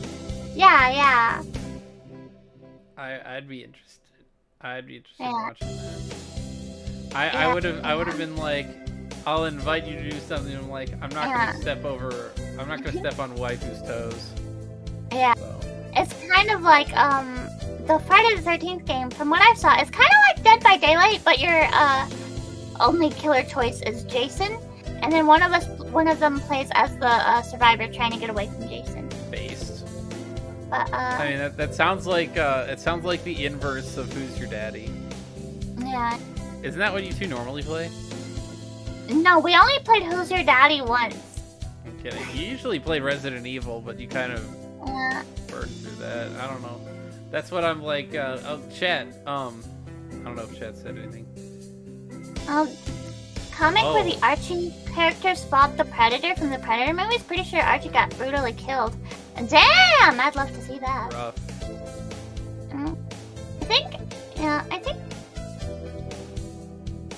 Yeah. I'd be interested. In watching that. I would have been like, I'll invite you to do something. I'm like, I'm not gonna step on waifu's toes. Yeah. So. It's kind of like the Friday the 13th game. From what I saw, it's kind of like Dead by Daylight, but your only killer choice is Jason, and then one of them plays as the survivor trying to get away from Jason. Based. But I mean, that sounds like the inverse of Who's Your Daddy. Yeah. Isn't that what you two normally play? No, we only played Who's Your Daddy once. I'm kidding. You usually play Resident Evil, but you kind of burned through that. I don't know. That's what I'm like. Chat. I don't know if chat said anything. comic where the Archie characters fought the Predator from the Predator movies? Pretty sure Archie got brutally killed. And damn, I'd love to see that. Rough. I think.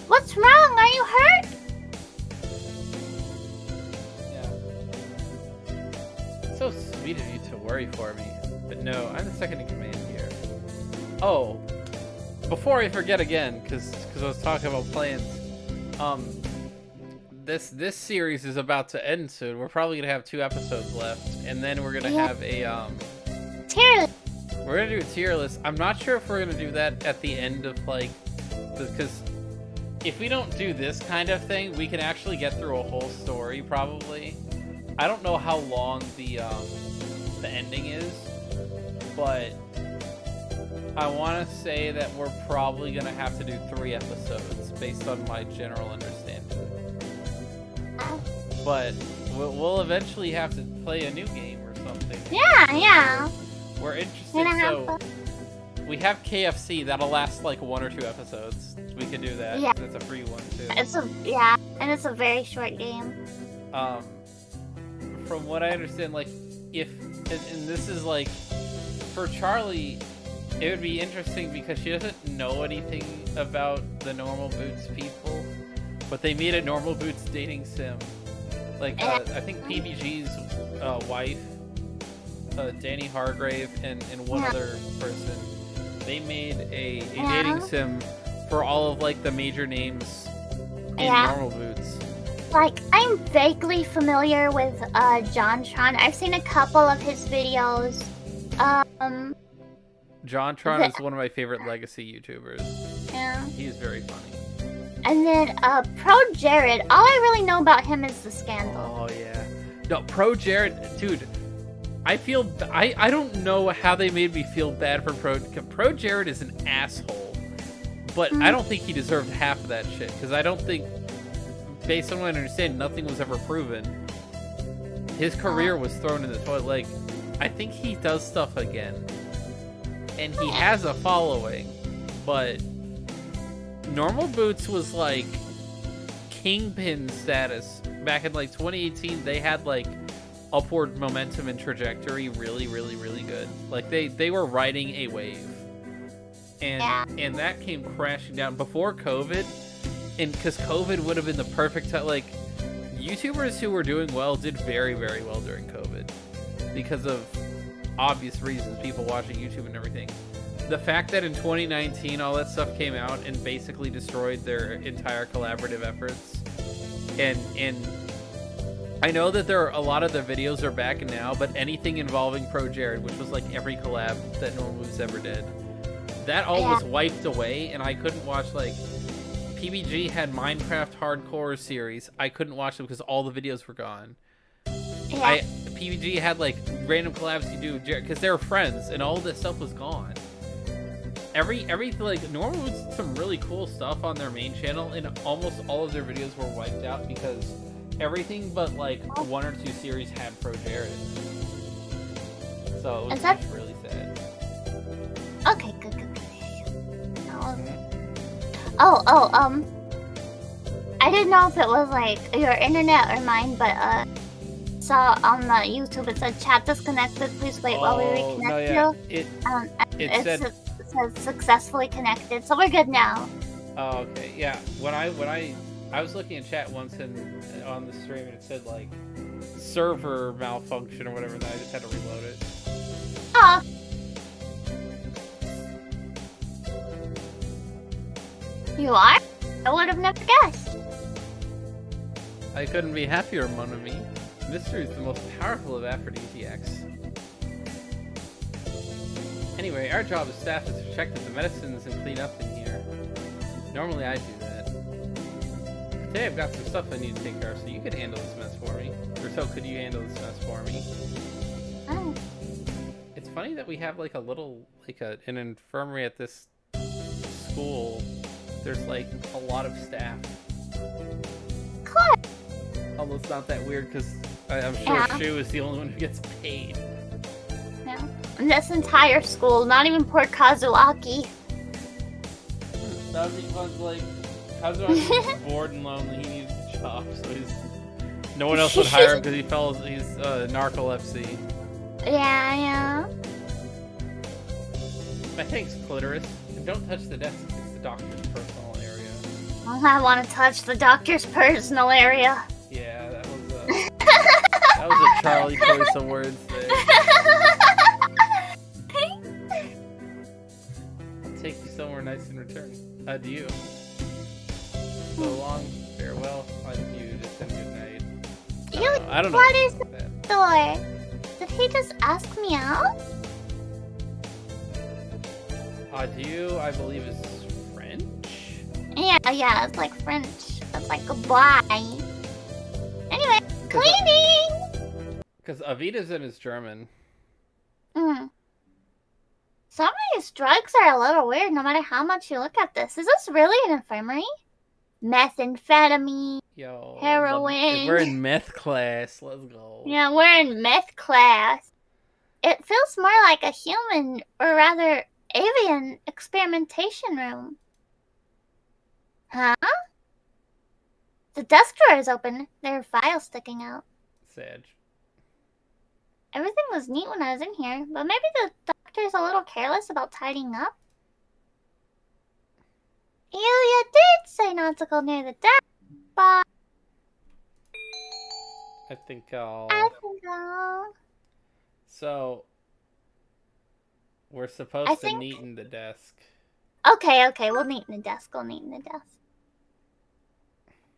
What's wrong? Are you hurt? Yeah. So sweet of you to worry for me. But no, I'm the second in command here. Oh, before I forget again, because I was talking about plans. This series is about to end soon. We're probably gonna have 2 episodes left, and then we're gonna have a tier list. We're gonna do a tier list. I'm not sure if we're gonna do that at the end of like, because if we don't do this kind of thing, we can actually get through a whole story probably. I don't know how long the ending is, but I want to say that we're probably gonna have to do 3 episodes based on my general understanding. But we'll eventually have to play a new game or something. Yeah. We're interested, so we have KFC. That'll last like 1 or 2 episodes. We could do that. Yeah. That's a free one too. And it's a very short game. From what I understand, like and this is like for Charlie, it would be interesting because she doesn't know anything about the Normal Boots people, but they made a Normal Boots dating sim. Like I think PBG's wife, Danny Hargrave, and one other person, they made a dating sim for all of like the major names in Normal Boots. Like, I'm vaguely familiar with JonTron. I've seen a couple of his videos. JonTron is one of my favorite legacy YouTubers. Yeah. He's very funny. And then Pro Jared. All I really know about him is the scandal. Oh yeah. No, Pro Jared, dude. I don't know how they made me feel bad for Pro Jared is an asshole, but I don't think he deserved half of that shit, because I don't think, based on what I understand, nothing was ever proven. His career was thrown in the toilet. Like, I think he does stuff again, and he has a following, but Normal Boots was like kingpin status back in like 2018. They had like upward momentum and trajectory really good. Like they were riding a wave, and that came crashing down before COVID, and because COVID would have been the perfect time. Like, YouTubers who were doing well did very well during COVID because of obvious reasons, people watching YouTube and everything. The fact that in 2019 all that stuff came out and basically destroyed their entire collaborative efforts, and I know that there are a lot of the videos are back now, but anything involving Pro Jared, which was like every collab that Normal Boots ever did, that all was wiped away, and I couldn't watch. Like, PBG had Minecraft Hardcore series. I couldn't watch them because all the videos were gone. PBG had like random collabs you do because they were friends, and all this stuff was gone. Everything, like, Normal Boots did some really cool stuff on their main channel, and almost all of their videos were wiped out because everything but like 1 or 2 series had Pro Jared. So it was just really sad. Okay, good. I didn't know if it was like your internet or mine, but saw on the YouTube it said chat disconnected. Please wait while we reconnect you. It said successfully connected, so we're good now. Oh, okay. Yeah. When I was looking at chat once and on the stream, and it said like server malfunction or whatever, and I just had to reload it. Oh. You are? I would have never guessed. I couldn't be happier, mon ami. Mystery is the most powerful of aphrodisiacs. Anyway, our job as staff is to check that the medicines and clean up in here. Normally I do that. Today I've got some stuff I need to take care of, so you could handle this mess for me. Or so could you handle this mess for me? Oh. It's funny that we have like a little, like an infirmary at this school. There's like a lot of staff. Cool. Although it's not that weird because I'm sure Shu is the only one who gets paid. Yeah. And this entire school, not even poor Kazuaki. That would be fun to like Kazuhaki's bored and lonely. He needs a job, so no one else would hire him because he's narcolepsy. Yeah. My thanks, clitoris. And don't touch the desk. It's the doctor's personal area. Oh, I want to touch the doctor's personal area. Yeah, that was a Charlie choice of words there. I'll take you somewhere nice in return. Adieu. So long, farewell, adieu, just and good night. I don't know. What is the door? Did he just ask me out? Adieu, I believe is French? Yeah, it's like French. It's like goodbye. Anyway, cleaning! Because Avita's is German. Some of these drugs are a little weird no matter how much you look at this. Is this really an infirmary? Methamphetamine. Yo. Heroin. We're in meth class. Let's go. Yeah, we're in meth class. It feels more like a human, or rather, avian experimentation room. Huh? The desk drawer is open. There are files sticking out. Sad. Everything was neat when I was in here, but maybe the doctor's a little careless about tidying up. You did say not to go near the desk, but I think I'll... So, we're supposed to neaten the desk. Okay, we'll neaten the desk.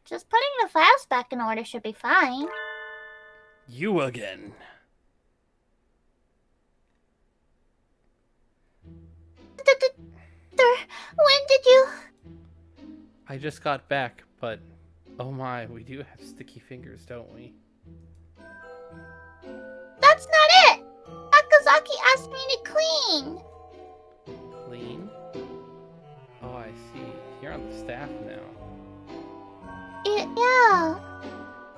Just putting the files back in order should be fine. You again. When did you... I just got back, but oh my, we do have sticky fingers, don't we? That's not it! Akazaki asked me to clean. Clean? Oh, I see. You're on the staff now. Yeah.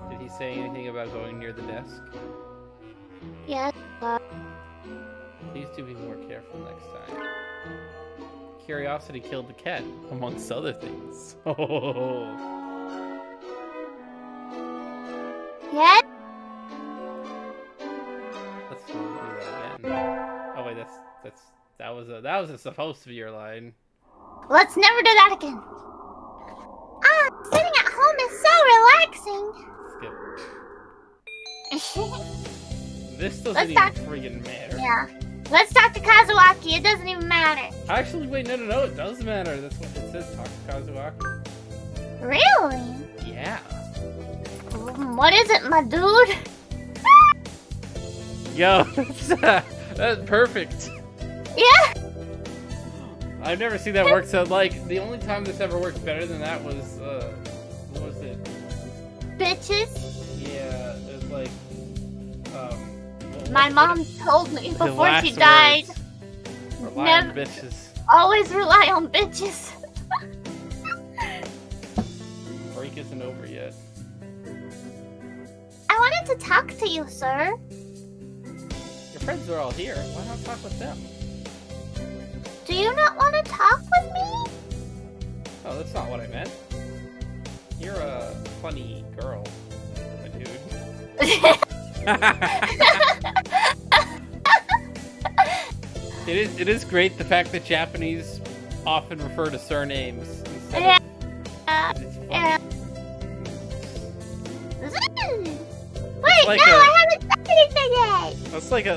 Did he say anything about going near the desk? Yes, Please do be more careful next time. Curiosity killed the cat, amongst other things. Oh. Yes? Let's do that again. Oh wait, that was supposed to be your line. Let's never do that again. Sitting at home is so relaxing. This doesn't even friggin' matter. Yeah. Let's talk to Kazuaki. It doesn't even matter. Actually, wait, no, it does matter. That's what it says. Talk to Kazuaki. Really? Yeah. What is it, my dude? Yo, that's perfect. Yeah. I've never seen that work so, like, the only time this ever worked better than that was, what was it? Bitches? Yeah, it was like, my mom told me before she died. Rely on bitches. Always rely on bitches. Break isn't over yet. I wanted to talk to you, sir. Your friends are all here. Why not talk with them? Do you not want to talk with me? Oh, that's not what I meant. You're a funny girl, my dude. It is great the fact that Japanese often refer to surnames instead of... Wait, like no, I haven't said anything yet.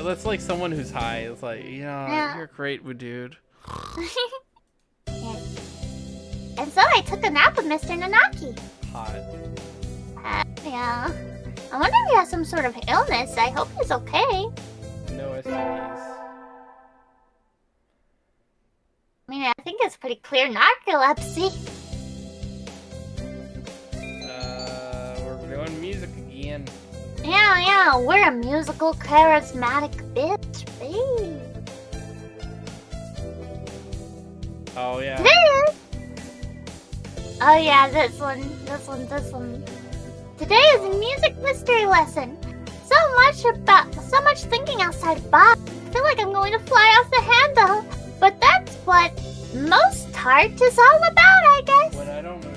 That's like someone who's high. It's like, you're a great dude. And so I took a nap with Mr. Nanaki. Hot. Yeah. I wonder if he has some sort of illness. I hope he's okay. No STDs. I mean, I think it's pretty clear narcolepsy. We're doing music again. Yeah, we're a musical, charismatic bitch, babe. Oh, yeah. Oh, yeah, this one. Today is a music mystery lesson. So much thinking outside the box. I feel like I'm going to fly off the handle. But that's what most art is all about, I guess. What I don't know.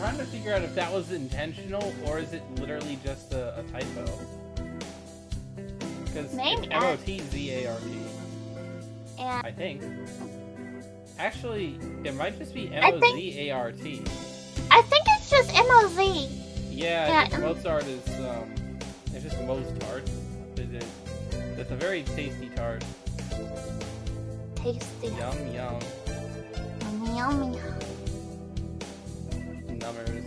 trying to figure out if that was intentional or is it literally just a typo. Because it's M-O-T-Z-A-R-T. And I think. Actually, it might just be M-O-Z-A-R-T. I think it's just M-O-Z. Yeah, I think Mozart is, it's just Mozart. It's a very tasty tart. Tasty. Yum, yum. Yummy, yummy. Numbers.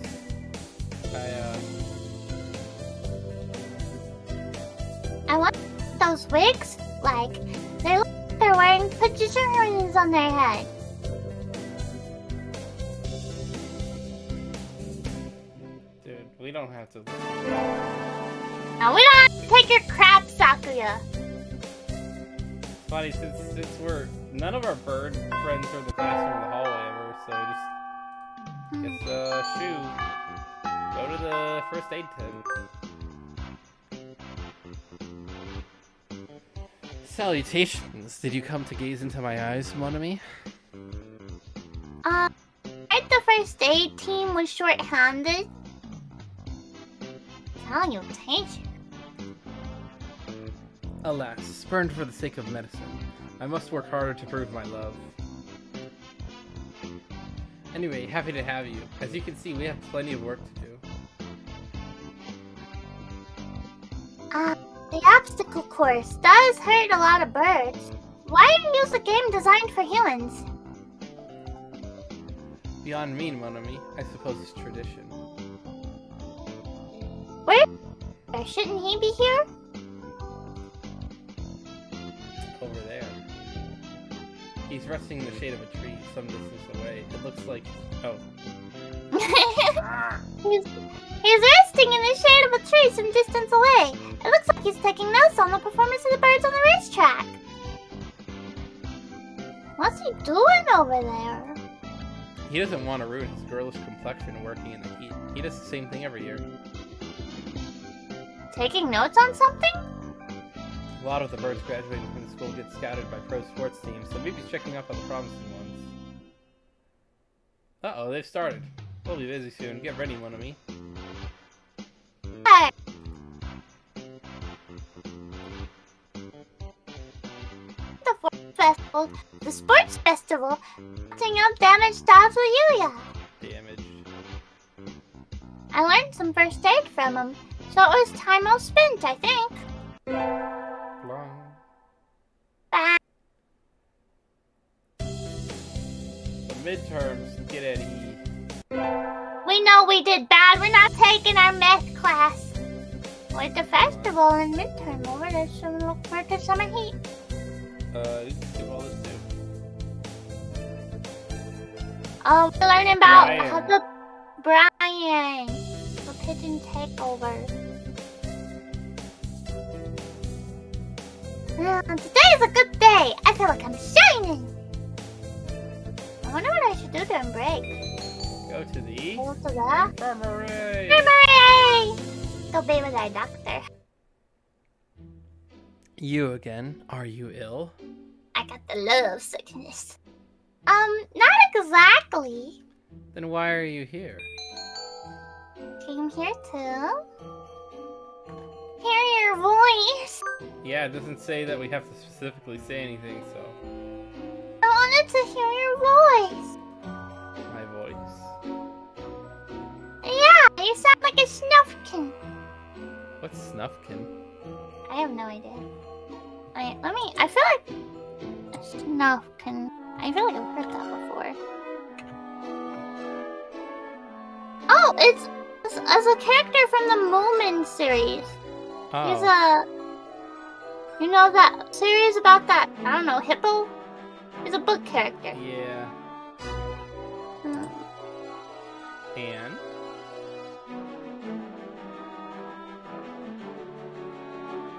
I want those wigs. Like, they look like they're wearing pajamas on their head. Dude, we don't have to. No, we don't have to take your crap, Sakuya. It's funny, since we're... None of our bird friends are in the classroom or the hallway ever, so just... Shoo. Go to the first aid tent. Salutations. Did you come to gaze into my eyes, mon ami? The first aid team was short-handed. Salutations. Alas, spurned for the sake of medicine, I must work harder to prove my love. Anyway, happy to have you. As you can see, we have plenty of work to do. The obstacle course does hurt a lot of birds. Why do you use a game designed for humans? Beyond me, mon ami, I suppose it's tradition. Where? Shouldn't he be here? Over there. He's resting in the shade of a tree some distance away. It looks like... Oh. He's resting in the shade of a tree some distance away. It looks like he's taking notes on the performance of the birds on the racetrack. What's he doing over there? He doesn't want to ruin his girlish complexion working in the heat. He does the same thing every year. Taking notes on something? A lot of the birds graduating from the school get scouted by pro sports teams, so maybe he's checking up on the promising ones. Uh-oh, they've started. We'll be busy soon. Get ready, mon ami. Hey. The sports festival, putting up damaged dolls with Yuya. Damaged. I learned some first aid from him, so it was time well spent, I think. Long. Bye. The midterms, get Eddie. We know we did bad. We're not taking our math class. With the festival and midterm over, there's some look forward to summer heat. You can do all this too. We're learning about Brian. how the Brian, the pigeon takeover. Today is a good day. I feel like I'm shining. I wonder what I should do during break. Go to the Go to the infirmary. infirmary. Go be with our doctor. You again? Are you ill? I got the love sickness. Not exactly. Then why are you here? Came here to hear your voice. Yeah, it doesn't say that we have to specifically say anything, so... I wanted to hear your voice. My voice. Yeah, you sound like a snuffkin. What's Snuffkin? I have no idea. I feel like a snuffkin. I feel like I've heard that before. Oh, it's as a character from the Moomin series. Oh. He's you know that series about that, I don't know, hippo? He's a book character. Yeah. Hmm. And?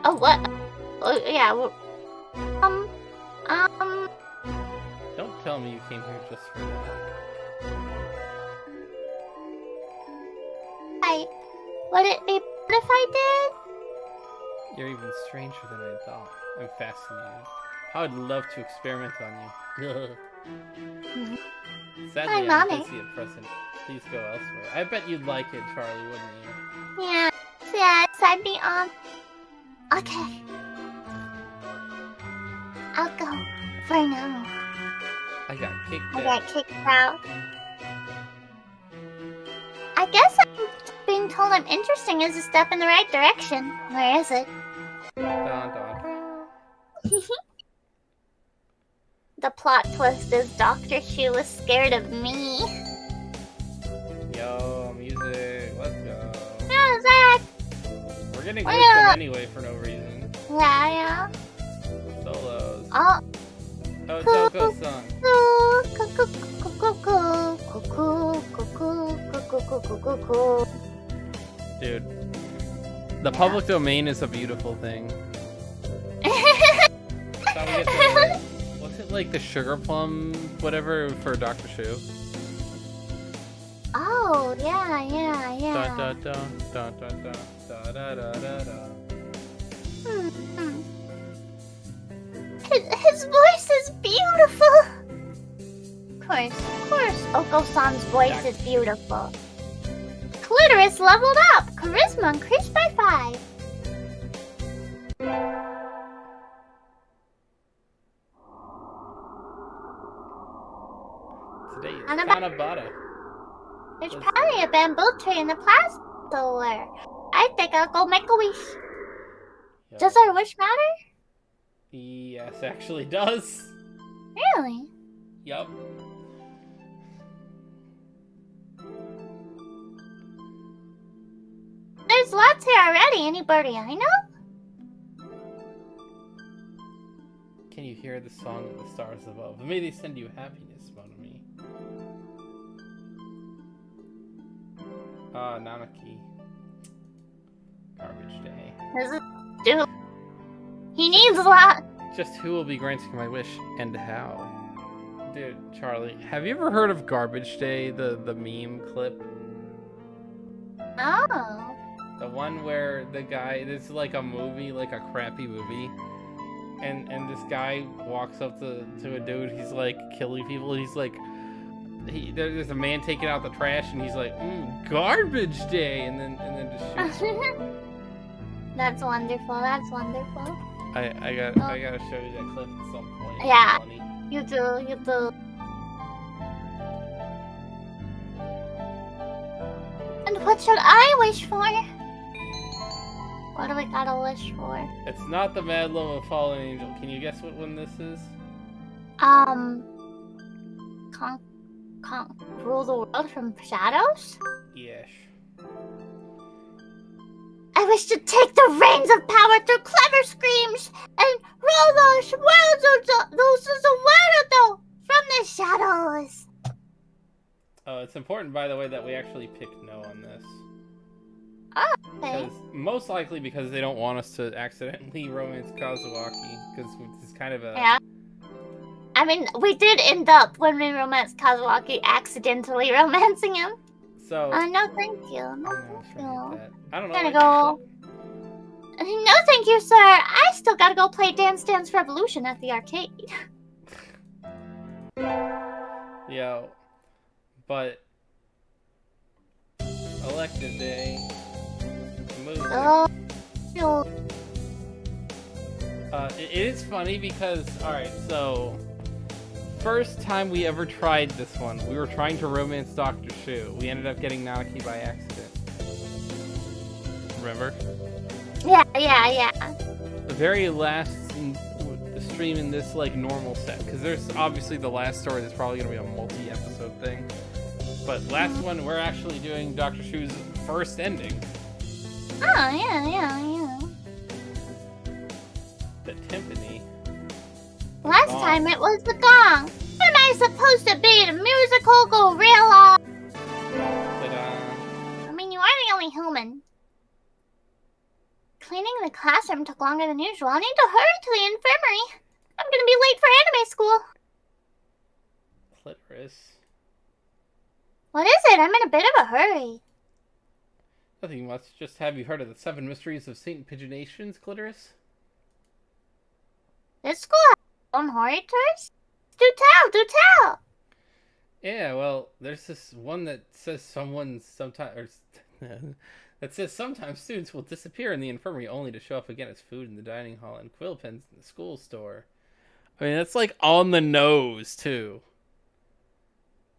Oh, what? Oh, yeah. Don't tell me you came here just for that. Would it be bad if I did? You're even stranger than I thought. I'm fascinated. I would love to experiment on you. Sadly, I Mommy. did see a present. Please go elsewhere. I bet you'd like it, Charlie, wouldn't you? Yeah. Yes, I'd be on. Okay. I'll go for now. I got kicked I out. got kicked out. I guess being told I'm interesting is a step in the right direction. Where is it? Dun, dun. The plot twist is Dr. Shu was scared of me. Yo, music. Let's go. Yeah, Zach. We're getting wisdom anyway for no reason. Yeah. Solos. Oh. Oh, Toko song. Dude, the public domain is a beautiful thing. Thought we get the, what's it like, the sugar plum, whatever, for Dr. Shu? Oh, yeah. Da da da da da da da da da da da. His voice is beautiful. Of course, Oko-san's voice is beautiful. Clitoris leveled up. Charisma increased by 5. Today is Kanabata. Kanabata. There's probably a bamboo tree in the plaza somewhere. I think I'll go make a wish. Yo. Does our wish matter? Yes, actually does. Really? Yup. There's lots here already. Anybody I know? Can you hear the song of the stars above? May they send you happiness, mon ami. Nanaki. Garbage day. This is dude. He needs a lot. Just who will be granting my wish and how? Dude, Charlie, have you ever heard of Garbage Day, the meme clip? Oh. The one where the guy, this is like a movie, like a crappy movie, and this guy walks up to a dude, he's like killing people, and he's like, there's a man taking out the trash, and he's like, Garbage Day, and then just shoots him. That's wonderful. That's wonderful. I gotta show you that clip at some point. It's Yeah. funny. You do. And what should I wish for? What do we gotta wish for? It's not the mad love of a fallen angel. Can you guess what one this is? Rule the world from shadows? Yes. I wish to take the reins of power through clever screams and rule those worlds of the world from the shadows. Oh, it's important, by the way, that we actually pick no on this. Okay. Because, most likely because they don't want us to accidentally romance Kazuaki, because it's kind of a... Yeah. I mean, we did end up, when we romanced Kazuaki, accidentally romancing him. So... No, thank you. I No, know, I was thank trying to you. get that. I don't know. Gotta go. No, thank you, sir. I still gotta go play Dance Dance Revolution at the arcade. Yo. But... Elective day... Movie. Oh, no. It is funny because, alright, so... First time we ever tried this one, we were trying to romance Dr. Shu. We ended up getting Nanaki by accident. Remember? Yeah. The very last stream in this, like, normal set. Because there's obviously the last story that's probably going to be a multi-episode thing. But last one, we're actually doing Dr. Shu's first ending. Oh, yeah. The timpani. Last Gong. time it was the gong. What am I supposed to be, the musical gorilla? Ta-da. I mean, you are the only human. Cleaning the classroom took longer than usual. I need to hurry to the infirmary. I'm gonna be late for anime school. Clitoris. What is it? I'm in a bit of a hurry. Nothing much. Just have you heard of the 7 mysteries of Saint Pigeonations, Clitoris? This school has its own horror tours? Do tell, do tell. Yeah, well, there's this one that says that says sometimes students will disappear in the infirmary only to show up again as food in the dining hall and quill pens in the school store. I mean, that's like on the nose too.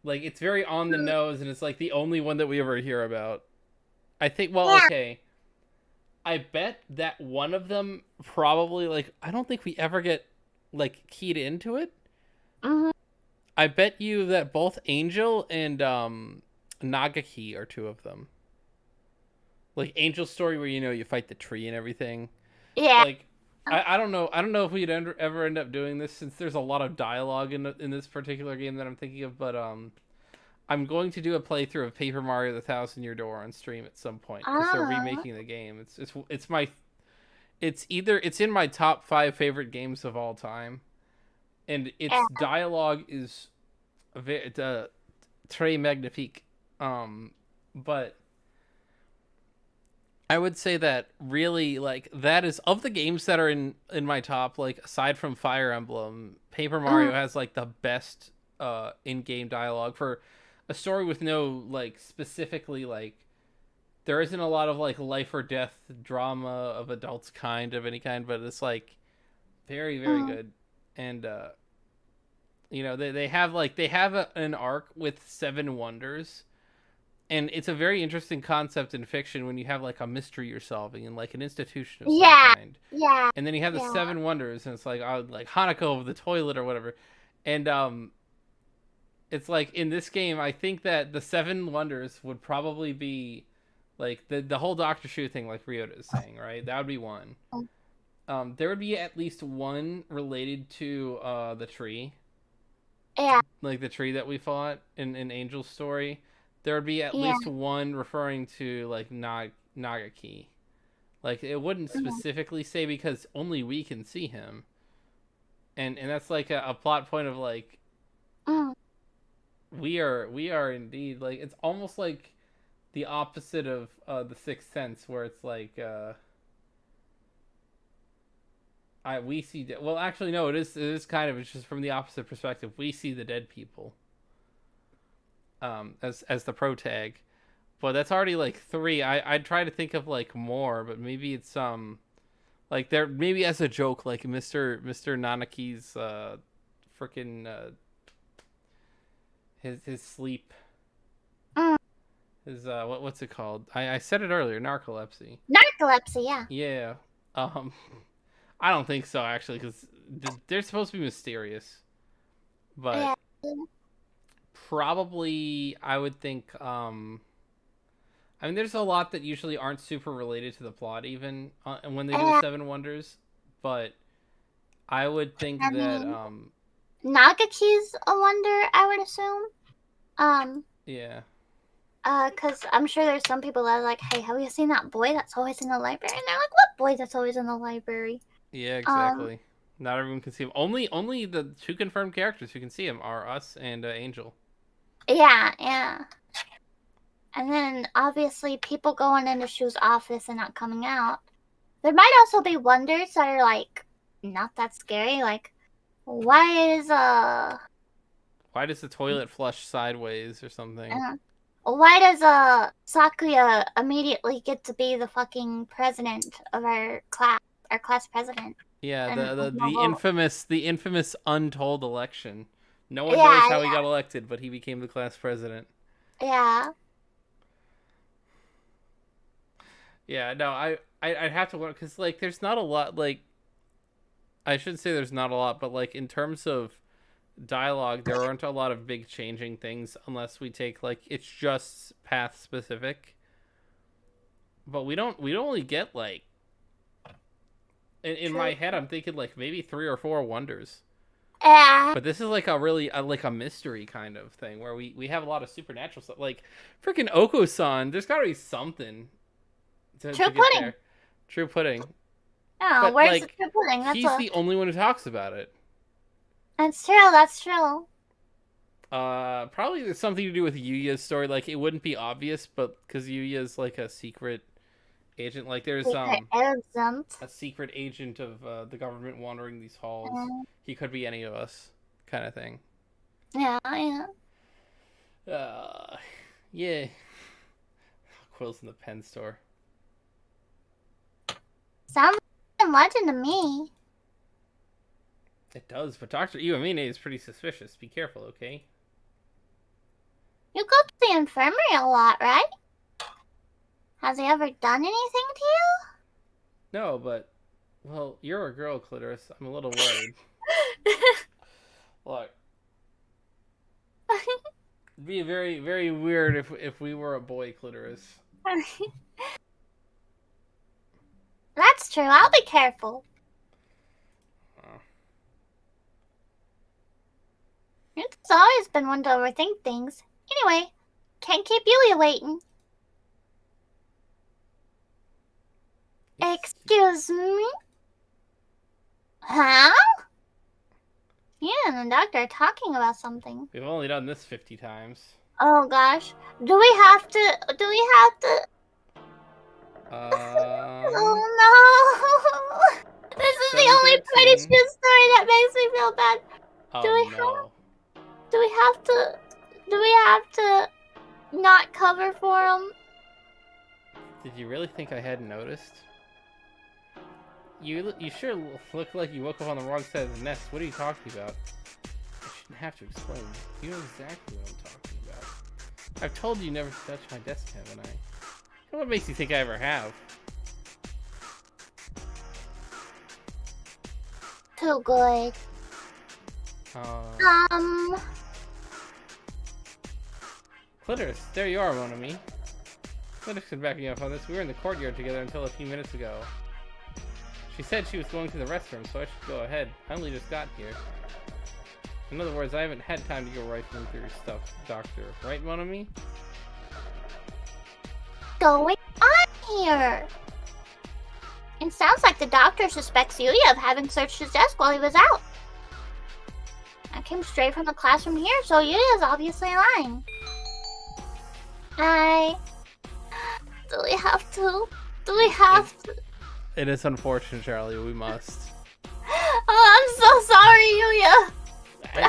Like, it's very on the nose, and it's like the only one that we ever hear about. I think. Well, okay. I bet that one of them probably, like, I don't think we ever get, like, keyed into it. Mm-hmm. I bet you that both Angel and Nagaki are two of them. Like, Angel's story where, you fight the tree and everything. Yeah. Like, I don't know. I don't know if we'd ever end up doing this, since there's a lot of dialogue in this particular game that I'm thinking of, but I'm going to do a playthrough of Paper Mario: The Thousand Year Door on stream at some point, because they're remaking the game. It's in my top 5 favorite games of all time, and its dialogue is très magnifique. But I would say that really, like, that is, of the games that are in my top, like, aside from Fire Emblem, Paper Mario has like the best in-game dialogue for a story with no, like, specifically, like, there isn't a lot of, like, life or death drama of adults of any kind, but it's, like, very, very good. And, they have an arc with 7 wonders, and it's a very interesting concept in fiction when you have, like, a mystery you're solving and, like, an institution of some kind. Yeah. And then you have the 7 wonders, and it's like Hanako over the toilet or whatever. And, it's like, in this game, I think that the 7 wonders would probably be, like, the whole Dr. Shu thing, like Ryota is saying, right? That would be one. There would be at least one related to the tree. Yeah. Like, the tree that we fought in Angel's story. There would be at least one referring to, like, Nagaki. Like, it wouldn't specifically say, because only we can see him. And that's, like, a plot point of, like... We are indeed, like, it's almost like the opposite of the Sixth Sense, where it's like we see well, actually no, it is kind of, it's just from the opposite perspective. We see the dead people as the protag, but that's already like 3. I'd try to think of, like, more, but maybe it's like, there maybe as a joke, like Mr. Nanaki's freaking his sleep, his what's it called? I said it earlier, narcolepsy. Narcolepsy, yeah. I don't think so, actually, because they're supposed to be mysterious, but probably I would think I mean, there's a lot that usually aren't super related to the plot, even when they do the 7 wonders, but I would think that Nagaki's a wonder, I would assume. Yeah. Because I'm sure there's some people that are like, hey, have you seen that boy that's always in the library? And they're like, what boy that's always in the library? Yeah, exactly. Not everyone can see him. Only the 2 confirmed characters who can see him are us and Angel. Yeah. And then, obviously, people going into Shu's office and not coming out. There might also be wonders that are, like, not that scary. Like, why does the toilet flush sideways or something? Why does Sakuya immediately get to be the fucking president of our class president? Yeah, the infamous untold election. No one knows how he got elected, but he became the class president. Yeah. Yeah, no, I'd have to wonder, because, like, there's not a lot, like, I shouldn't say there's not a lot, but, like, in terms of dialogue, there aren't a lot of big changing things unless we take, like, it's just path specific. But we don't only get, like, in my head, I'm thinking, like, maybe 3 or 4 wonders. But this is, like, a really, like, a mystery kind of thing, where we have a lot of supernatural stuff. Like, freaking Oko-san, there's gotta be something to True get pudding. there. True pudding. Oh, But, where's like, the true pudding? He's the only one who talks about it. That's true. Probably there's something to do with Yuya's story. Like, it wouldn't be obvious, but because Yuya's, like, a secret agent, like, there's a secret agent of the government wandering these halls. He could be any of us. kind of thing. Yeah, yeah. Yeah. Quills in the pen store. Sounds like a legend to me. It does, but Dr. Iwamine is pretty suspicious. Be careful, okay? You go to the infirmary a lot, right? Has he ever done anything to you? No, but... Well, you're a girl, Clitoris. I'm a little worried. Look. It'd be very, very weird if we were a boy, Clitoris. That's true. I'll be careful. It's always been one to overthink things. Anyway, can't keep Yulia waiting. Excuse me? Huh? You and the doctor are talking about something. We've only done this 50 times. Oh gosh. Do we have to... Oh no! This is the only pretty true story that makes me feel bad. Oh, Do we no. Do we have to not cover for him? Did you really think I hadn't noticed? You sure look like you woke up on the wrong side of the nest. What are you talking about? I shouldn't have to explain. You know exactly what I'm talking about. I've told you never to touch my desk, haven't I? What makes you think I ever have? Too good. Clitoris, there you are, mon ami. Clitoris is backing up on this. We were in the courtyard together until a few minutes ago. She said she was going to the restroom, so I should go ahead. I only just got here. In other words, I haven't had time to go rifling through your stuff, Doctor. Right, mon ami? Going on here? It sounds like the doctor suspects Yuya of having searched his desk while he was out. I came straight from the classroom here, so Yuya's obviously lying. Do we have to? It is unfortunate, Charlie. We must. Oh, I'm so sorry, Yuya. Hey,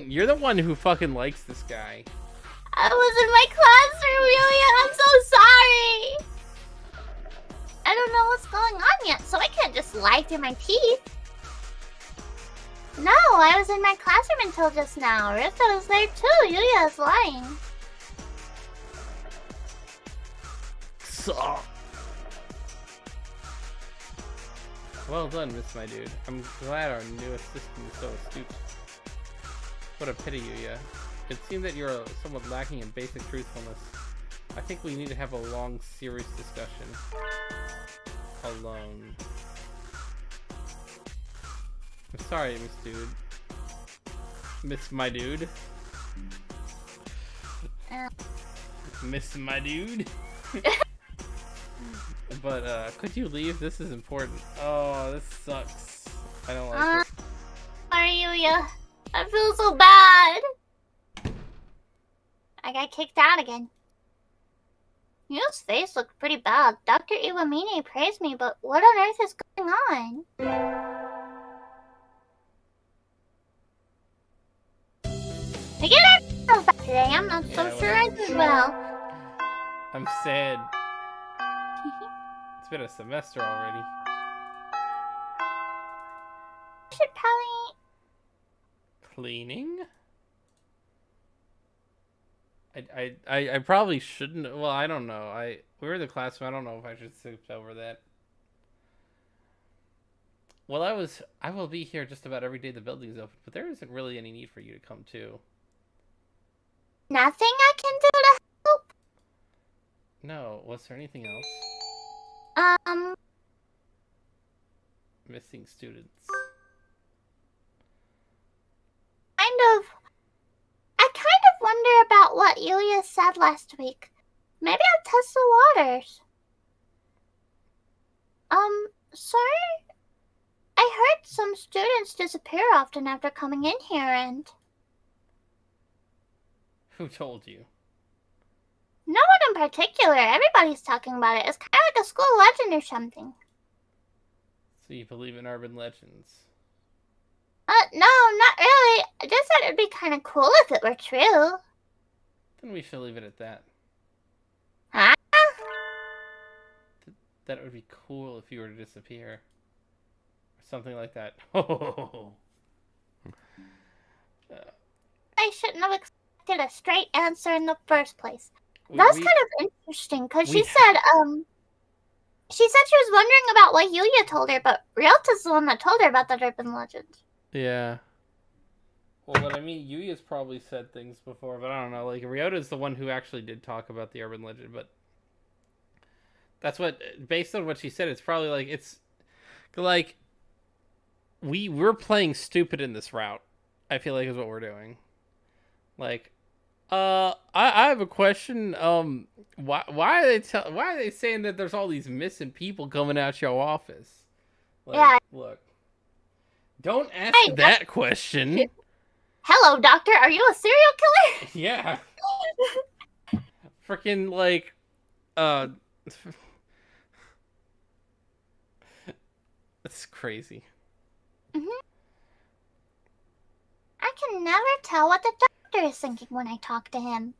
you're the one who fucking likes this guy. I was in my classroom, Yuya. I'm so sorry. I don't know what's going on yet, so I can't just lie through my teeth. No, I was in my classroom until just now. Rita was there too. Yuya is lying. So. Well done, Miss My Dude. I'm glad our new assistant is so astute. What a pity, Yuya. It seemed that you're somewhat lacking in basic truthfulness. I think we need to have a long, serious discussion. Alone. I'm sorry, Miss Dude. Miss My Dude. Miss My Dude. But, could you leave? This is important. Oh, this sucks. I don't like it. Sorry, Yuya. I feel so bad. I got kicked out again. Yuya's face looked pretty bad. Dr. Iwamine praised me, but what on earth is going on? I get ourselves back today. I'm not so sure I did well. I'm sad. It's been a semester already. I should probably... Cleaning? I probably shouldn't. Well, I don't know. We were in the classroom. I don't know if I should skip over that. Well, I will be here just about every day the building is open, but there isn't really any need for you to come too. Nothing I can do to help? No. Was there anything else? Missing students. I kind of wonder about what Yuya said last week. Maybe I'll test the waters. Sir? I heard some students disappear often after coming in here and... Who told you? No one in particular. Everybody's talking about it. It's kind of like a school legend or something. So you believe in urban legends? No, not really. I just thought it'd be kind of cool if it were true. Then we should leave it at that. Huh? That would be cool if you were to disappear. Or something like that. Oh. I shouldn't have expected a straight answer in the first place. That's kind of interesting, because she said she was wondering about what Yuya told her, but Ryota's the one that told her about that urban legend. Yeah. Well, but I mean, Yuya's probably said things before, but I don't know. Like, Ryota's the one who actually did talk about the urban legend, but that's what, based on what she said, it's probably like, it's like, we're playing stupid in this route, I feel like is what we're doing. Like, I have a question. Why are they saying that there's all these missing people coming out your office? Like, yeah. Look. Don't ask that question. Hello, doctor. Are you a serial killer? Yeah. Freaking like, that's crazy. I can never tell what the doctor is thinking when I talk to him.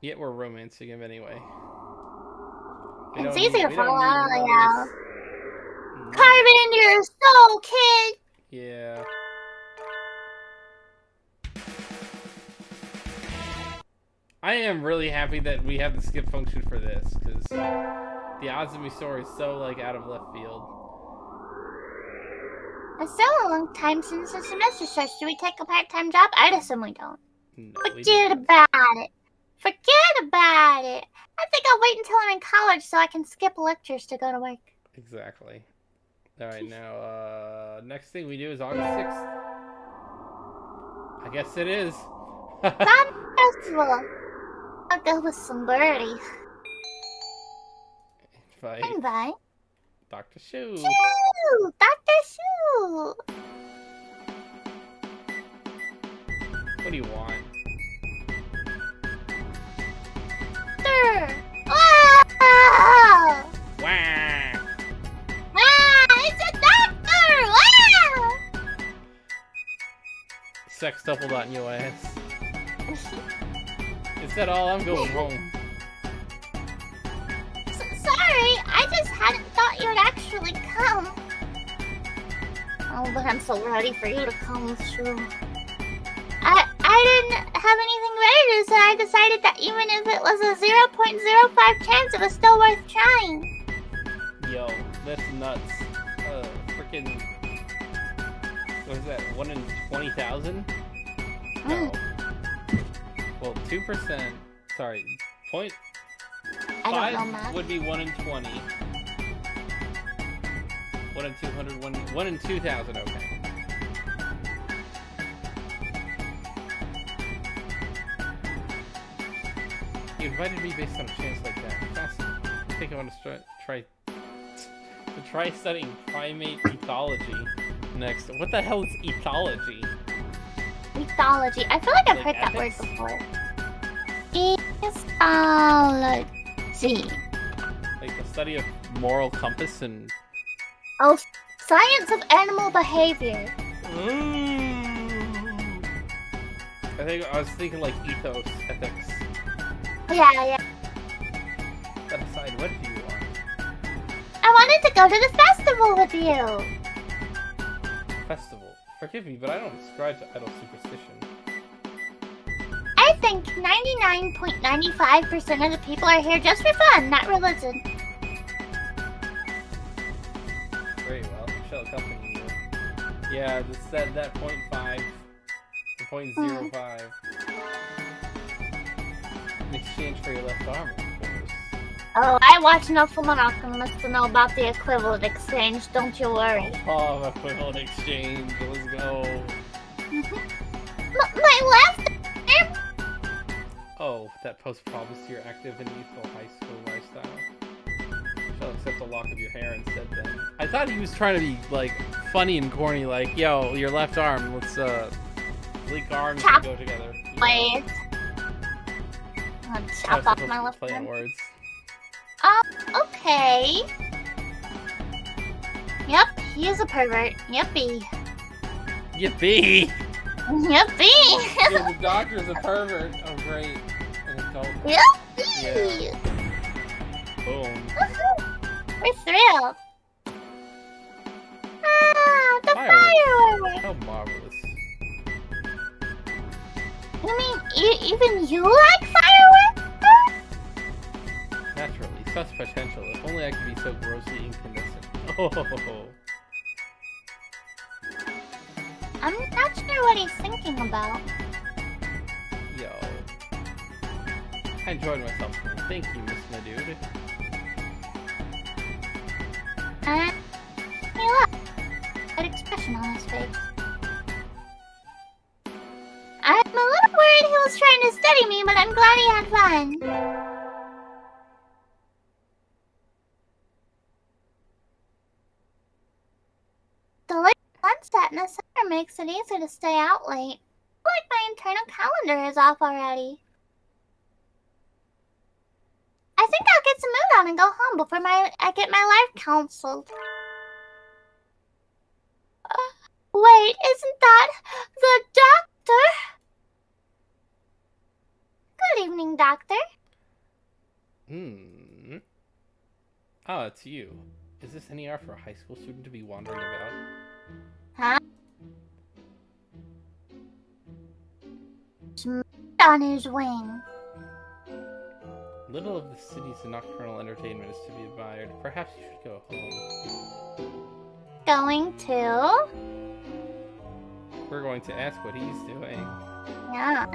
Yet we're romancing him anyway. It's easy to fall out of now. Carve it into your soul, kid! Yeah. I am really happy that we have the skip function for this, because the Azumi story is so, like, out of left field. It's still a long time since the semester starts. Do we take a part-time job? I'd assume we don't. No, Forget about it. Forget about it. I think I'll wait until I'm in college so I can skip lectures to go to work. Exactly. Alright, now, next thing we do is August 6th. I guess it is. Fun festival. I'll go with some birdies. Invite. Dr. Shu. Shoo! Dr. Shu! What do you want? Doctor! Wow! Wah! It's a doctor! Wow! Sextuple dot in your ass. Is that all? I'm going home. Sorry, I just hadn't thought you'd actually come. Oh, but I'm so ready for you to come through. I didn't have anything ready to say. I decided that even if it was a 0.05 chance, it was still worth trying. Yo, that's nuts. Freaking... What is that? 1 in 20,000? No. Well, 2%. Sorry. Point... I don't know, 5 would be 1 in 20. 1 in 200, 1 in 2,000, okay. You invited me based on a chance like that. Fascinating. I think I want to try studying primate ethology next. What the hell is ethology? Ethology. I feel like I've heard that word before. Ethology. Like the study of moral compass and... Oh, science of animal behavior. I was thinking like ethos, ethics. Yeah. That aside, what do you want? I wanted to go to the festival with you. Festival? Forgive me, but I don't ascribe to idle superstition. I think 99.95% of the people are here just for fun, not religion. Very well. I shall accompany you. Yeah, that 0.5, the 0.05. In exchange for your left arm, of course. Oh, I watch enough Full Alchemist to know about the equivalent exchange, don't you worry. Oh, equivalent exchange, let's go. My left arm? Oh, that post-promise you're active and youthful high school lifestyle. Shall accept a lock of your hair instead then. I thought he was trying to be, like, funny and corny, like, yo, your left arm, let's, link arms and go together. Wait. I'll chop off my left arm. Words. Okay. Yep, He is a pervert. Yippee. Yippee! Yippee! Yeah, the doctor's a pervert. Oh, great. An adult. Yippee! Yeah. Boom. We're thrilled. Ah, the fireworks! How marvelous. You mean even you like fireworks? Naturally, such potential. If only I could be so grossly incandescent. Oh. I'm not sure what he's thinking about. Yo. I enjoyed myself. Thank you, Miss My Dude. And he left. That expression on his face. I'm a little worried he was trying to study me, but I'm glad he had fun. The late sunset in the summer makes it easy to stay out late. Like my internal calendar is off already. I think I'll get some mood on and go home before I get my life counseled. Wait, isn't that the doctor? Good evening, doctor. Oh, it's you. Is this NER for a high school student to be wandering about? Huh? Smacked on his wing. Little of the city's nocturnal entertainment is to be admired. Perhaps you should go home. Going to? We're going to ask what he's doing. Yeah.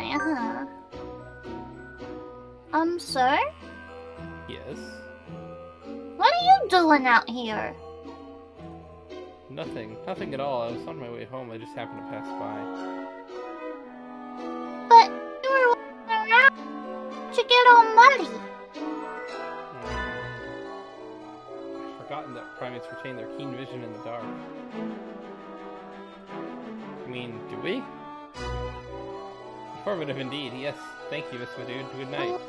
Sir? Yes? What are you doing out here? Nothing at all. I was on my way home. I just happened to pass by. But you were walking around. How'd you get all muddy? I've forgotten that primates retain their keen vision in the dark. I mean, do we? Informative indeed. Yes. Thank you, Miss Dude. Good night.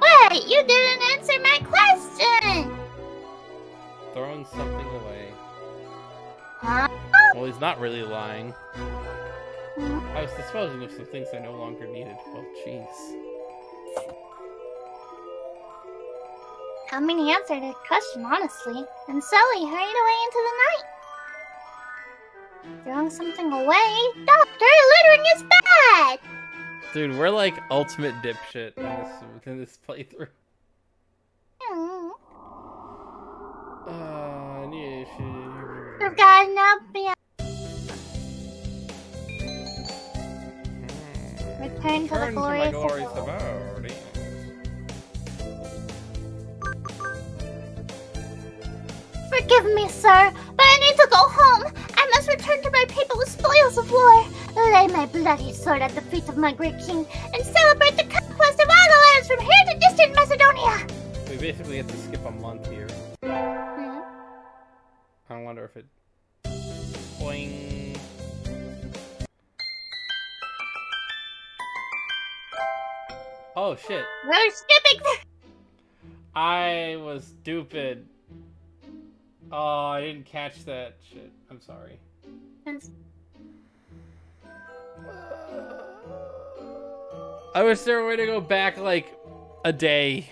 Wait, you didn't answer my question! Throwing something away. Huh? Well, he's not really lying. I was disposing of some things I no longer needed. Well, jeez. I mean, he answered his question honestly, and Sully hurried away into the night. Throwing something away? Doctor, littering is bad! Dude, we're like ultimate dipshit in this playthrough. You've got enough beyond. Return to the glorious abode. Forgive me, sir, but I need to go home. I must return to my people with spoils of war, lay my bloody sword at the feet of my great king, and celebrate the conquest of all the lands from here to distant Macedonia. We basically have to skip a month here. I wonder if it... Boing. Oh, shit. We're skipping. I was stupid. Oh, I didn't catch that shit. I'm sorry. I wish there were a way to go back, like, a day.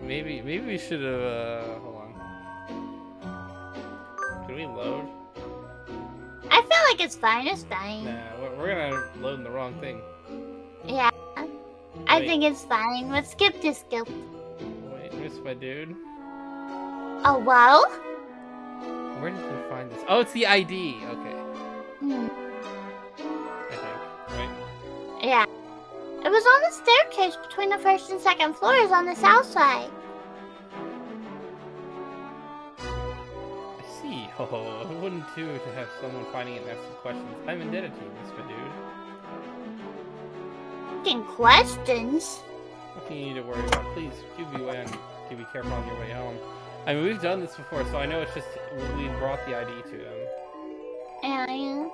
Maybe we should have, hold on. Can we load? I feel like it's fine, Nah, we're gonna load in the wrong thing. Yeah. I think it's fine. Let's skip this skill. Wait, Miss My Dude? Oh, well? Where did you find this? Oh, it's the ID. Okay. I think, right? Yeah. It was on the staircase between the first and second floors on the south side. I see. Oh, it wouldn't do to have someone finding it and asking questions. I'm indebted to you, Miss My Dude. Asking questions? Nothing you need to worry about. Please, do be careful on your way home. I mean, we've done this before, so I know it's just we brought the ID to them. Yeah.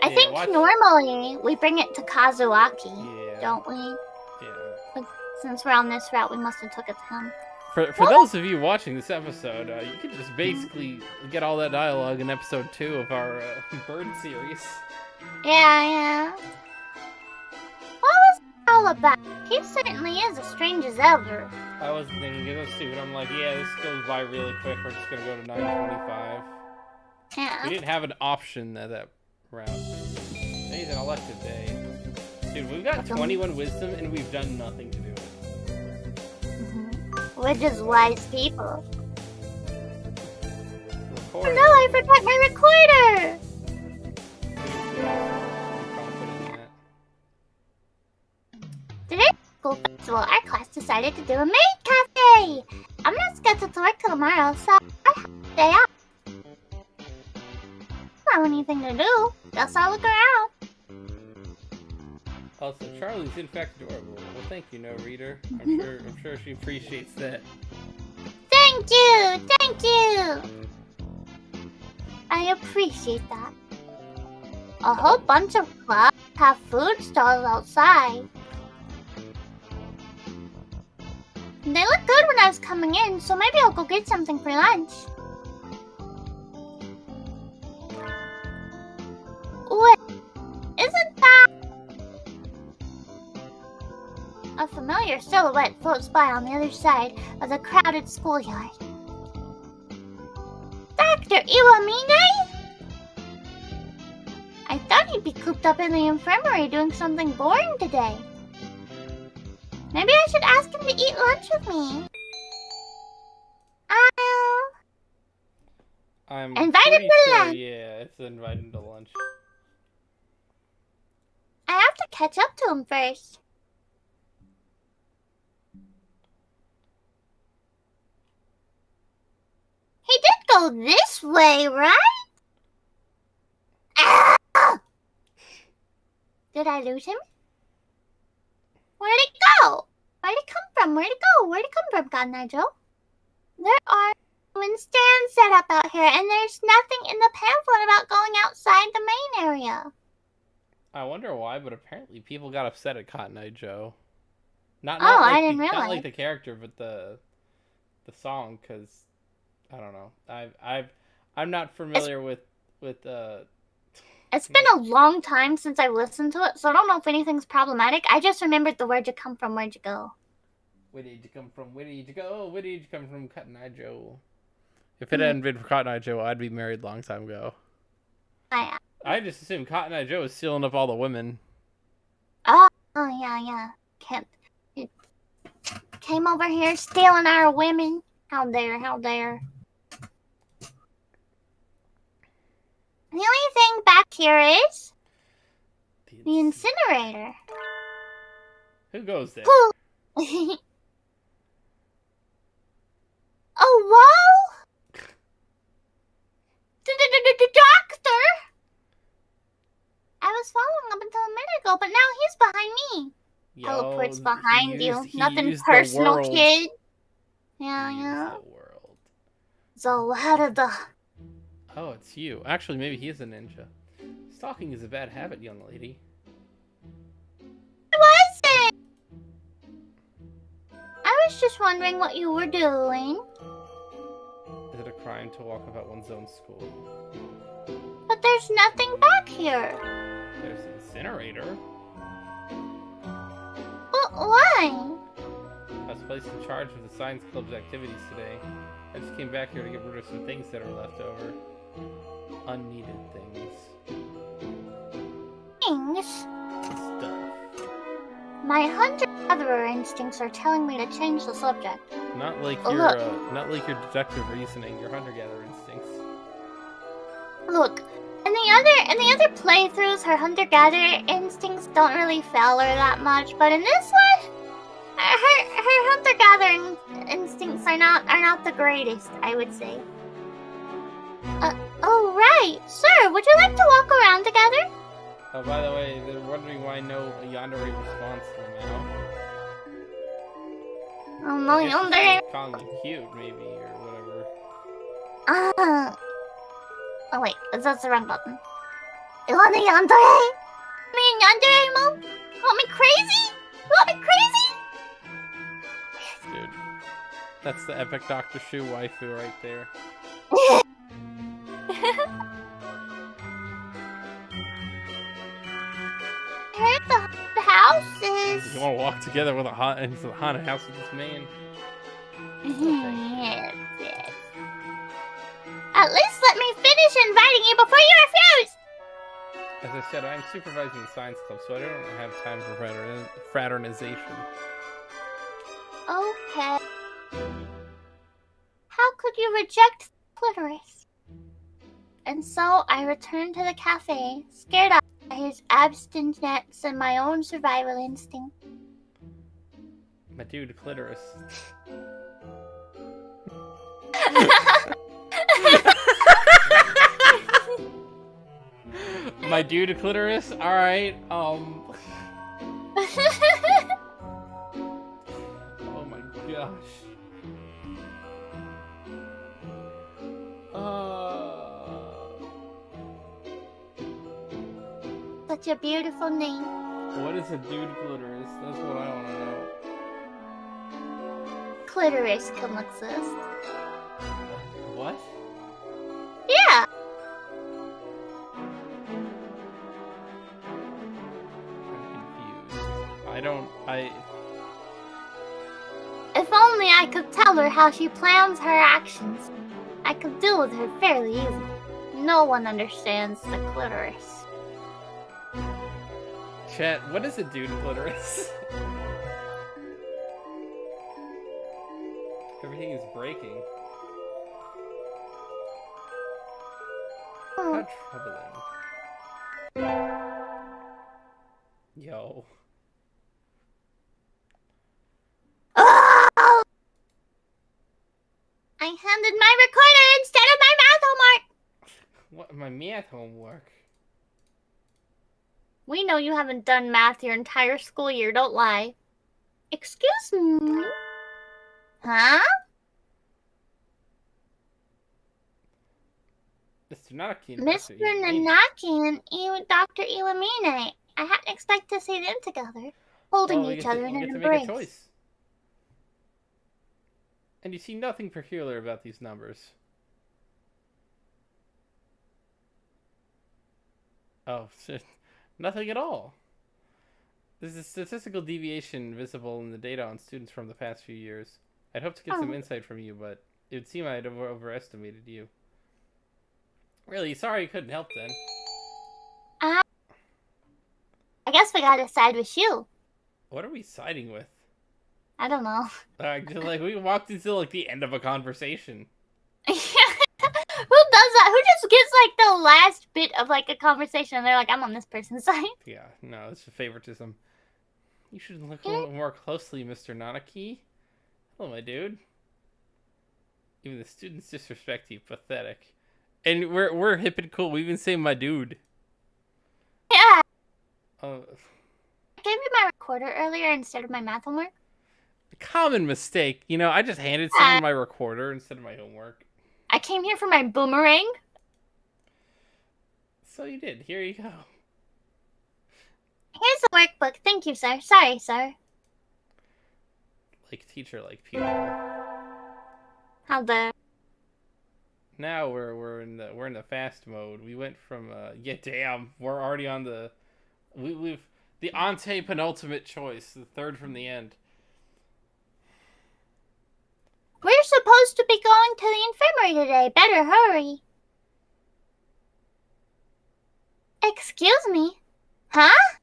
I think normally we bring it to Kazuaki, Yeah. don't we? Yeah. But since we're on this route, we must have took it to him. For those of you watching this episode, you can just basically get all that dialogue in episode 2 of our bird series. Yeah. What was it all about? He certainly is as strange as ever. I wasn't thinking it was stupid. I'm like, yeah, this goes by really quick. We're just gonna go to 9:25. Yeah. We didn't have an option at that round. Today's an elected day. Dude, we've got 21 wisdom and we've done nothing to do it. We're just wise people. Oh Record. no, I forgot my recorder! Today at school festival, our class decided to do a maid cafe! I'm not scheduled to work till tomorrow, so I have a day off. Don't have anything to do, just I'll look around. Also, Charlie's in fact adorable. Well, thank you, no reader. I'm sure she appreciates that. Thank you! I appreciate that. A whole bunch of clubs have food stalls outside. They looked good when I was coming in, so maybe I'll go get something for lunch. Wait, isn't that... A familiar silhouette floats by on the other side of the crowded schoolyard. Dr. Iwamine? I thought he'd be cooped up in the infirmary doing something boring today. Maybe I should ask him to eat lunch with me. I'm invited pretty to sure, lunch. yeah, it's invited to lunch. I have to catch up to him first. He did go this way, right? Ah! Did I lose him? Where'd he go? Where'd he come from? Where'd he go? Where'd he come from, God Nigel? There are human stands set up out here, and there's nothing in the pamphlet about going outside the main area. I wonder why, but apparently people got upset at Cotton Eye Joe. Not I like didn't realize. Not like the character, but the song, because I don't know. I'm not familiar with It's been a long time since I listened to it, so I don't know if anything's problematic. I just remembered the where'd you come from, where'd you go. Where did you come from? Where did you go? Where did you come from, Cotton Eye Joe? If it hadn't been for Cotton Eye Joe, I'd be married a long time ago. I just assumed Cotton Eye Joe was stealing up all the women. Oh yeah. He came over here stealing our women. How dare. The only thing back here is the incinerator. Who goes there? Oh, whoa! The doctor! I was following up until a minute ago, but now he's behind me. Teleport's behind you. Nothing personal, kid. Yeah. The world. So how did the... Oh, it's you. Actually, maybe he is a ninja. Stalking is a bad habit, young lady. What was it? I was just wondering what you were doing. Is it a crime to walk about one's own school? But there's nothing back here. There's an incinerator. But why? I was placed in charge of the science club's activities today. I just came back here to get rid of some things that are left over. Unneeded things. Things? Stuff. My hunter-gatherer instincts are telling me to change the subject. Not like your deductive reasoning, your hunter-gatherer instincts. Look, in the other playthroughs, her hunter-gatherer instincts don't really fail her that much, but in this one, her hunter-gathering instincts are not the greatest, I would say. Oh right, sir, would you like to walk around together? Oh, by the way, they're wondering why no yandere response till now. Oh no, yonder. Calling you cute, maybe, or whatever. Oh wait, that's the wrong button. You want me yandere? Me and yandere, Mom? You want me crazy? You want me crazy? Dude. That's the epic Dr. Shu waifu right there. Here's the houses. You want to walk together with into the haunted house with this man? Yes, yes. At least let me finish inviting you before you refuse! As I said, I'm supervising the science club, so I don't have time for fraternization. Okay. How could you reject clitoris? And so I returned to the cafe, scared out by his abstinence and my own survival instinct. My dude, clitoris. My dude, clitoris? Alright, Oh my gosh. Such a beautiful name. What is a dude clitoris? That's what I want to know. Clitoris can exist. What? Yeah. I'm confused. If only I could tell her how she plans her actions. I could deal with her fairly easily. No one understands the clitoris. Chat, what is a dude clitoris? Everything is breaking. How troubling. Yo. Oh! I handed my recorder instead of my math homework! What? My math homework? We know you haven't done math your entire school year, don't lie. Excuse me? Huh? Mr. Nanaki and Mr. Nanaki and Dr. Iwamine. I hadn't expected to see them together, holding each other in an embrace. Make a choice. And you see nothing peculiar about these numbers. Oh, shit. Nothing at all. There's a statistical deviation visible in the data on students from the past few years. I'd hope to get some insight from you, but it would seem I'd overestimated you. Really, sorry I couldn't help then. I guess we gotta side with you. What are we siding with? I don't know. Like, we walked into, like, the end of a conversation. Who does that? Who just gets, like, the last bit of, like, a conversation and they're like, I'm on this person's side? Yeah, no, it's a favoritism. You should look a little more closely, Mr. Nanaki. Hello, my dude. Even the students disrespect you. Pathetic. And we're hip and cool. We even say my dude. Yeah. I gave you my recorder earlier instead of my math homework. Common mistake. You know, I just handed someone my recorder instead of my homework. I came here for my boomerang. So you did. Here you go. Here's the workbook. Thank you, sir. Sorry, sir. Like teacher, like pupil. How the... Now we're in the fast mode. We went from yeah, damn, we're already on the we've the penultimate choice, the third from the end. We're supposed to be going to the infirmary today. Better hurry. Excuse me? Huh?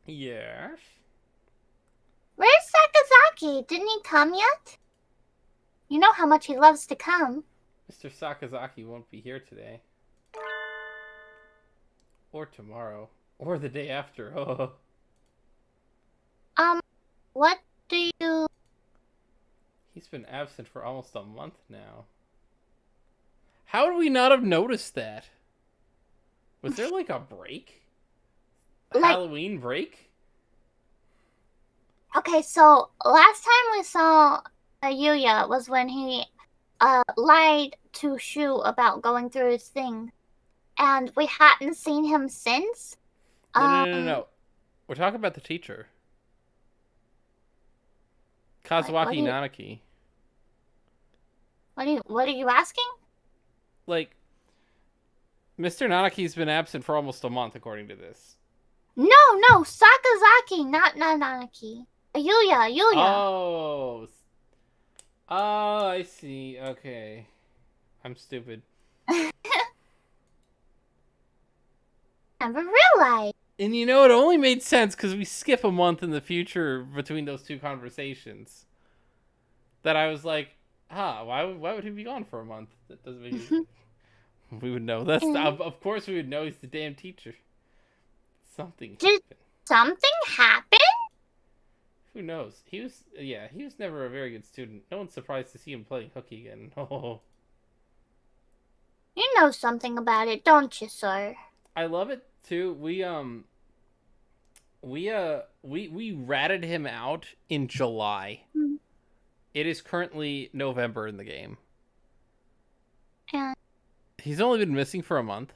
Yes? Where's Sakazaki? Didn't he come yet? You know how much he loves to come. Mr. Sakazaki won't be here today. Or tomorrow. Or the day after. Oh. What do you... He's been absent for almost a month now. How would we not have noticed that? Was there like a break? A Halloween break? Okay, so last time we saw Yuya was when he lied to Shu about going through his thing. And we hadn't seen him since. No. We're talking about the teacher. Kazuaki Nanaki. What are you asking? Like, Mr. Nanaki's been absent for almost a month, according to this. No, Sakazaki, not Nanaki. Yuya. Oh. Oh, I see. Okay. I'm stupid. Never realized. And you know, it only made sense because we skip a month in the future between those two conversations. That I was like, why would he be gone for a month? That doesn't make any sense. We would know. Of course we would know he's the damn teacher. Something happened. Something happened? Who knows? He was never a very good student. No one's surprised to see him playing hooky again. Oh. You know something about it, don't you, sir? I love it too. We ratted him out in July. Hmm. It is currently November in the game. Yeah. He's only been missing for a month.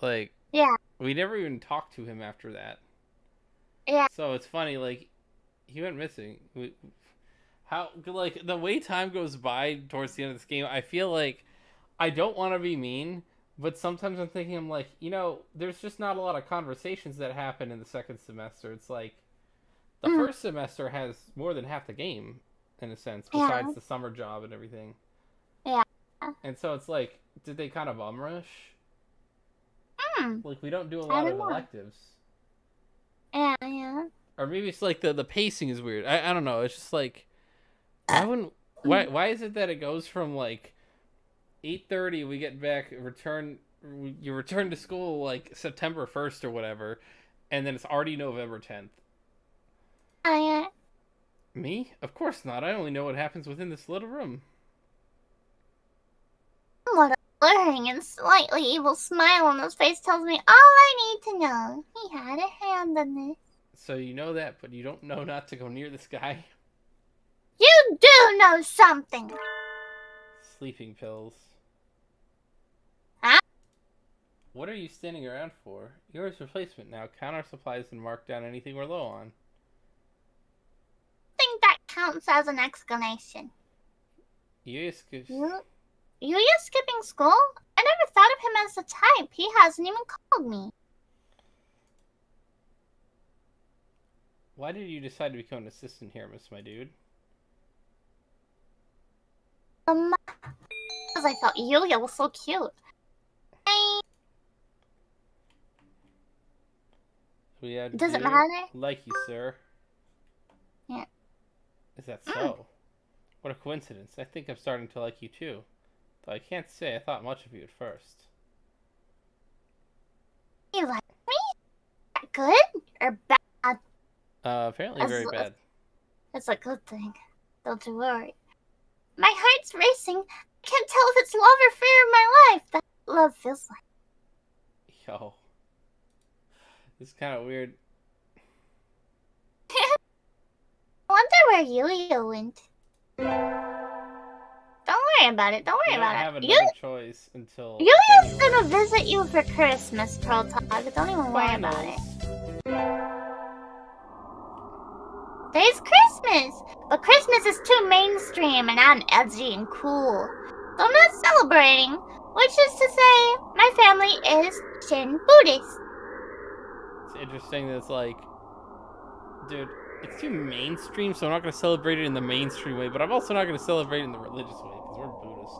Like, yeah. We never even talked to him after that. Yeah. So it's funny, like, he went missing. The way time goes by towards the end of this game, I feel like I don't want to be mean, but sometimes I'm thinking, I'm like, there's just not a lot of conversations that happen in the second semester. It's like, the first semester has more than half the game, in a sense, besides the summer job and everything. Yeah. And so it's like, did they kind of bum rush? Like, we don't do a I lot don't of know. electives. Yeah. Or maybe it's like the pacing is weird. I don't know. It's just like, why is it that it goes from like 8:30 we get back, you return to school like September 1st or whatever, and then it's already November 10th? Me? Of course not. I only know what happens within this little room. What a blurring and slightly evil smile on his face tells me all I need to know. He had a hand in this. So you know that, but you don't know not to go near this guy. You do know something. Sleeping pills. Huh? What are you standing around for? Yours replacement now. Count our supplies and mark down anything we're low on. I think that counts as an explanation. Yuya skipping school? I never thought of him as the type. He hasn't even called me. Why did you decide to become an assistant here, Miss My Dude? Because I thought Yuya was so cute. Does it matter? Like you, sir. Yeah. Is that so? What a coincidence. I think I'm starting to like you too. Though I can't say I thought much of you at first. You like me? Good or bad? Apparently very bad. That's a good thing. Don't you worry. My heart's racing. I can't tell if it's love or fear of my life. That's what love feels like. Yo. This is kind of weird. I wonder where Yuya went. Don't worry about it. Don't worry about it. I have another choice until Yuya's gonna visit you for Christmas, Pearl Tog. Don't even worry about it. Today's Christmas! But Christmas is too mainstream and I'm edgy and cool. So I'm not celebrating, which is to say, my family is Shin Buddhist. It's interesting that it's like, dude, it's too mainstream, so I'm not going to celebrate it in the mainstream way, but I'm also not going to celebrate it in the religious way, because we're Buddhist.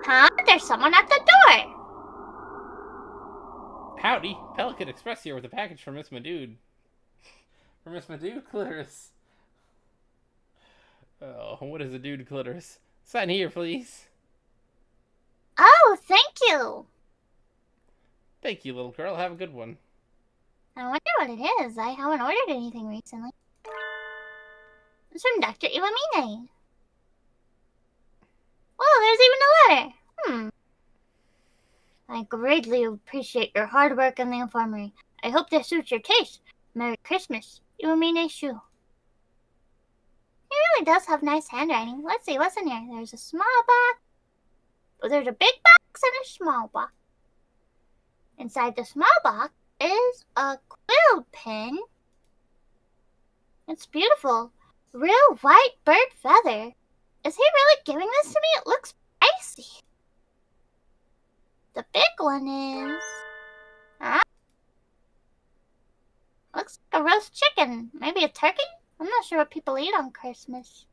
Huh? There's someone at the door! Howdy, Pelican Express here with a package for Miss Madude. For Miss Madude Clitoris. Oh, what is a dude clitoris? Sign here, please. Oh, thank you! Thank you, little girl. Have a good one. I wonder what it is. I haven't ordered anything recently. It's from Dr. Iwamine. Oh, there's even a letter. I greatly appreciate your hard work in the infirmary. I hope this suits your taste. Merry Christmas, Iwamine Shu. He really does have nice handwriting. Let's see, what's in here? There's a small box. Oh, there's a big box and a small box. Inside the small box is a quill pen. It's beautiful. Real white bird feather. Is he really giving this to me? It looks spicy. The big one is... Huh? Looks like a roast chicken. Maybe a turkey? I'm not sure what people eat on Christmas.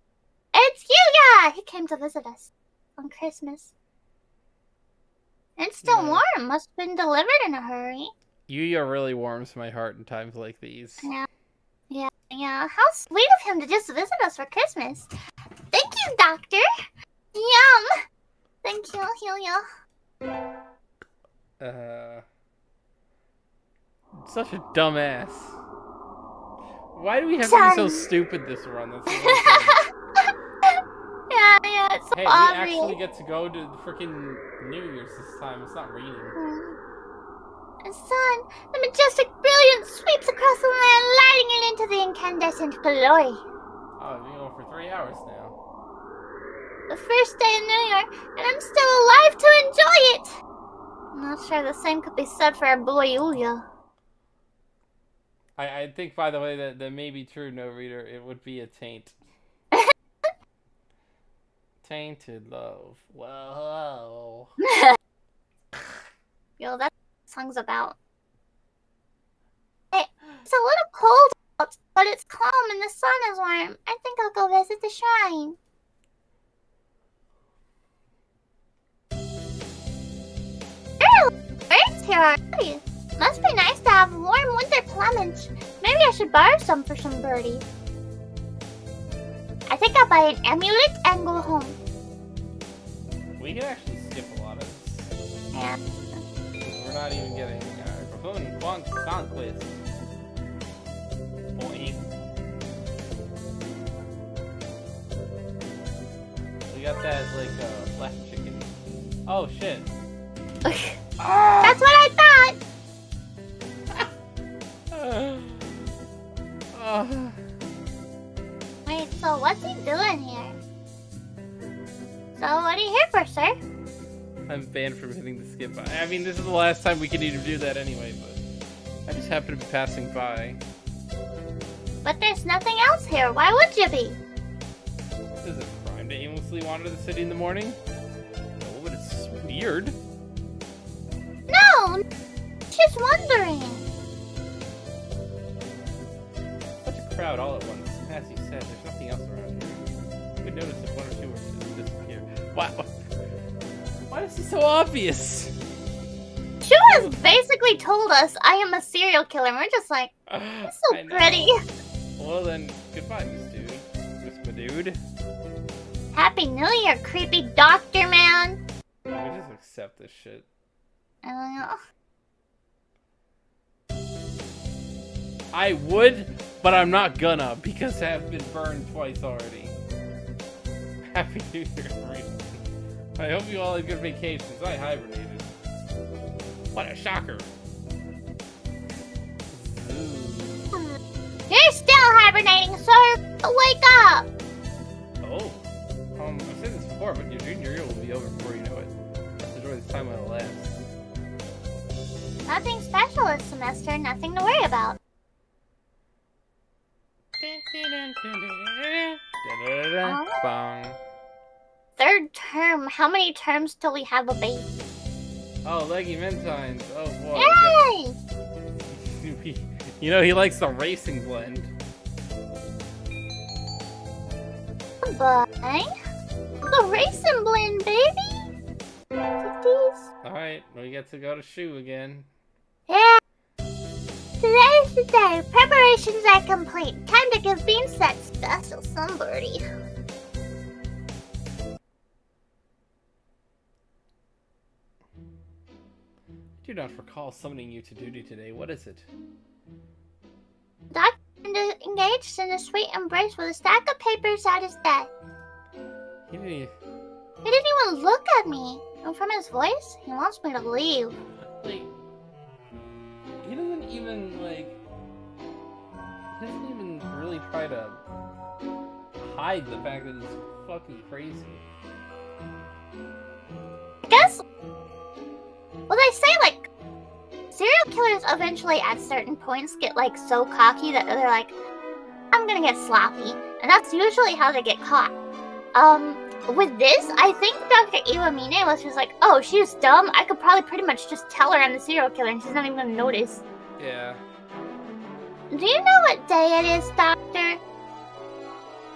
It's Yuya! He came to visit us on Christmas. It's still warm. Must have been delivered in a hurry. Yuya really warms my heart in times like these. Yeah. How sweet of him to just visit us for Christmas. Thank you, Doctor. Yum. Thank you, Yuya. Such a dumbass. Why do we have to be so stupid this run? That's the yeah, it's so Hey, obvious. we actually get to go to the freaking New Year's this time. It's not raining. The sun, the majestic brilliance sweeps across the land, lighting it into the incandescent glory. Oh, we've been going for 3 hours now. The first day of New Year, and I'm still alive to enjoy it. I'm not sure the same could be said for our boy Yuya. I think, by the way, that may be true, no reader. It would be a taint. Tainted love. Whoa. Yo, that song's about. Hey, it's a little cold out, but it's calm and the sun is warm. I think I'll go visit the shrine. There are birds here already. Must be nice to have warm winter plumage. Maybe I should borrow some for some birdie. I think I'll buy an amulet and go home. We can actually skip a lot of this. Yeah. We're not even getting fulfilling conquest. Boing. We got that black chicken. Oh shit. That's what I thought. Wait, so what's he doing here? So what are you here for, sir? I'm banned from hitting the skip button. I mean, this is the last time we can even do that anyway, but I just happen to be passing by. But there's nothing else here. Why would you be? Is it a crime to aimlessly wander the city in the morning? No, but it's weird. No! Just wondering. Such a crowd all at once. As you said, there's nothing else around here. We noticed if one or two were to disappear. Wow. Why is this so obvious? Shu has basically told us I am a serial killer, and we're just like, it's so pretty. Well then, goodbye, Miss Dude. Miss Madude. Happy New Year, creepy doctor man. We just accept this shit. I don't know. I would, but I'm not gonna, because I've been burned twice already. Happy New Year, everyone. I hope you all had good vacations. I hibernated. What a shocker. You're still hibernating, sir. Wake up. Oh. I've said this before, but your junior year will be over before you know it. Let's enjoy this time while it lasts. Nothing special this semester. Nothing to worry about. Bong. Third term. How many terms till we have a baby? Oh, Leggy Mentines. Oh, boy. Yay! You know, he likes the racing blend. Bye. The racing blend, baby. Alright, we get to go to Shu again. Yeah. Today's the day. Preparations are complete. Time to give Beans that special somebody. I do not recall summoning you to duty today. What is it? Doctor engaged in a sweet embrace with a stack of papers at his desk. He didn't He didn't even look at me. And from his voice, he wants me to leave. like, he doesn't even really try to hide the fact that he's fucking crazy. I guess, well, they say, like, serial killers eventually at certain points get, like, so cocky that they're like, I'm gonna get sloppy. And And that's usually how they get caught. With this, I think Dr. Iwamine was just like, oh, she's dumb. I could probably pretty much just tell her I'm the serial killer and she's not even gonna notice. Yeah. Do you know what day it is, Doctor?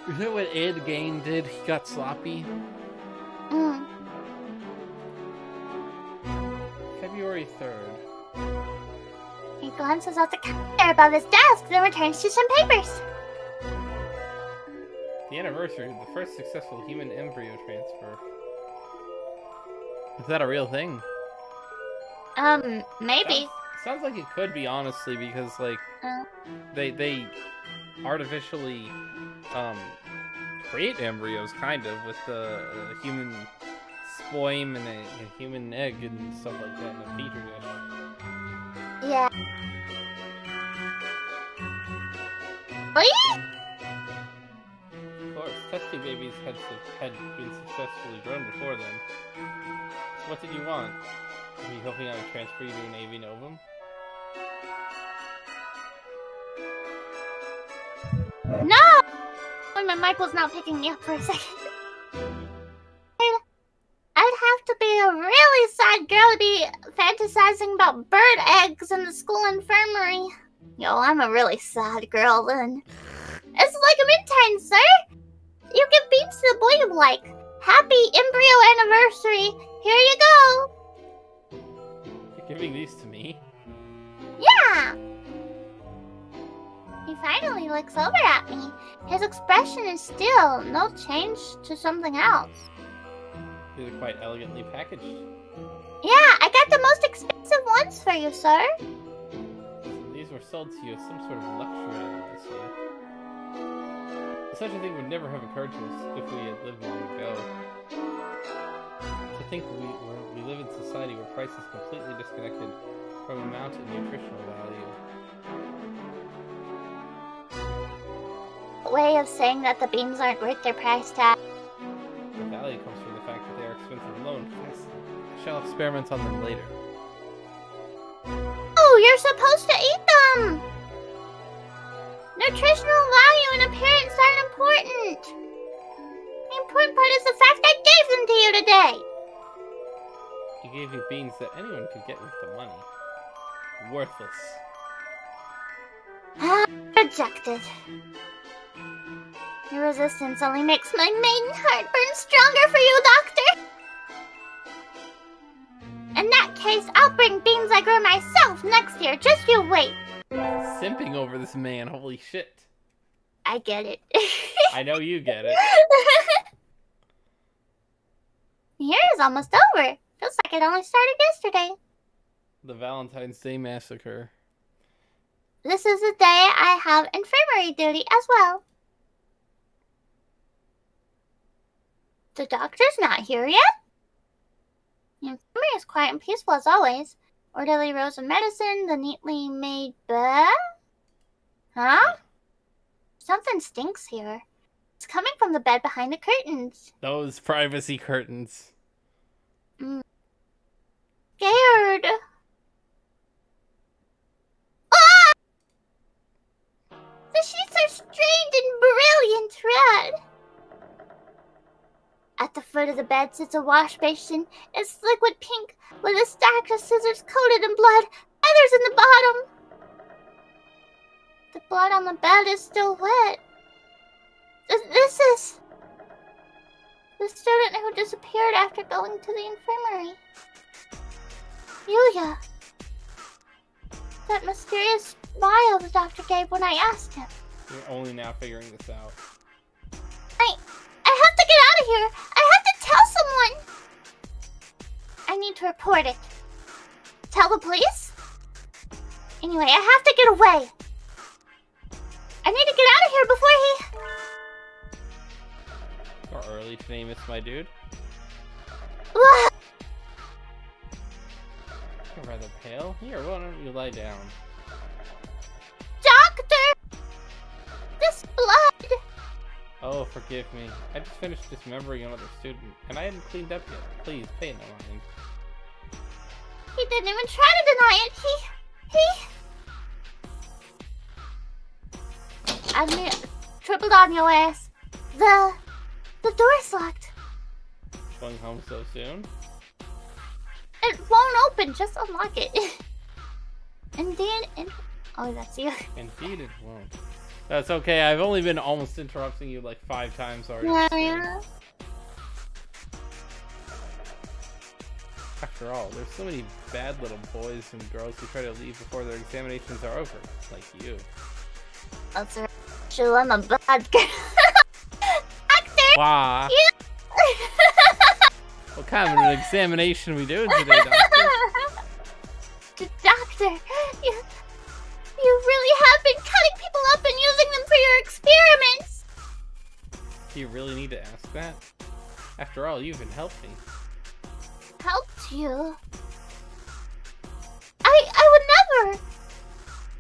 You know what Ed Gein did? He got sloppy. February 3rd. He glances at the calendar above his desk, then returns to some papers. The anniversary of the first successful human embryo transfer. Is that a real thing? Maybe. Sounds like it could be, honestly, because, like, they artificially, create embryos, kind of, with a human sperm and a human egg and stuff like that in a petri dish. Yeah. What? Of course, testing babies had been successfully grown before then. So what did you want? Were you hoping I would transfer you to an AV Novum? No! Wait, my mic was not picking me up for a second. I'd have to be a really sad girl to be fantasizing about bird eggs in the school infirmary. Yo, I'm a really sad girl then. It's like a midtime, sir. You give beans to the boy you like. Happy embryo anniversary. Here you go. You're giving these to me? Yeah. He finally looks over at me. His expression is still no change to something else. These are quite elegantly packaged. Yeah, I got the most expensive ones for you, sir. These were sold to you as some sort of luxury item, I see. Such a thing would never have occurred to us if we had lived long ago. To think we live in a society where price is completely disconnected from amount and nutritional value. Way of saying that the beans aren't worth their price tag. The value comes from the fact that they are expensive alone. I shall experiment on them later. Oh, you're supposed to eat them! Nutritional value and appearance aren't important. The important part is the fact I gave them to you today. He gave you beans that anyone could get with the money. Worthless. Rejected. Your resistance only makes my maiden heart burn stronger for you, Doctor. In that case, I'll bring beans I grow myself next year. Just you wait. Simping over this man, holy shit. I get it. I know you get it. The year is almost over. Feels like it only started yesterday. The Valentine's Day Massacre. This is the day I have infirmary duty as well. The doctor's not here yet? The infirmary is quiet and peaceful as always. Orderly rows of medicine, the neatly made bed? Huh? Something stinks here. It's coming from the bed behind the curtains. Those privacy curtains. Scared. Ah! The sheets are stained in brilliant red. At the foot of the bed sits a wash basin. It's liquid pink with a stack of scissors coated in blood. Feathers in the bottom. The blood on the bed is still wet. This is the student who disappeared after going to the infirmary. Yuya. That mysterious smile the doctor gave when I asked him. You're only now figuring this out. I have to get out of here. I have to tell someone. I need to report it. Tell the police? Anyway, I have to get away. I need to get out of here before he... Or early to name it's my dude. You're rather pale. Here, why don't you lie down? Doctor! This blood! Oh, forgive me. I just finished dismembering another student, and I hadn't cleaned up yet. Please, pay no mind. He didn't even try to deny it. He... tripled on your ass. The door's locked. Going home so soon? It won't open. Just unlock it. Indeed. Oh, that's you. Indeed, it won't. That's okay. I've only been almost interrupting you like 5 times already. Yeah. After all, there's so many bad little boys and girls who try to leave before their examinations are over, like you. That's right. Sure, I'm a bad girl. Doctor! Wow. What kind of an examination we doing today, Doctor? Doctor, you really have been cutting people up and using them for your experiments. Do you really need to ask that? After all, you've been helping. Helped you? I would never.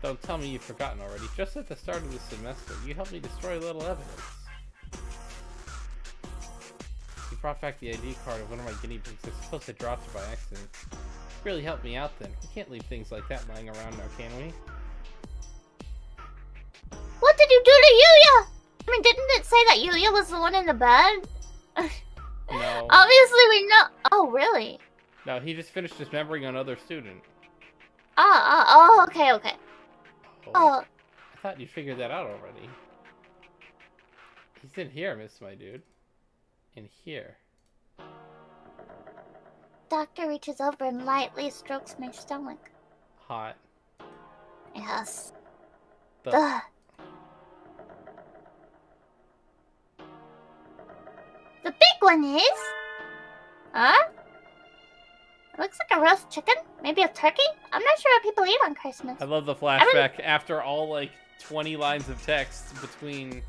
Don't tell me you've forgotten already. Just at the start of the semester, you helped me destroy a little evidence. You brought back the ID card of one of my guinea pigs. I suppose I dropped it by accident. Really helped me out then. We can't leave things like that lying around now, can we? What did you do to Yuya? I mean, didn't it say that Yuya was the one in the bed? No. Obviously we know. Oh, really? No, he just finished dismembering another student. Oh, okay. Oh. I thought you figured that out already. He's in here, miss, my dude. In here. Doctor reaches over and lightly strokes my stomach. Hot. Yes. The big one is... Huh? It looks like a roast chicken. Maybe a turkey? I'm not sure what people eat on Christmas. I love the flashback after all, like, 20 lines of text between...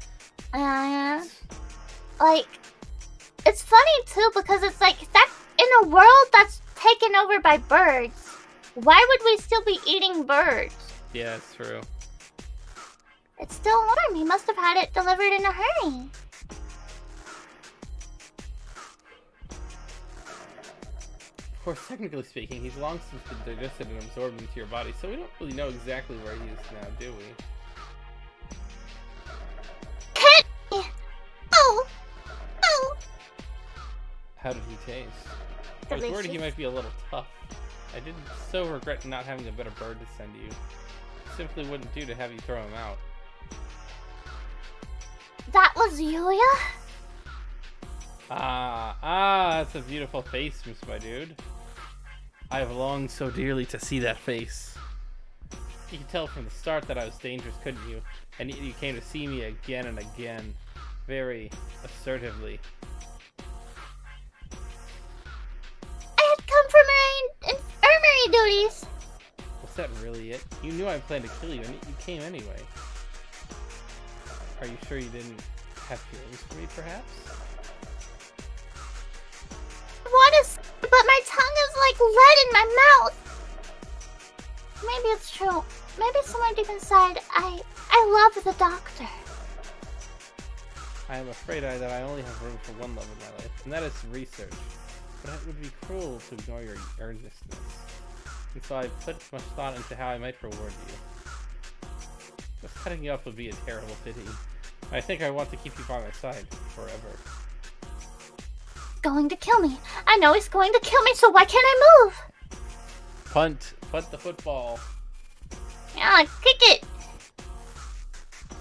Like, it's funny, too, because it's like, that in a world that's taken over by birds, why would we still be eating birds? Yeah, it's true. It's still warm. He must have had it delivered in a hurry. Of course, technically speaking, he's long since been digested and absorbed into your body, so we don't really know exactly where he is now, do we? Oh! How did he taste? I was worried he might be a little tough. I did so regret not having a better bird to send you. It simply wouldn't do to have you throw him out. That was Yuya? That's a beautiful face, miss, my dude. I have longed so dearly to see that face. You can tell from the start that I was dangerous, couldn't you? And yet you came to see me again and again. Very assertively. I had come from infirmary duties. Was that really it? You knew I planned to kill you, and yet you came anyway. Are you sure you didn't have feelings for me, perhaps? But my tongue is like lead in my mouth. Maybe it's true. Maybe somewhere deep inside, I love the doctor. I am afraid that I only have room for one love in my life, and that is research. But it would be cruel to ignore your earnestness. And so I put much thought into how I might reward you. Just cutting you up would be a terrible pity. I think I want to keep you by my side forever. Going to kill me. I know he's going to kill me, so why can't I move? Punt the football. Yeah, kick it.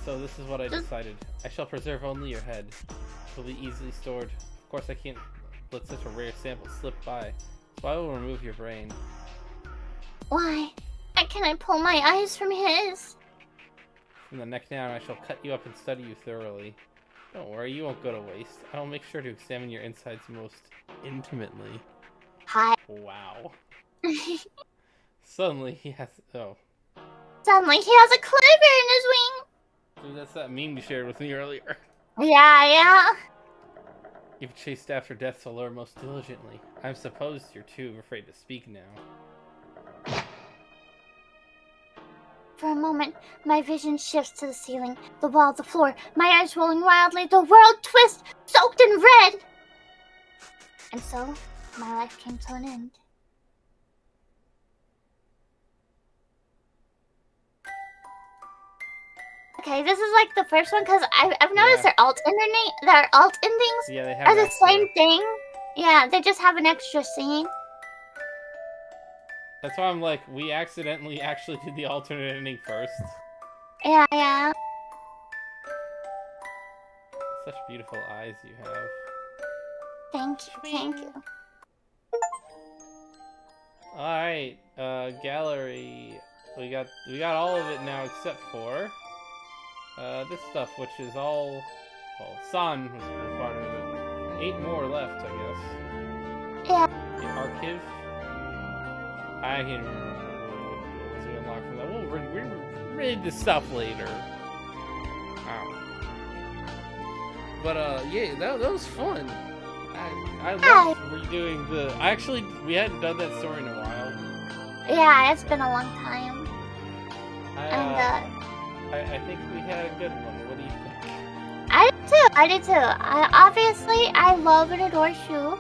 So this is what I decided. I shall preserve only your head. It will be easily stored. Of course I can't let such a rare sample slip by, so I will remove your brain. Why? Why can I pull my eyes from his? From the neck down, I shall cut you up and study you thoroughly. Don't worry, you won't go to waste. I will make sure to examine your insides most intimately. Hi. Wow. Suddenly he has... Oh. Suddenly he has a cleaver in his wing. Dude, that's that meme you shared with me earlier. Yeah. You've chased after death's allure most diligently. I suppose you're too afraid to speak now. For a moment, my vision shifts to the ceiling, the wall, the floor, my eyes rolling wildly, the world twists, soaked in red. And so, my life came to an end. Okay, this is like the first one because I've noticed their alt endings Yeah, they have are the extra. same thing. Yeah, they just have an extra scene. That's why I'm like, we accidentally actually did the alternate ending first. Yeah. Such beautiful eyes you have. Thank you. Alright, gallery. We got all of it now except for this stuff, which is all, well, San was part of it. 8 more left, I guess. Yeah. The archive. I can't remember what was unlocked from that. We'll read this stuff later. But yeah, that was fun. I loved redoing the. We hadn't done that story in a while. Yeah, it's been a long time. And I think we had a good one. What do you think? I did too. I love and adore Shu.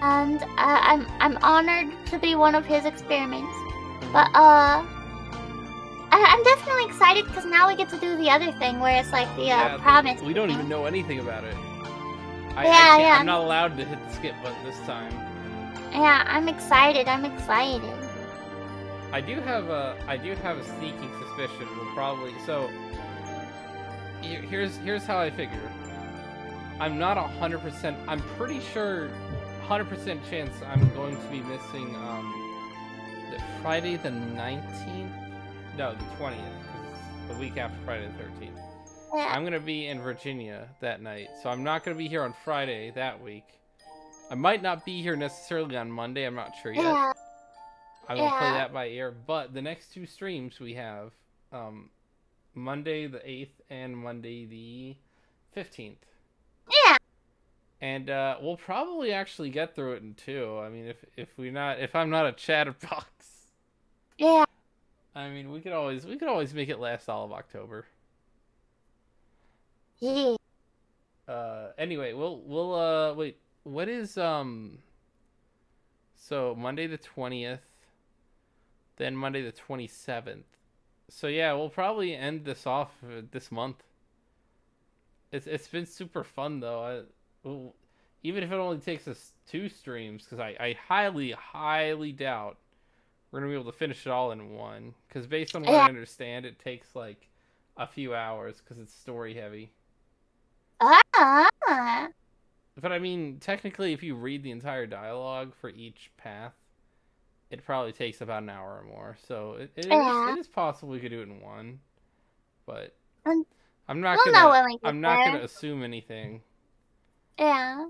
And I'm honored to be one of his experiments. But I'm definitely excited because now we get to do the other thing where it's like the promise. We don't even know anything about it. I'm not allowed to hit the skip button this time. Yeah, I'm excited. I do have a sneaking suspicion we'll probably here's how I figure. I'm not 100%. I'm pretty sure 100% chance I'm going to be missing the Friday the 19th. No, the 20th. 'Cause it's the week after Friday the 13th. Yeah. I'm gonna be in Virginia that night, so I'm not gonna be here on Friday that week. I might not be here necessarily on Monday. I'm not sure yet. Yeah. I'm gonna play that by ear. But the next 2 streams we have, Monday the 8th and Monday the 15th. Yeah. And we'll probably actually get through it in 2. I mean, if I'm not a chatterbox. Yeah. I mean, we could always make it last all of October. Yeah. Anyway, we'll wait. What is so Monday the 20th, then Monday the 27th. So yeah, we'll probably end this off this month. It's been super fun though. Even if it only takes us 2 streams, because I highly doubt we're gonna be able to finish it all in one. Because based on what I understand, it takes like a few hours because it's story heavy. But I mean, technically, if you read the entire dialogue for each path, it probably takes about an hour or more. So it is possible we could do it in one. But I'm not gonna assume anything. Yeah.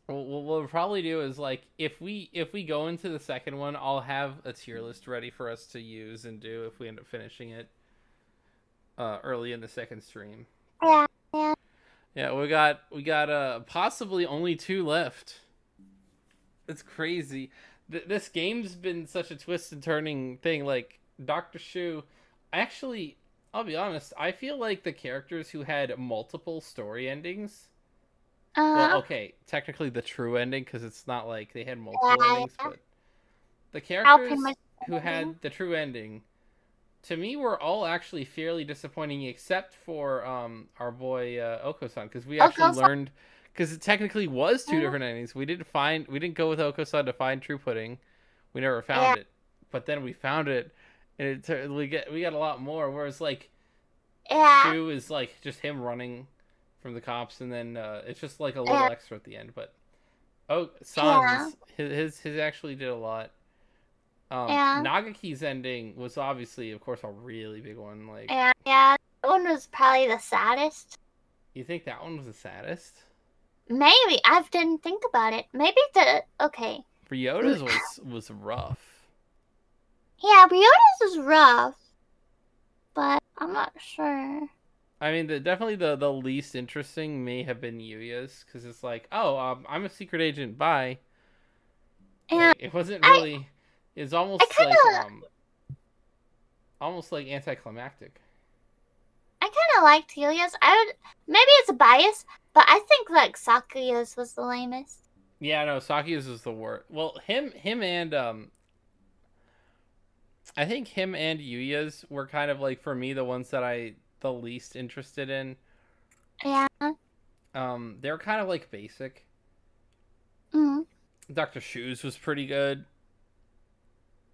What we'll probably do is like if we go into the second one, I'll have a tier list ready for us to use and do if we end up finishing it early in the second stream. Yeah. Yeah, we got possibly only 2 left. It's crazy. This game's been such a twist and turning thing. Like Dr. Shu, actually, I'll be honest. I feel like the characters who had multiple story endings. Well, okay, technically the true ending because it's not like they had multiple endings, but the characters who had the true ending, to me, were all actually fairly disappointing, except for our boy Oko-san, because we actually learned, because it technically was 2 different endings. We didn't go with Oko-san to find True Pudding. We never found it, but then we found it, and we got a lot more. Whereas like, Shu is like just him running from the cops, and then it's just like a little extra at the end. But Sans his actually did a lot. Nagaki's ending was obviously, of course, a really big one. Like, that one was probably the saddest. You think that one was the saddest? Maybe. I didn't think about it. Maybe Ryota's was rough. Yeah, Ryota's was rough, but I'm not sure. I mean, definitely the least interesting may have been Yuya's, because it's like, I'm a secret agent, bye. Yeah, like, it wasn't really. It's almost like anticlimactic. I kind of liked Yuya's. Maybe it's a bias, but I think like Sakuya's was the lamest. Yeah, no, Sakuya's was the worst. Well, him and I think him and Yuya's were kind of like, for me, the ones that the least interested in. Yeah. They're kind of like basic. Mm. Dr. Shoes was pretty good.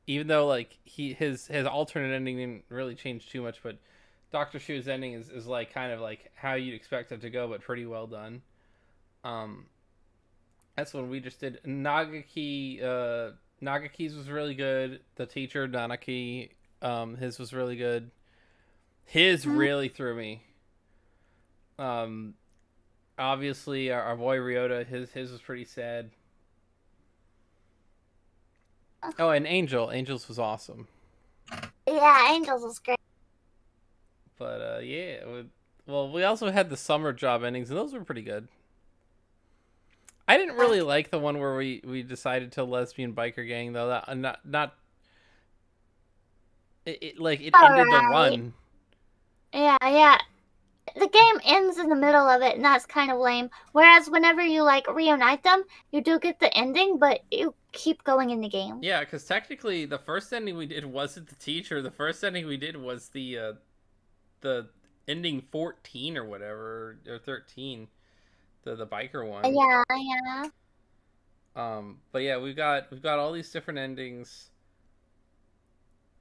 Even though like his alternate ending didn't really change too much, but Dr. Shoes' ending is like kind of like how you'd expect it to go, but pretty well done. That's when we just did Nagaki. Nagaki's was really good. The teacher Nanaki, his was really good. His really threw me. Obviously our boy Ryota, his was pretty sad. Oh, and Angel's was awesome. Yeah, Angels was great. But yeah, well, we also had the summer job endings, and those were pretty good. I didn't really like the one where we decided to lesbian biker gang though. That not it like it ended the run. Yeah. The game ends in the middle of it, and that's kind of lame. Whereas whenever you like reunite them, you do get the ending, but you keep going in the game. Yeah, because technically the first ending we did wasn't the teacher. The first ending we did was the ending 14 or whatever, or 13, the biker one. Yeah. But yeah, we've got all these different endings.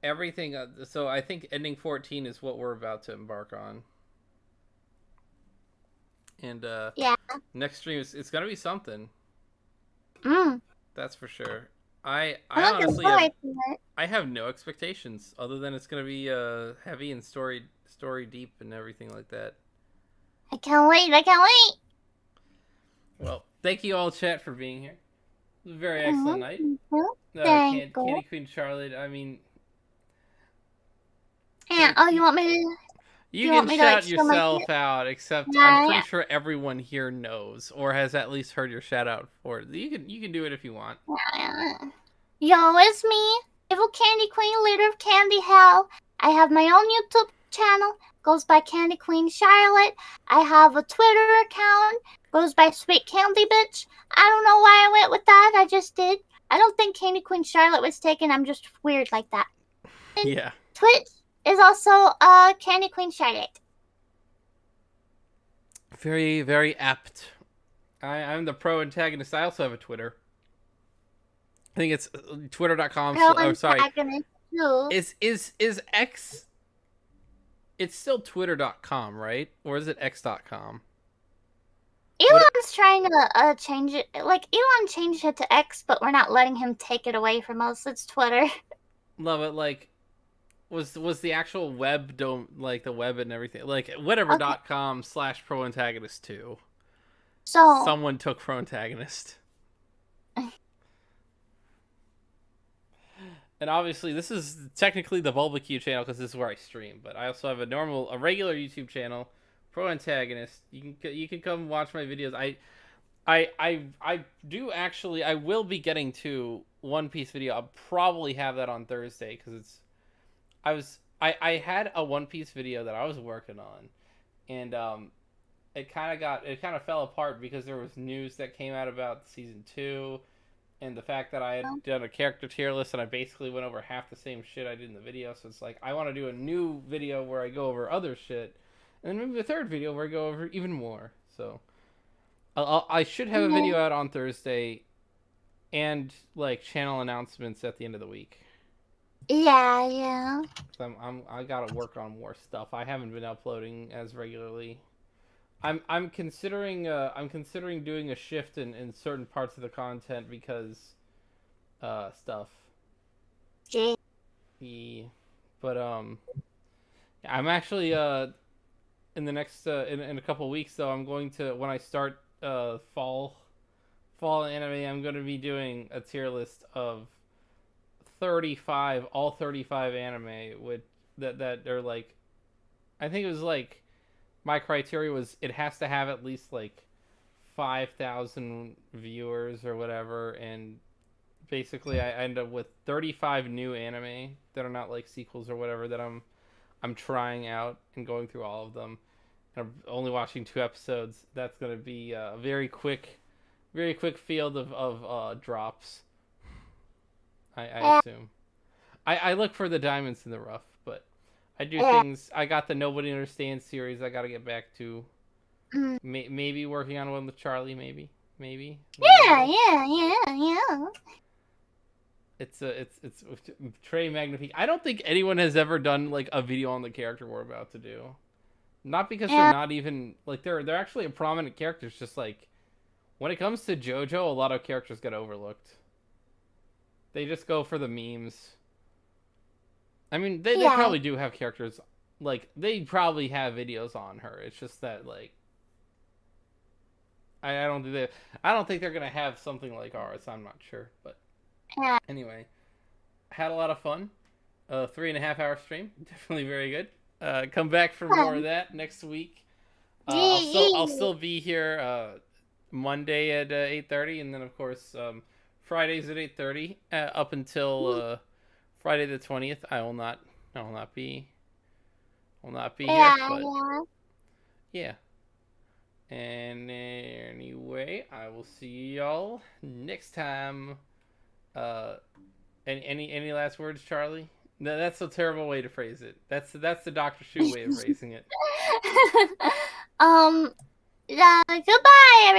Everything. So I think ending 14 is what we're about to embark on. And yeah, next stream it's gonna be something. That's for sure. I honestly have no expectations other than it's gonna be heavy and story deep and everything like that. I can't wait. Well, thank you all, chat, for being here. It was a very excellent night. Candy Queen Charlotte. I mean, yeah. You want me to? You can shout yourself out, except I'm pretty sure everyone here knows or has at least heard your shout out for it. You can do it if you want. Yo, it's me, Evil Candy Queen, leader of Candy Hell. I have my own YouTube channel, goes by Candy Queen Charlotte. I have a Twitter account, goes by Sweet Candy Bitch. I don't know why I went with that, I just did. I don't think Candy Queen Charlotte was taken, I'm just weird like that. And yeah. Twitch is also Candy Queen Charlotte. Very, very apt. I'm the pro antagonist. I also have a Twitter. I think it's twitter.com. Oh, sorry. Is X... It's still twitter.com, right? Or is it x.com? Elon's trying to change it. Like, Elon changed it to X, but we're not letting him take it away from us. It's Twitter. Love it. Like... Was the actual web like the web and everything, like whatever.com/pro antagonist 2. So someone took pro antagonist. And obviously this is technically the BulbaQ channel because this is where I stream, but I also have a regular YouTube channel, pro antagonist. You can come watch my videos. I do actually, I will be getting to One Piece video. I'll probably have that on Thursday because I had a One Piece video that I was working on, and it kind of fell apart because there was news that came out about season 2, and the fact that I had done a character tier list and I basically went over half the same shit I did in the video. So it's like I want to do a new video where I go over other shit, and then maybe a third video where I go over even more. So I should have a video out on Thursday, and like channel announcements at the end of the week. Yeah. I gotta work on more stuff. I haven't been uploading as regularly. I'm considering doing a shift in certain parts of the content because stuff. Yeah. But I'm actually in the next in a couple weeks though, I'm going to, when I start fall anime, I'm going to be doing a tier list of all 35 anime with that are like, I think it was like, my criteria was it has to have at least like 5,000 viewers or whatever, and basically I end up with 35 new anime that are not like sequels or whatever that I'm trying out and going through all of them, and I'm only watching 2 episodes. That's going to be a very quick field of drops. I assume. I look for the diamonds in the rough, but I do things. I got the Nobody Understands series I got to get back to. Maybe working on one with Charlie, maybe. Yeah. It's Trey Magnifique. I don't think anyone has ever done like a video on the character we're about to do. Not because they're not even like they're actually a prominent character. It's just like when it comes to JoJo, a lot of characters get overlooked. They just go for the memes. I mean, they probably do have characters like they probably have videos on her. It's just that like I don't think they're gonna have something like ours. I'm not sure, but anyway, had a lot of fun. 3.5 hour stream, definitely very good. Come back for more of that next week. I'll still be here Monday at 8:30, and then of course Fridays at 8:30 up until Friday the 20th. I will not be here. But yeah. And anyway, I will see y'all next time. Any last words, Charlie? No, that's a terrible way to phrase it. That's the Dr. Shu way of phrasing it. Goodbye, everybody.